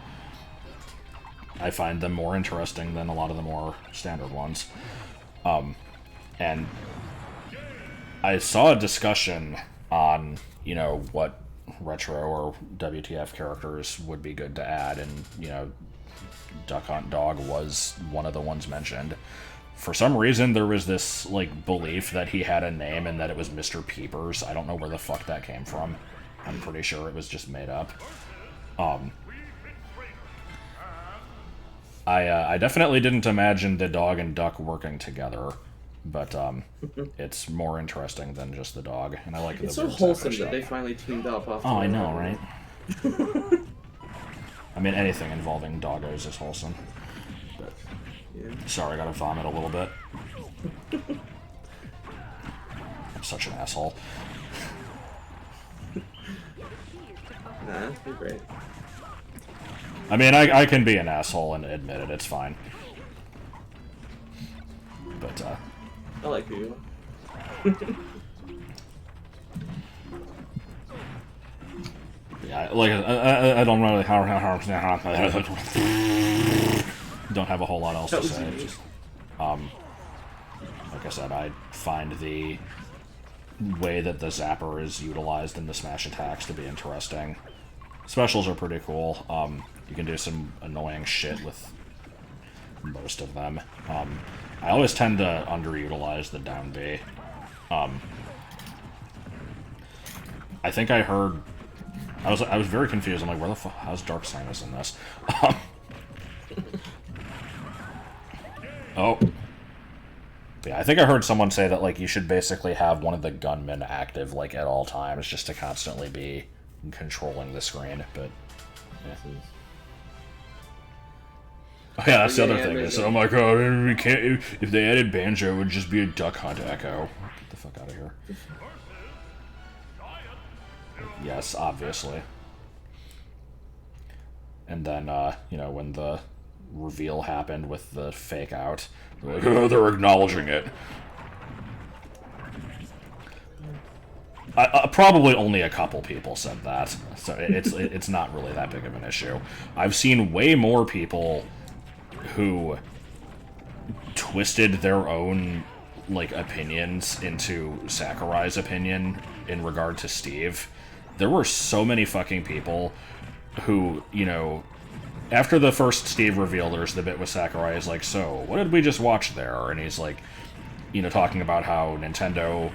I find them more interesting than a lot of the more standard ones. And I saw a discussion on, you know, what retro or WTF characters would be good to add, and, you know, Duck Hunt Dog was one of the ones mentioned. For some reason, there was this, like, belief that he had a name and that it was Mr. Peepers. I don't know where the fuck that came from. I'm pretty sure it was just made up. I definitely didn't imagine the dog and duck working together, but it's more interesting than just the dog, and I like It's the so weird wholesome stuff. that they finally teamed up after. Oh, I know, right? I mean, anything involving doggos is wholesome. But, Yeah. sorry, I gotta vomit a little bit. I'm such an asshole. Nah, you're great. I mean, I can be an asshole and admit it, it's fine. But, I like who you are. yeah, like, I don't really don't have a whole lot else to say. It's just, like I said, I find the way that the zapper is utilized in the smash attacks to be interesting. Specials are pretty cool. You can do some annoying shit with most of them. I always tend to underutilize the down B. I think I heard... I was very confused. I'm like, where the fuck... How's Dark Sinus in this? Oh. Yeah, I think I heard someone say that, like, you should basically have one of the gunmen active, like, at all times, just to constantly be controlling the screen, but... Yeah. Oh yeah, that's the other thing. Is, oh my god, we can't... If they added Banjo, it would just be a Duck Hunt echo. Get the fuck out of here. Yes, obviously. And then, you know, when the reveal happened with the fake out, they're like, oh, they're acknowledging it. Probably only a couple people said that, so it's not really that big of an issue. I've seen way more people who twisted their own, like, opinions into Sakurai's opinion in regard to Steve. There were so many fucking people who, you know, after the first Steve reveal, there's the bit with Sakurai is like, so, what did we just watch there? And he's like, you know, talking about how Nintendo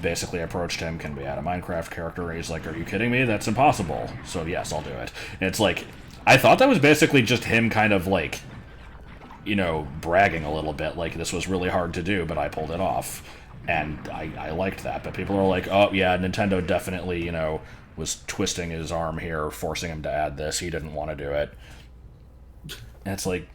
basically approached him, can we add a Minecraft character? And he's like, are you kidding me? That's impossible. So yes, I'll do it. And it's like, I thought that was basically just him kind of like, you know, bragging a little bit, like this was really hard to do, but I pulled it off. And I liked that, but people are like, oh yeah, Nintendo definitely, you know, was twisting his arm here, forcing him to add this, he didn't want to do it. And it's like,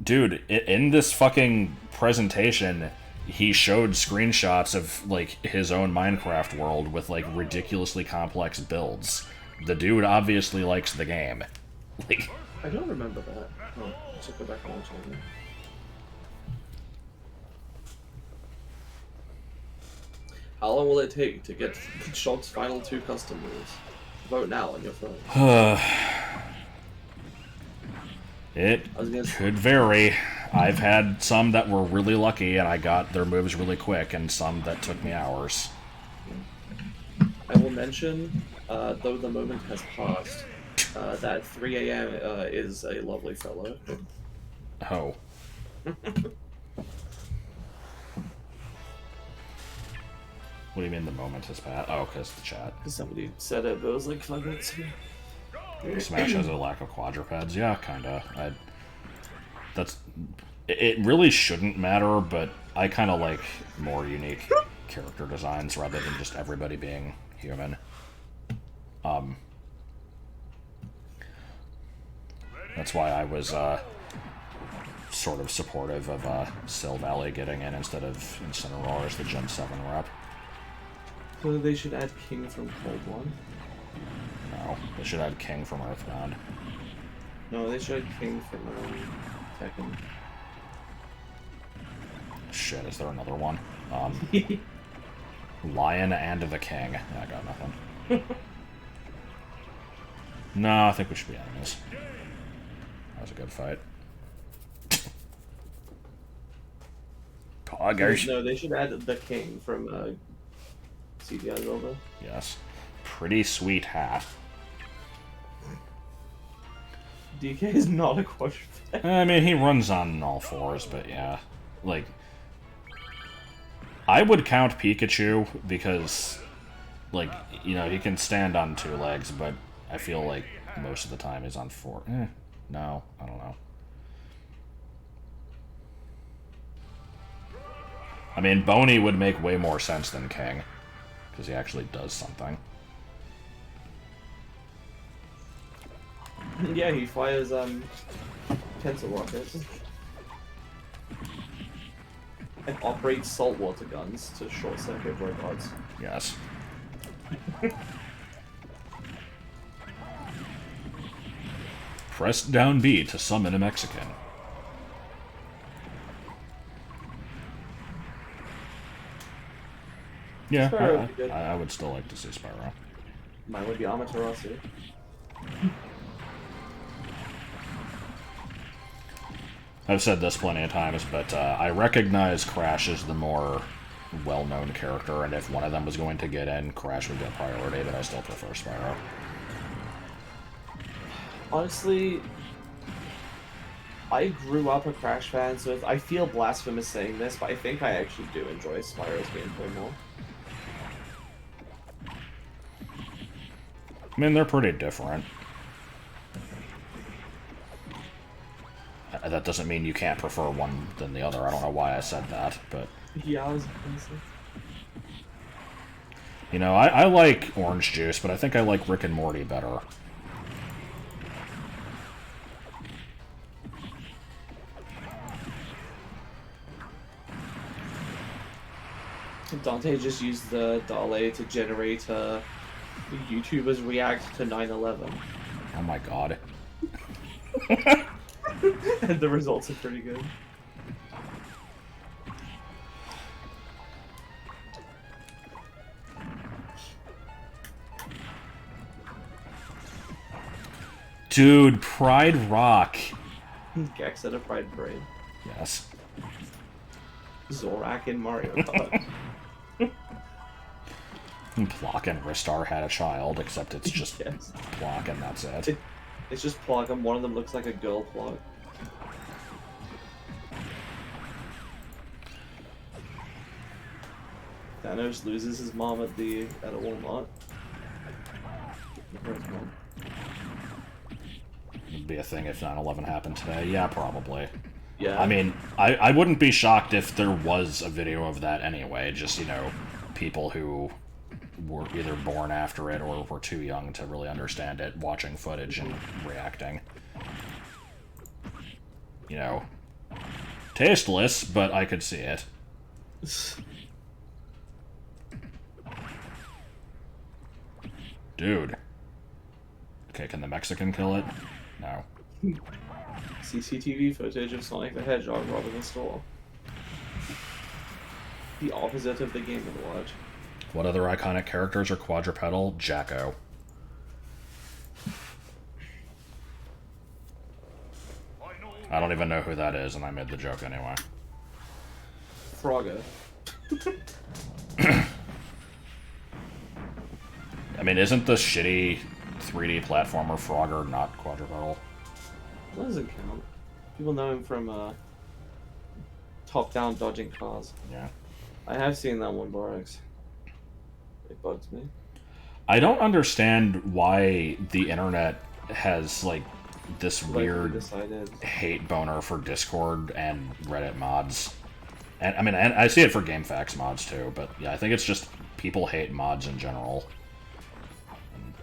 dude, in this fucking presentation, he showed screenshots of, like, his own Minecraft world with, like, ridiculously complex builds. The dude obviously likes the game. Like, I don't remember that. Oh, I should go back and watch it now. How long will it take to get Shulk's final 2 custom moves? Vote now on your phone. it could vary. I've had some that were really lucky and I got their moves really quick, and some that took me hours. I will mention, though the moment has passed, that 3 a.m. Is a lovely fellow. Oh. What do you mean the moment has passed? Oh, because the chat. Somebody said it, but it was like 5 minutes ago. Smash has a lack of quadrupeds. Yeah, kinda. It really shouldn't matter, but I kind of like more unique character designs rather than just everybody being human. That's why I was sort of supportive of Sil Valley getting in instead of Incineroar as the Gen 7 rep. So they should add King from Cold One? No, they should add King from Earthbound. No, they should add King from Tekken. shit, is there another one? Lion and the King. Yeah, I got nothing. No, I think we should be enemies. That was a good fight. Poggers. No, they should add the king from CDI Zelda. Yes. Pretty sweet hat. DK is not a quadruped. I mean, he runs on all fours, but yeah. Like, I would count Pikachu because, like, you know, he can stand on 2 legs, but I feel like most of the time he's on 4. No, I don't know. I mean, Boney would make way more sense than King, because he actually does something. Yeah, he fires pencil rockets and operates saltwater guns to short circuit robots. Yes. Press down B to summon a Mexican. Yeah, Spyro would be good. I would still like to see Spyro. Mine would be Amaterasu. I've said this plenty of times, but I recognize Crash as the more well-known character, and if one of them was going to get in, Crash would get priority, but I still prefer Spyro. Honestly, I grew up a Crash fan, so I feel blasphemous saying this, but I think I actually do enjoy Spyro's gameplay more. I mean, they're pretty different. That doesn't mean you can't prefer one than the other. I don't know why I said that, but... Yeah, I was gonna say. You know, I like Orange Juice, but I think I like Rick and Morty better. Dante just used the DALL-E to generate YouTubers react to 9/11. Oh my god. And the results are pretty good. Dude, Pride Rock. Gex at a Pride Parade. Yes. Zorak in Mario Kart. Plock and Ristar had a child, except it's just Yes. Plock and that's it. It's just Plug, and one of them looks like a girl Plug. Thanos loses his mom at a Walmart. Where's mom? It'd be a thing if 9/11 happened today. Yeah, probably. Yeah. I mean, I wouldn't be shocked if there was a video of that anyway. Just, you know, people who were either born after it or were too young to really understand it, watching footage and reacting. You know, tasteless, but I could see it. Dude. Okay, can the Mexican kill it? No. CCTV footage of Sonic the Hedgehog robbing a store. The opposite of the Game & Watch. What other iconic characters are quadrupedal? Jacko. I don't even know who that is, and I made the joke anyway. Frogger. I mean, isn't the shitty 3D platformer Frogger not quadrupedal? That doesn't count. People know him from top-down dodging cars. Yeah. I have seen that one, Borax. It bugs me. I don't understand why the internet has, like, this Like, weird decided. hate boner for Discord and Reddit mods. And I mean, and I see it for GameFAQs mods too, but yeah, I think it's just people hate mods in general. And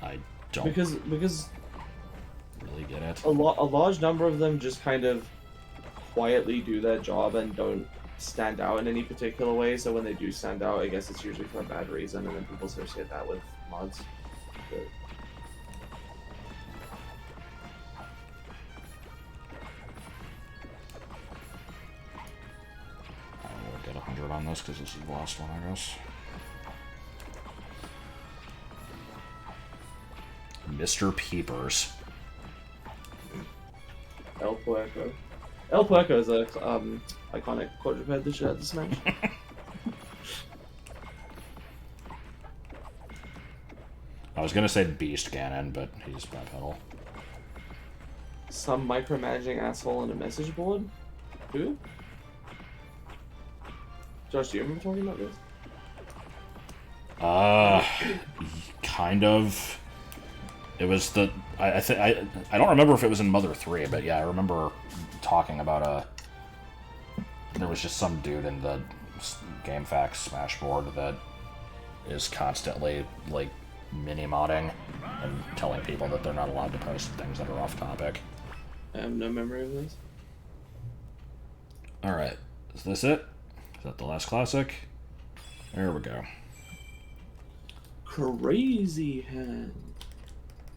I don't Because really get it. a large number of them just kind of quietly do their job and don't stand out in any particular way, so when they do stand out, I guess it's usually for a bad reason, and then people associate that with mods. But... this because this is the last one, I guess. Mr. Peepers. El Puerco. El Puerco is a iconic quadruped that should have to smash. I was gonna say Beast Ganon, but he's bipedal. Some micromanaging asshole on a message board? Who? Josh, do you remember talking about this? Kind of. It was the I don't remember if it was in Mother 3, but yeah, I remember talking about there was just some dude in the GameFAQs Smash board that is constantly like mini-modding and telling people that they're not allowed to post things that are off topic. I have no memory of this. Alright, is this it? Is that the last classic? There we go. Crazy hand.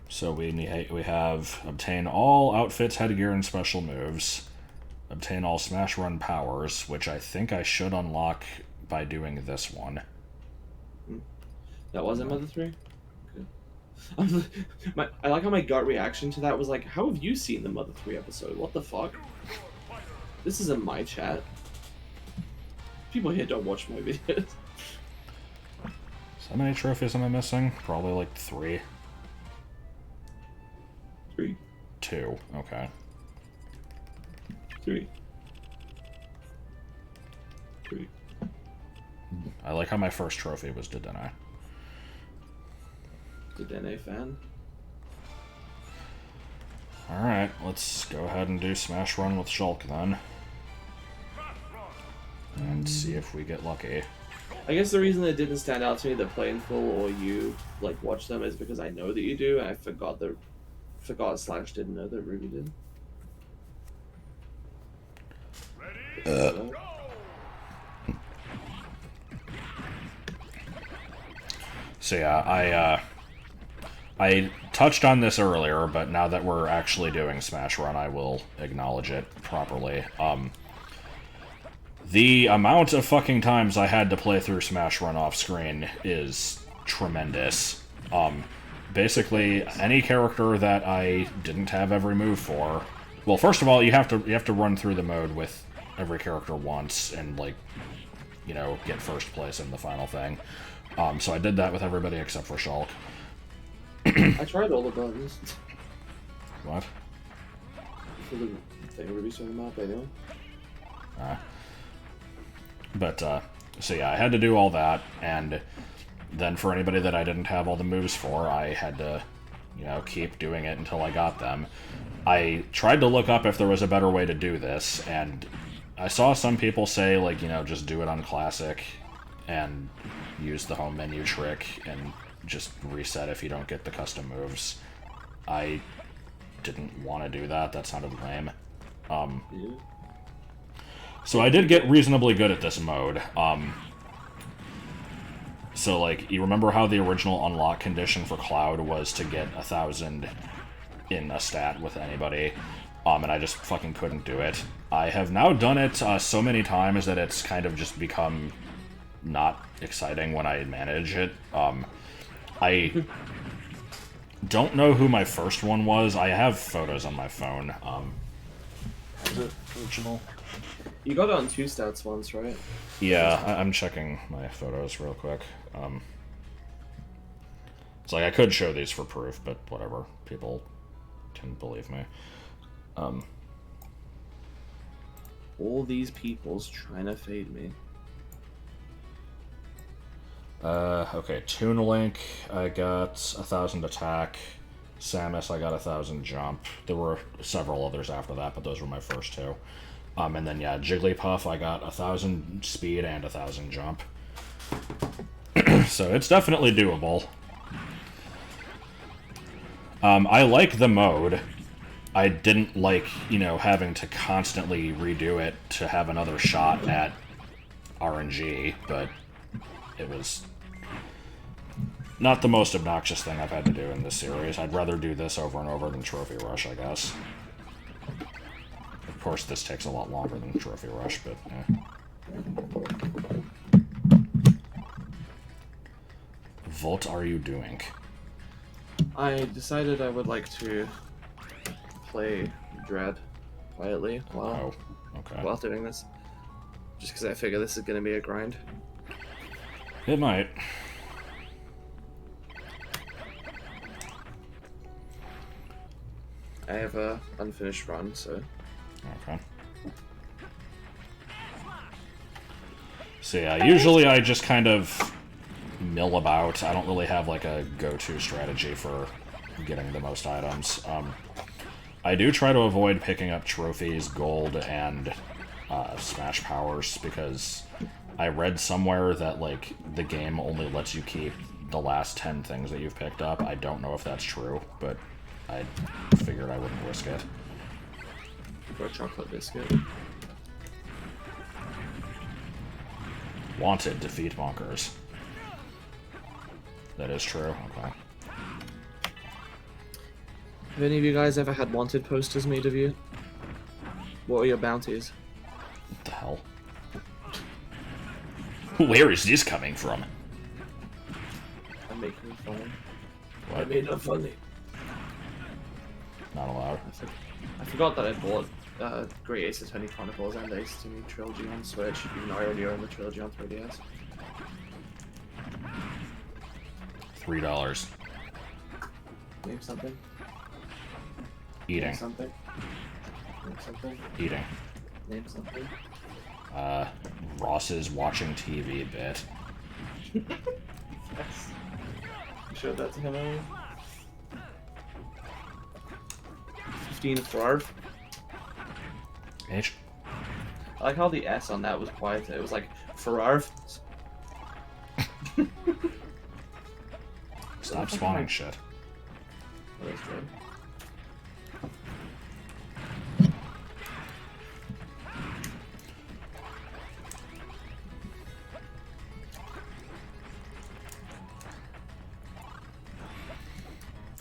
So we have obtain all outfits, headgear, and special moves. Obtain all Smash Run powers, which I think I should unlock by doing this one. That wasn't Mother 3? Good. I like how my gut reaction to that was like, how have you seen the Mother 3 episode? What the fuck? This isn't my chat. People here don't watch my videos. So how many trophies am I missing? Probably like 3. 3. 2, okay. 3. 3. I like how my first trophy was Dedenne. Dedenne fan. Alright, let's go ahead and do Smash Run with Shulk then. And see if we get lucky. I guess the reason it didn't stand out to me that Play in Full or you like watch them is because I know that you do, and I forgot / didn't know that Ruby did. So yeah, I touched on this earlier, but now that we're actually doing Smash Run, I will acknowledge it properly. The amount of fucking times I had to play through Smash Run off screen is tremendous. Basically, any character that I didn't have every move for. Well, first of all, you have to run through the mode with every character once and like, you know, get first place in the final thing. So I did that with everybody except for Shulk. I tried all the buttons. What? For the thing Ruby's talking about, anyway. But, so yeah, I had to do all that, and then for anybody that I didn't have all the moves for, I had to, you know, keep doing it until I got them. I tried to look up if there was a better way to do this, and I saw some people say, like, you know, just do it on Classic, and use the home menu trick, and just reset if you don't get the custom moves. I didn't want to do that, that sounded lame. So I did get reasonably good at this mode. So, like, you remember how the original unlock condition for Cloud was to get 1,000 in a stat with anybody, and I just fucking couldn't do it. I have now done it so many times that it's kind of just become not exciting when I manage it. I don't know who my first one was. I have photos on my phone. Is it original? You got it on 2 stats once, right? Yeah, I'm checking my photos real quick. It's like I could show these for proof, but whatever. People can believe me. All these people's trying to fade me. Okay, Toon Link, I got 1,000 attack. Samus, I got 1,000 jump. There were several others after that, but those were my first 2. And then, yeah, Jigglypuff, I got 1,000 speed and 1,000 jump. So it's definitely doable. I like the mode. I didn't like, you know, having to constantly redo it to have another shot at RNG, but it was not the most obnoxious thing I've had to do in this series. I'd rather do this over and over than Trophy Rush, I guess. Of course, this takes a lot longer than Trophy Rush, but What are you doing? I decided I would like to play Dread quietly while doing this. Just because I figure this is going to be a grind. It might. I have a unfinished run, so... Okay. So yeah, usually I just kind of mill about. I don't really have like a go-to strategy for getting the most items. I do try to avoid picking up trophies, gold, and smash powers, because I read somewhere that like the game only lets you keep the last 10 things that you've picked up. I don't know if that's true, but I figured I wouldn't risk it. For a chocolate biscuit. Wanted, defeat bonkers. That is true, okay. Have any of you guys ever had wanted posters made of you? What are your bounties? What the hell? Where is this coming from? I'm making fun. What? I made it funny. Not allowed. I forgot that I bought Great Ace Attorney Chronicles and Ace Attorney Trilogy on Switch, even though I already own the trilogy on 3DS. $3. Name something. Eating. Name something. Name something. Eating. Name something. Ross's watching TV bit. Yes. You showed that to him earlier? 15 for H. I like how the S on that was quiet. It was like Ferrarv. Stop spawning shit. Oh, that's good.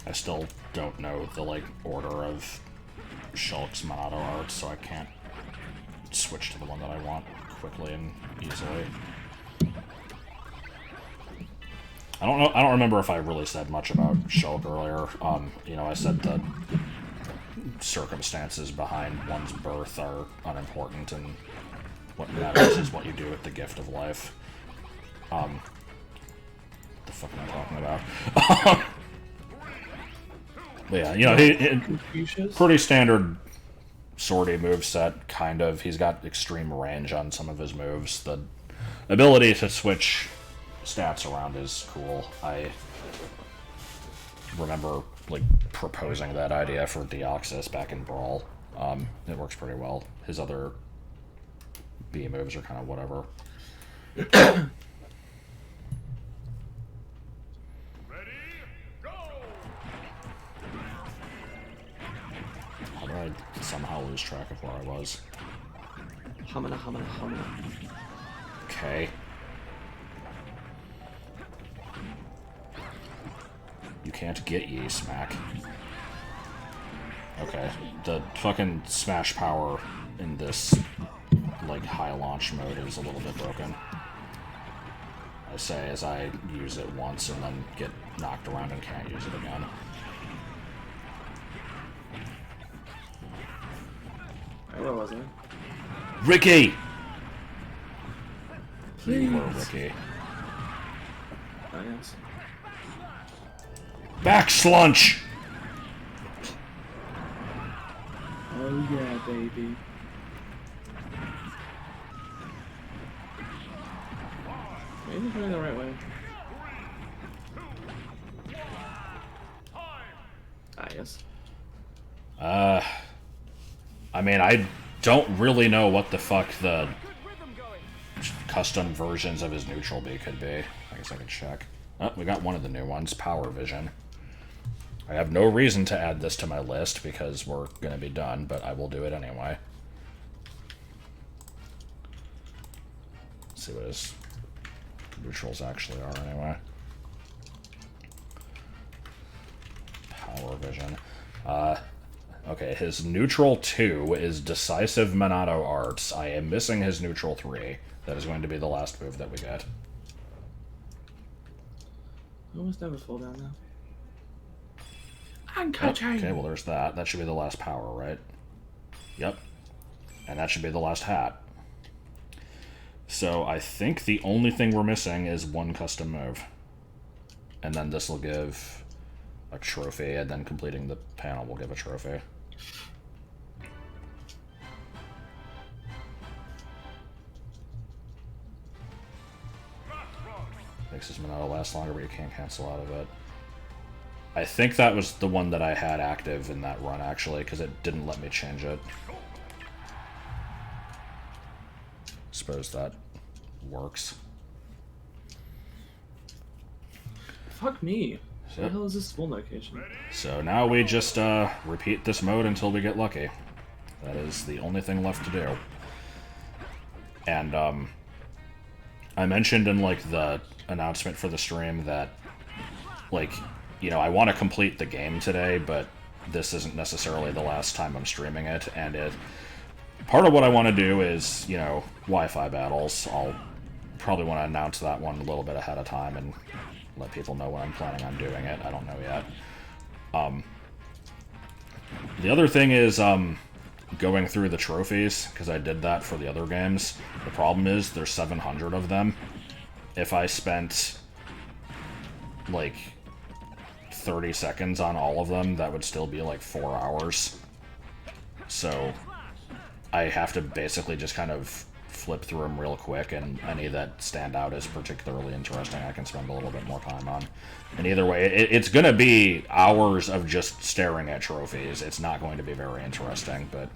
I still don't know the like order of Shulk's Monado art, so I can't switch to the one that I want quickly and easily. I don't know. I don't remember if I really said much about Shulk earlier. You know, I said the circumstances behind one's birth are unimportant, and what matters is what you do with the gift of life. What the fuck am I talking about? But yeah, you know, he pretty standard sortie moveset, kind of. He's got extreme range on some of his moves. The ability to switch stats around is cool. I remember like proposing that idea for Deoxys back in Brawl. It works pretty well. His other B moves are kind of whatever. How did I somehow lose track of where I was? Humana. Okay. You can't get ye, Smack. Okay, the fucking smash power in this, like, high launch mode is a little bit broken. I say as I use it once and then get knocked around and can't use it again. Where was I? Ricky! Please. You were Ricky. Oh, yes. Back slunch! Oh yeah, baby. Maybe going the right way. Ah, yes. I mean, I don't really know what the fuck the custom versions of his neutral B could be. I guess I could check. Oh, we got one of the new ones, Power Vision. I have no reason to add this to my list because we're going to be done, but I will do it anyway. Let's see what his neutrals actually are anyway. Power Vision. Okay, his neutral 2 is Decisive Monado Arts. I am missing his neutral 3. That is going to be the last move that we get. I almost never fall down now. Okay, well there's that. That should be the last power, right? Yep. And that should be the last hat. So I think the only thing we're missing is one custom move. And then this will give a trophy, and then completing the panel will give a trophy. Makes this Monado last longer, but you can't cancel out of it. I think that was the one that I had active in that run, actually, because it didn't let me change it. Suppose that works. Fuck me. So, What the hell is this spawn location? so now we just repeat this mode until we get lucky. That is the only thing left to do. And I mentioned in like the announcement for the stream that, like, you know, I want to complete the game today, but this isn't necessarily the last time I'm streaming it, and part of what I want to do is, you know, Wi-Fi battles. I'll probably want to announce that one a little bit ahead of time and let people know when I'm planning on doing it. I don't know yet. The other thing is going through the trophies, because I did that for the other games. The problem is there's 700 of them. If I spent like 30 seconds on all of them, that would still be like 4 hours. So I have to basically just kind of flip through them real quick, and any that stand out as particularly interesting I can spend a little bit more time on. And either way, it's going to be hours of just staring at trophies. It's not going to be very interesting, but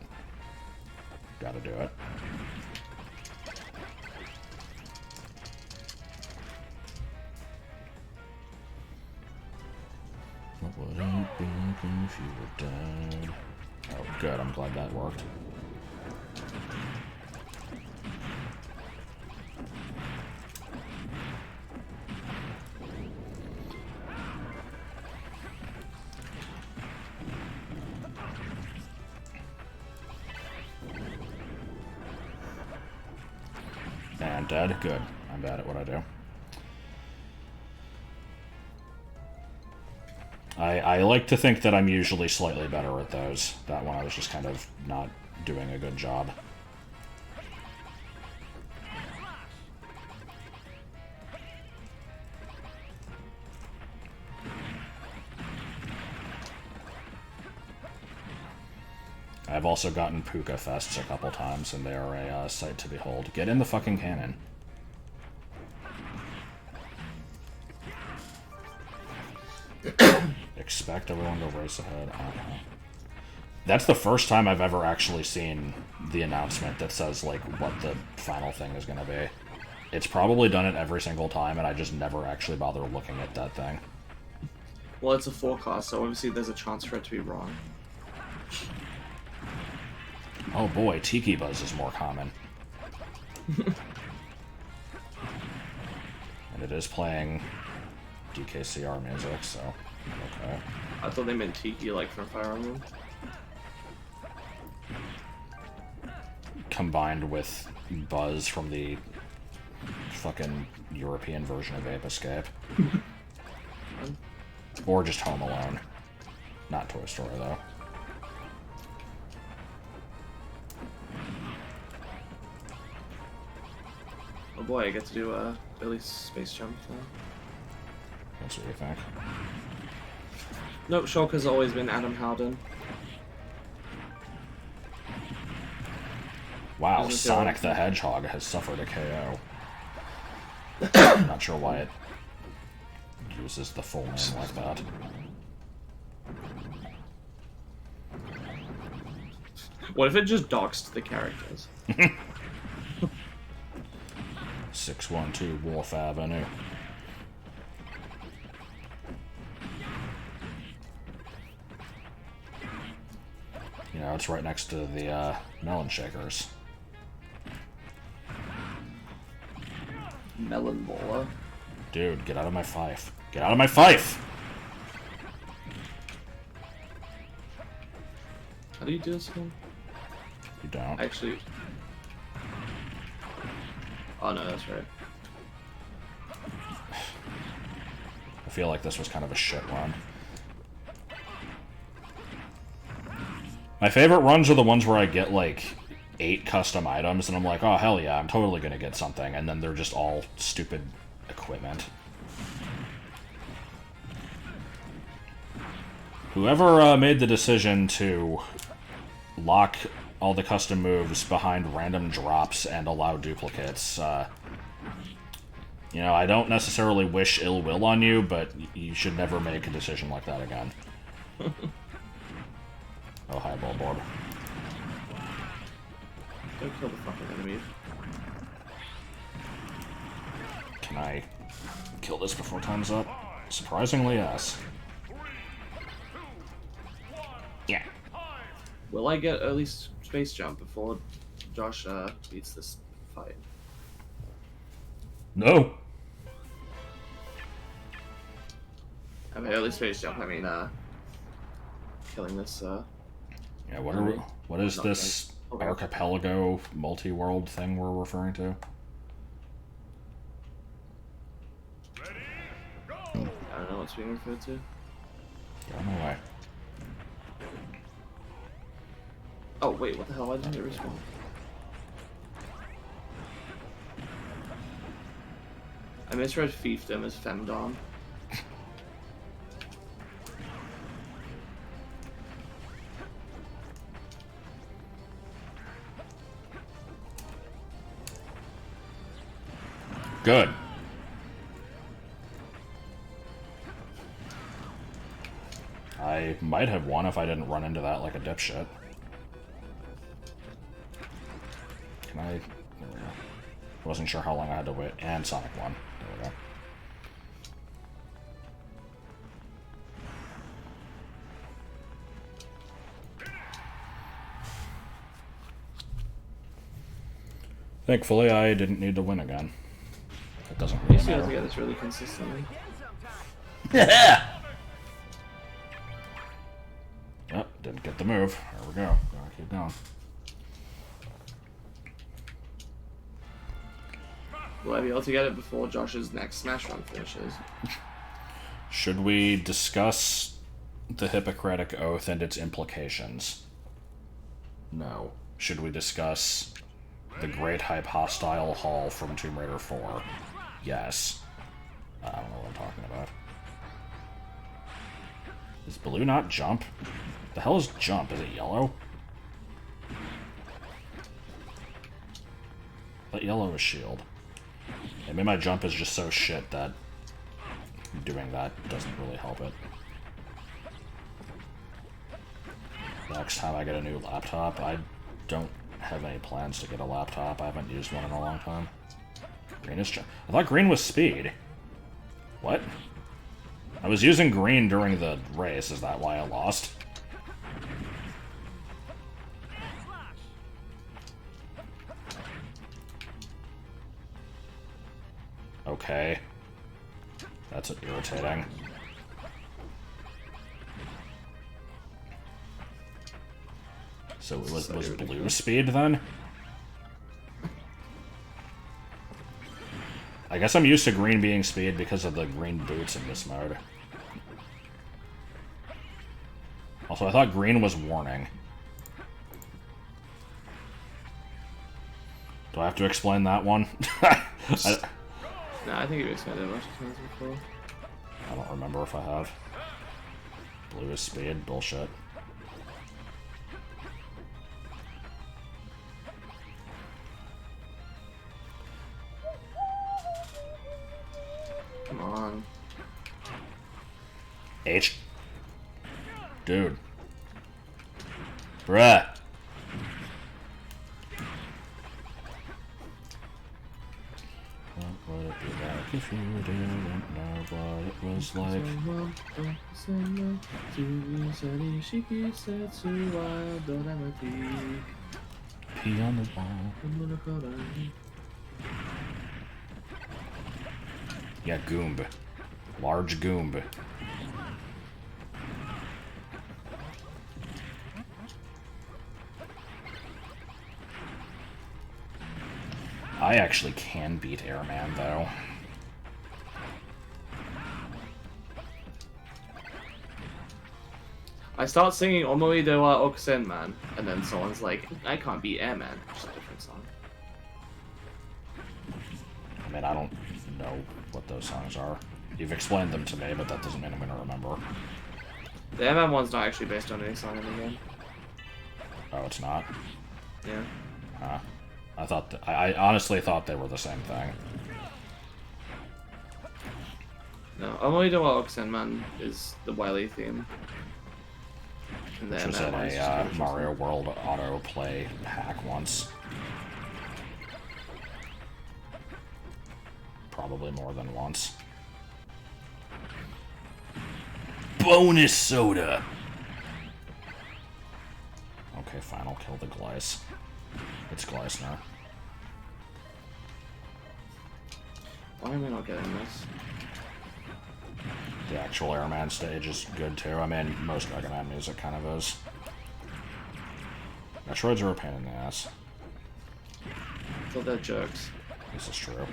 gotta do it. What would it be like if you were dead? Oh, good. I'm glad that worked. And dead. Good. I'm bad at what I do. I like to think that I'm usually slightly better at those. That one I was just kind of not doing a good job. I've also gotten Puka Fests a couple times, and they are a sight to behold. Get in the fucking cannon. Expect everyone to race ahead. That's the first time I've ever actually seen the announcement that says, like, what the final thing is going to be. It's probably done it every single time, and I just never actually bother looking at that thing. Well, it's a forecast, so obviously there's a chance for it to be wrong. Oh boy, Tiki Buzz is more common. And it is playing DKCR music, so okay. I thought they meant Tiki, like from Fire Emblem. Combined with Buzz from the fucking European version of Ape Escape. Or just Home Alone. Not Toy Story, though. Oh boy, I get to do a Billy space jump thing. That's what you think. Nope, Shulk has always been Adam Howden. Wow, Isn't it Sonic the Hedgehog has suffered a KO. Not sure why it uses the full name like that. What if it just doxed the characters? 612 Wolf Avenue. You know, it's right next to the melon shakers. Melon Baller. Dude, get out of my fife. Get out of my fife! How do you do this again? You don't. Actually... Oh no, that's right. I feel like this was kind of a shit run. My favorite runs are the ones where I get, like, 8 custom items, and I'm like, oh, hell yeah, I'm totally gonna get something, and then they're just all stupid equipment. Whoever made the decision to lock all the custom moves behind random drops and allow duplicates, you know, I don't necessarily wish ill will on you, but you should never make a decision like that again. Oh, hi, Bulborb. Don't kill the fucking enemy. Can I kill this before time's up? Surprisingly, yes. Yeah. Will I get early space jump before Josh beats this fight? No. I mean, early space jump. I mean, killing this. Yeah. What is this archipelago multi-world thing we're referring to? I don't know what's being referred to. Get on my way. Oh wait, what the hell? Why didn't it respawn? I misread fiefdom as femdom. Good. I might have won if I didn't run into that like a dipshit. Can I... There we go. Wasn't sure how long I had to wait. And Sonic won. There we go. Thankfully, I didn't need to win again. It doesn't really You see how to matter. get this really consistently. Yep, didn't get the move. There we go. Gotta keep going. Will I be able to get it before Josh's next Smash Run finishes? Should we discuss the Hippocratic Oath and its implications? No. Should we discuss the Great Hype Hostile Hall from Tomb Raider 4? Yes. I don't know what I'm talking about. Is blue not jump? The hell is jump? Is it yellow? But yellow is shield. Maybe my jump is just so shit that doing that doesn't really help it. Next time I get a new laptop, I don't have any plans to get a laptop. I haven't used one in a long time. Green is jump. I thought green was speed. What? I was using green during the race. Is that why I lost? Okay. That's irritating. So it was blue speed then? I guess I'm used to green being speed because of the green boots in this mode. Also, I thought green was warning. Do I have to explain that one? Nah, I think you've explained it a bunch of times before. I don't remember if I have. Blue is speed? Bullshit. Come on. H. Dude. Bruh. What would it be like if you didn't know what it was like? Pee on the wall. Yeah, Goomb. Large Goomb. I actually can beat Airman, though. I start singing Omoi de wa Okusen Man, and then someone's like, I can't be Airman. Which is a different song. I mean, I don't know what those songs are. You've explained them to me, but that doesn't mean I'm going to remember. The Airman one's not actually based on any song in the game. Oh, it's not? Yeah. Huh. I honestly thought they were the same thing. No, Omoi de wa Okusen Man is the Wily theme. And the Which was Airman in one is a just Mario World autoplay hack once. Probably more than once. Bonus soda! Okay, fine, I'll kill the Glice. It's Gleisner. Why am I not getting this? The actual Airman stage is good too. I mean, most Mega Man music kind of is. Metroids are a pain in the ass. I thought they're jerks. This is true.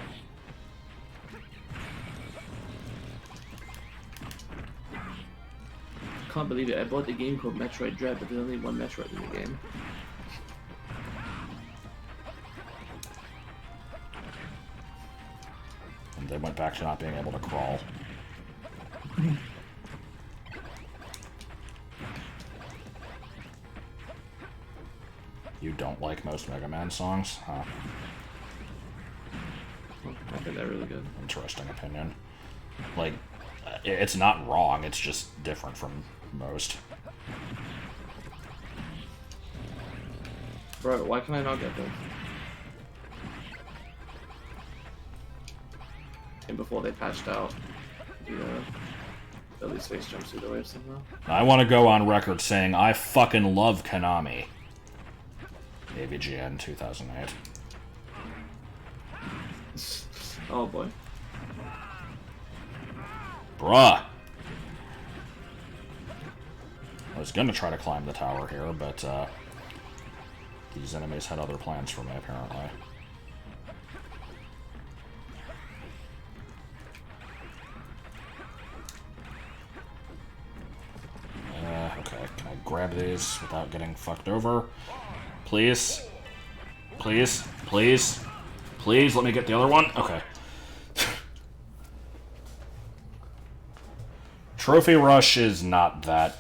Can't believe it. I bought the game called Metroid Dread, but there's only one Metroid in the game. And they went back to not being able to crawl. You don't like most Mega Man songs? Huh. I think they're really good. Interesting opinion. Like, it's not wrong, it's just different from most. Bro, why can I not get this? And before they patched out the early space jumpsuit away somehow. I want to go on record saying I fucking love Konami. AVGN 2008. Oh boy. Bruh! I was gonna try to climb the tower here, but these enemies had other plans for me, apparently. Okay, can I grab these without getting fucked over? Please? Please? Please? Please, let me get the other one? Okay. Trophy Rush is not that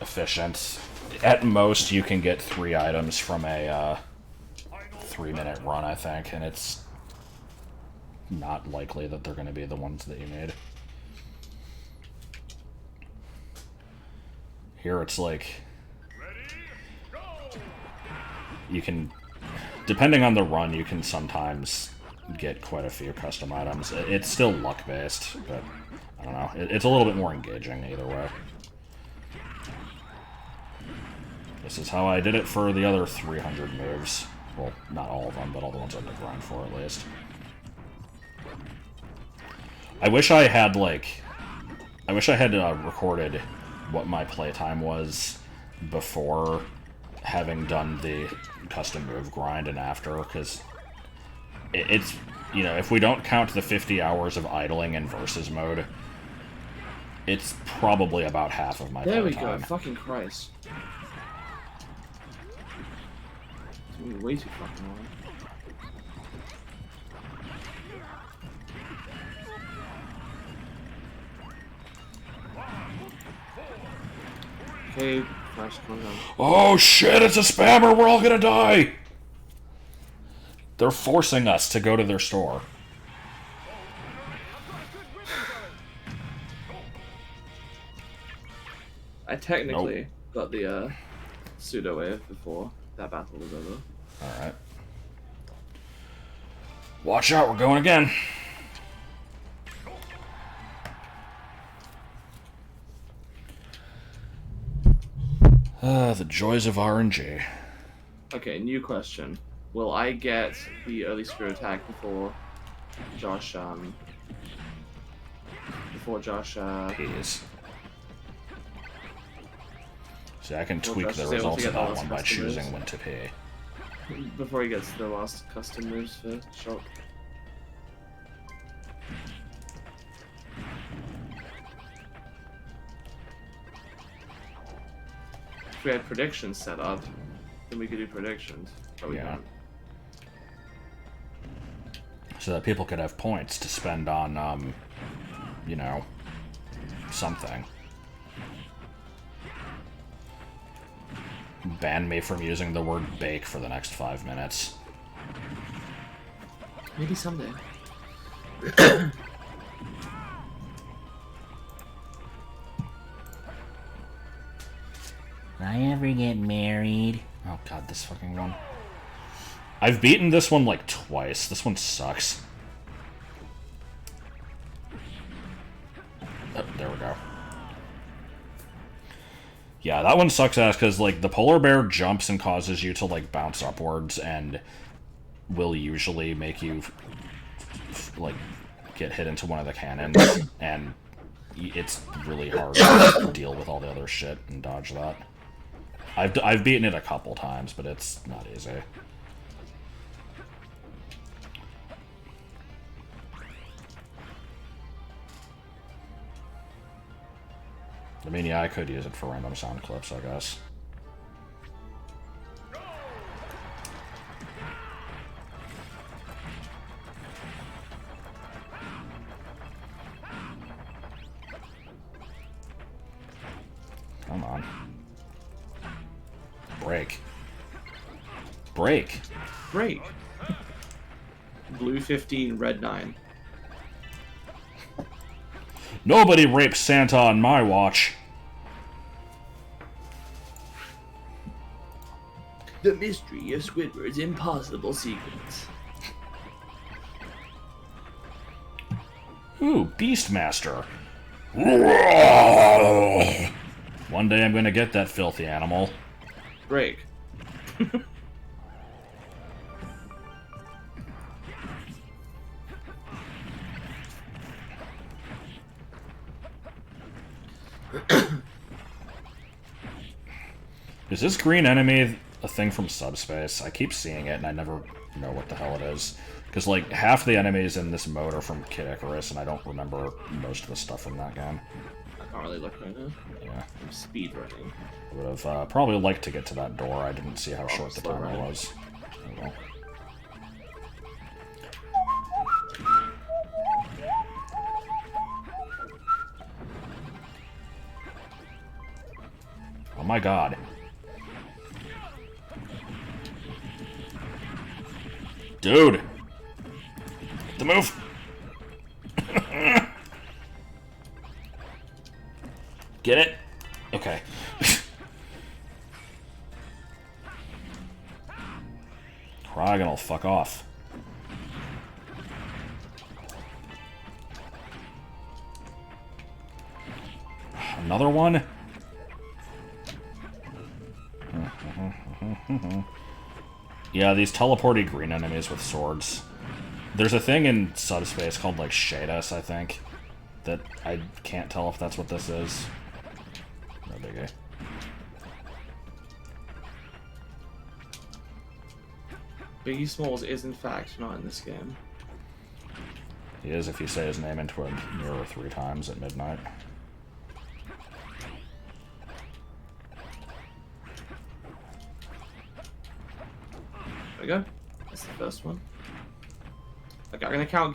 efficient. At most, you can get 3 items from a 3-minute run, I think, and it's not likely that they're going to be the ones that you need. Here it's like, you can, depending on the run, you can sometimes get quite a few custom items. It's still luck-based, but I don't know. It's a little bit more engaging either way. This is how I did it for the other 300 moves. Well, not all of them, but all the ones I had to grind for, at least. I wish I had, like... I wish I had recorded what my playtime was before having done the custom move grind and after, because it's... You know, if we don't count the 50 hours of idling in versus mode, it's probably about half of my playtime. There we go, fucking Christ. It's way too fucking long. Okay, Flash, calm down. Oh shit, it's a spammer, we're all gonna die! They're forcing us to go to their store. I technically got the pseudo wave before that battle was over. Alright. Watch out, we're going again. The joys of RNG. Okay, new question. Will I get the early screw attack before Josh, Peas. See, I can tweak Josh the is able to results get of the that last one by custom choosing moves. when to pay. before he gets the last custom moves for Shulk. If we had predictions set up, then we could do predictions. But we Yeah. don't. So that people could have points to spend on, you know, something. Ban me from using the word bake for the next 5 minutes. Maybe someday. Will I ever get married? Oh god, this fucking one. I've beaten this one like twice. This one sucks. Oh, there we go. Yeah, that one sucks ass because, like, the polar bear jumps and causes you to, like, bounce upwards and will usually make you, like, get hit into one of the cannons, and it's really hard to deal with all the other shit and dodge that. I've beaten it a couple times, but it's not easy. I mean, yeah, I could use it for random sound clips, I guess. Come on. Break. Break. Break. Blue 15, red 9. Nobody rapes Santa on my watch. The mystery of Squidward's impossible secrets. Ooh, Beastmaster. One day I'm gonna get that filthy animal. Break. Is this green enemy a thing from Subspace? I keep seeing it and I never know what the hell it is. Because, like, half the enemies in this mode are from Kid Icarus, and I don't remember most of the stuff from that game. I can't really look right now. Yeah. I'm speedrunning. I would have probably liked to get to that door. I didn't see how short the slow timer run. was. Oh, well. Oh my god. Dude! The move! Get it? Okay. Cryogonal, fuck off. Another one? Yeah, these teleporty green enemies with swords. There's a thing in Subspace called, like, Shadus, I think, that I can't tell if that's what this is. No biggie. Biggie Smalls is in fact not in this game. He is if you say his name into a mirror 3 times at midnight. There we go. That's the first one. Okay, I'm gonna count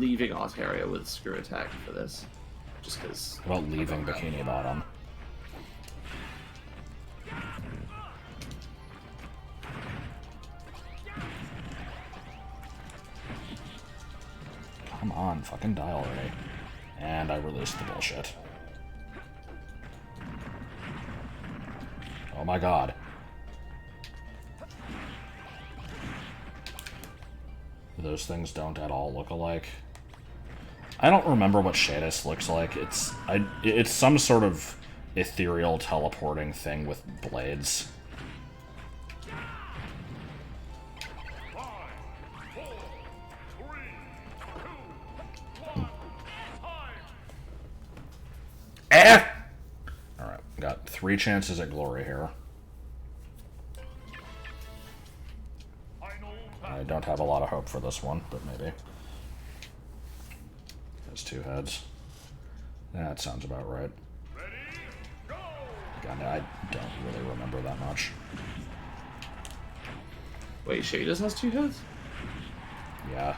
leaving Arteria with screw attack for this. Just because. What about leaving Bikini Bottom? Come on, fucking die already. And I released the bullshit. Oh my god. Those things don't at all look alike. I don't remember what Shadus looks like. It's some sort of ethereal teleporting thing with blades. Eh! Alright, got 3 chances at glory here. I don't have a lot of hope for this one, but maybe. Has 2 heads. That sounds about right. God, I don't really remember that much. Wait, Shaders has 2 heads? Yeah.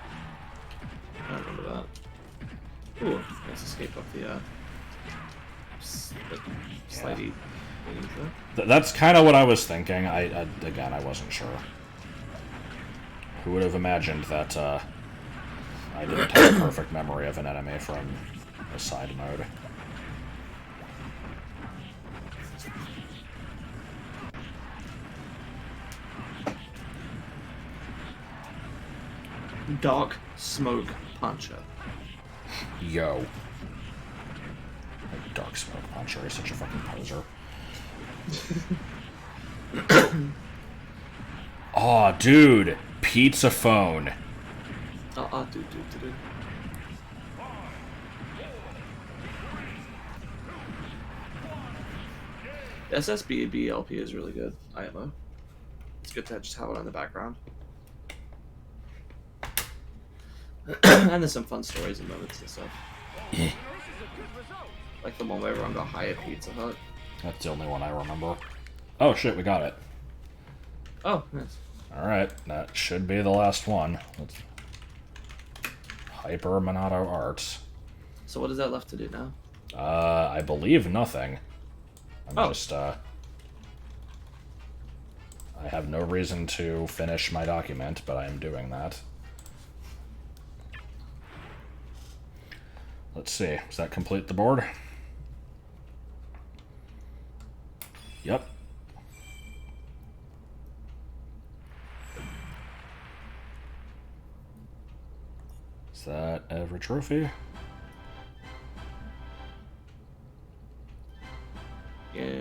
I don't remember that. Ooh, let's escape up the slightly. That's kind of what I was thinking. Again, I wasn't sure. Who would have imagined that I didn't have a perfect memory of an enemy from a side mode? Dark Smoke Puncher. Yo. Dark Smoke Puncher is such a fucking poser. Aw, oh, dude. Pizza Phone. Dude. SSB LP is really good. IMO. It's good to just have it on the background. And there's some fun stories and moments and stuff. Like the one where everyone got high at Pizza Hut. That's the only one I remember. Oh shit, we got it. Oh, nice. Alright, that should be the last one. Let's... Hyper Monado Arts. So what is that left to do now? I believe nothing. I'm just, I have no reason to finish my document, but I am doing that. Let's see, does that complete the board? Yep. Is that every trophy? Yeah.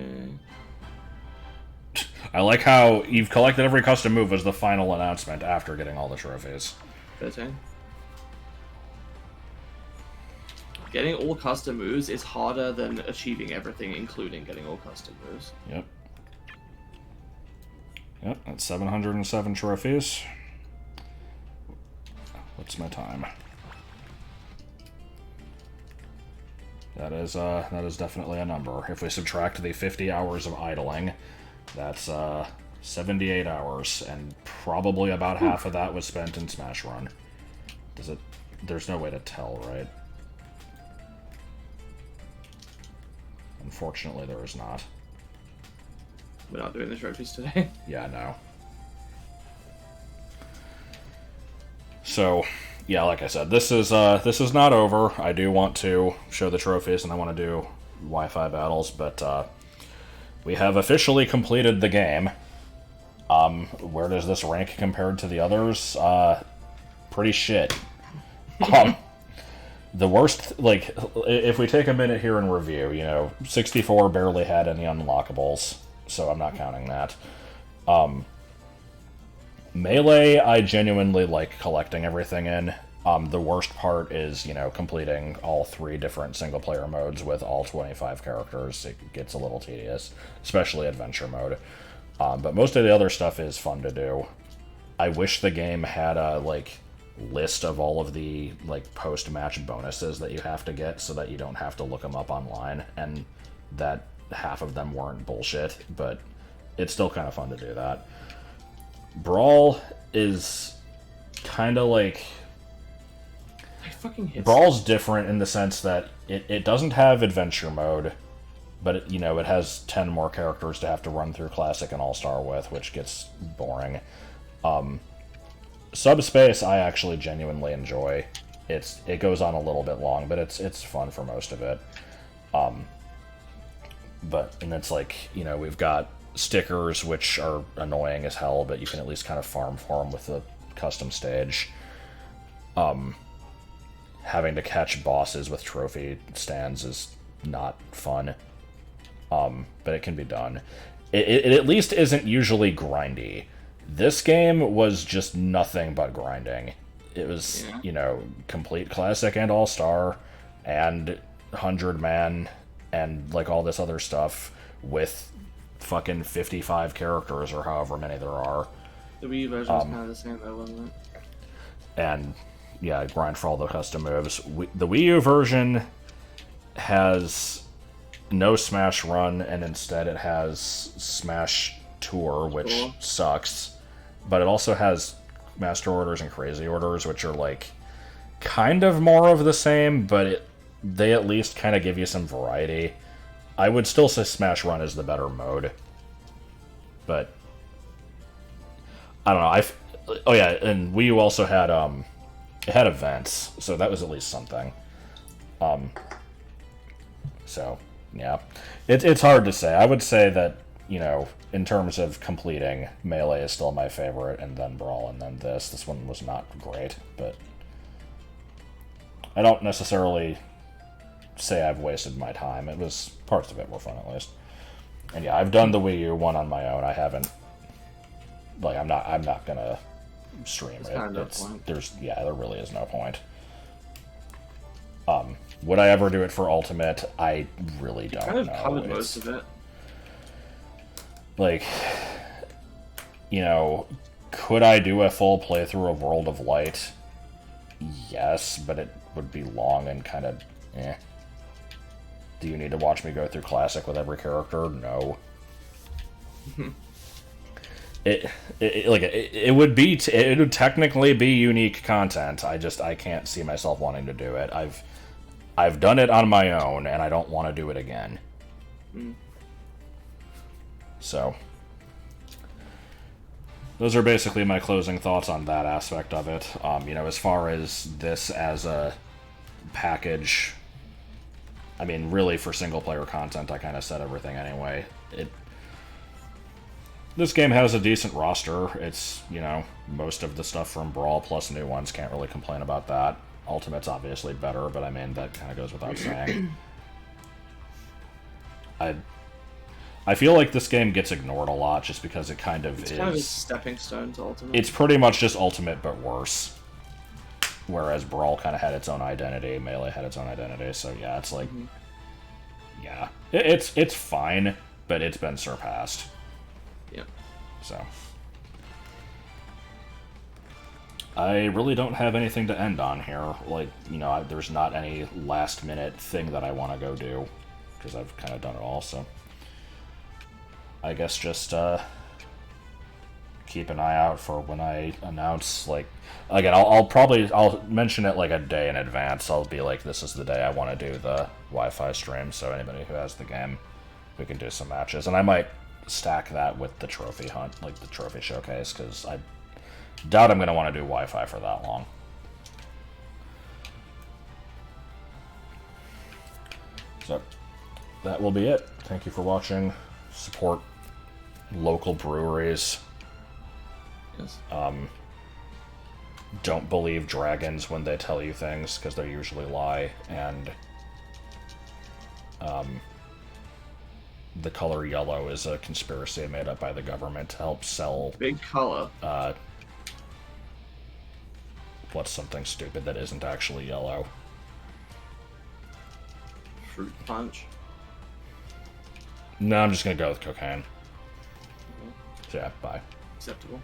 I like how you've collected every custom move as the final announcement after getting all the trophies. 13. Getting all custom moves is harder than achieving everything, including getting all custom moves. Yep. Yep, that's 707 trophies. What's my time? That is definitely a number. If we subtract the 50 hours of idling, that's 78 hours, and probably about half of that was spent in Smash Run. Does it? There's no way to tell, right? Unfortunately, there is not. We're not doing the trophies today. Yeah, no. So, yeah, like I said, this is not over. I do want to show the trophies, and I want to do Wi-Fi battles, but we have officially completed the game. Where does this rank compared to the others? Pretty shit. The worst, like, if we take a minute here and review, you know, 64 barely had any unlockables, so I'm not counting that. Melee, I genuinely like collecting everything in. The worst part is, you know, completing all 3 different single-player modes with all 25 characters. It gets a little tedious, especially adventure mode. But most of the other stuff is fun to do. I wish the game had a, like, list of all of the, like, post-match bonuses that you have to get so that you don't have to look them up online, and that half of them weren't bullshit, but it's still kind of fun to do that. Brawl is kind of like... Brawl's different in the sense that it doesn't have adventure mode, but it, you know, it has 10 more characters to have to run through Classic and All-Star with, which gets boring. Subspace I actually genuinely enjoy. It goes on a little bit long, but it's fun for most of it. And it's like, you know, we've got stickers, which are annoying as hell, but you can at least kind of farm for them with the custom stage. Having to catch bosses with trophy stands is not fun. But it can be done. It at least isn't usually grindy. This game was just nothing but grinding. It was, you know, complete Classic and All-Star, and 100-man, and, like, all this other stuff with fucking 55 characters, or however many there are. The Wii version was kind of the same, though, wasn't it? And, yeah, grind for all the custom moves. The Wii U version has no Smash Run, and instead it has Smash Tour, which Cool. sucks. But it also has Master Orders and Crazy Orders, which are like kind of more of the same, but they at least kind of give you some variety. I would still say Smash Run is the better mode, but I don't know. Oh yeah, and Wii U also had it had events, so that was at least something. So yeah, it's hard to say. I would say that, you know, in terms of completing, Melee is still my favorite, and then Brawl, and then this. This one was not great, but I don't necessarily say I've wasted my time. It was, parts of it were fun at least. And yeah, I've done the Wii U one on my own. I haven't, like, I'm not gonna stream it. Kind of no point. There really is no point. Would I ever do it for Ultimate? I really don't know. Kind of covered most of it. Like, you know, could I do a full playthrough of World of Light? Yes, but it would be long and kind of eh. Do you need to watch me go through Classic with every character? No. It would technically be unique content. I can't see myself wanting to do it. I've done it on my own, and I don't want to do it again. So, those are basically my closing thoughts on that aspect of it. You know, as far as this as a package, I mean, really for single-player content, I kind of said everything anyway. This game has a decent roster. It's, you know, most of the stuff from Brawl plus new ones. Can't really complain about that. Ultimate's obviously better, but I mean, that kind of goes without saying. I feel like this game gets ignored a lot just because it kind of is... It's kind of a stepping stone to Ultimate. It's pretty much just Ultimate, but worse. Whereas Brawl kind of had its own identity, Melee had its own identity, so yeah, it's like... Yeah. It's fine, but it's been surpassed. Yeah. So... I really don't have anything to end on here. Like, you know, there's not any last-minute thing that I want to go do, because I've kind of done it all, so... I guess just, keep an eye out for when I announce, like... Again, I'll mention it, like, a day in advance. I'll be like, this is the day I want to do the Wi-Fi stream, so anybody who has the game, we can do some matches. And I might stack that with the trophy hunt, like the trophy showcase, because I doubt I'm going to want to do Wi-Fi for that long. So, that will be it. Thank you for watching. Support local breweries. Yes. Don't believe dragons when they tell you things, because they usually lie, and the color yellow is a conspiracy made up by the government to help sell... Big color. What's something stupid that isn't actually yellow? Fruit punch. No, I'm just gonna go with cocaine. So yeah, bye. Acceptable.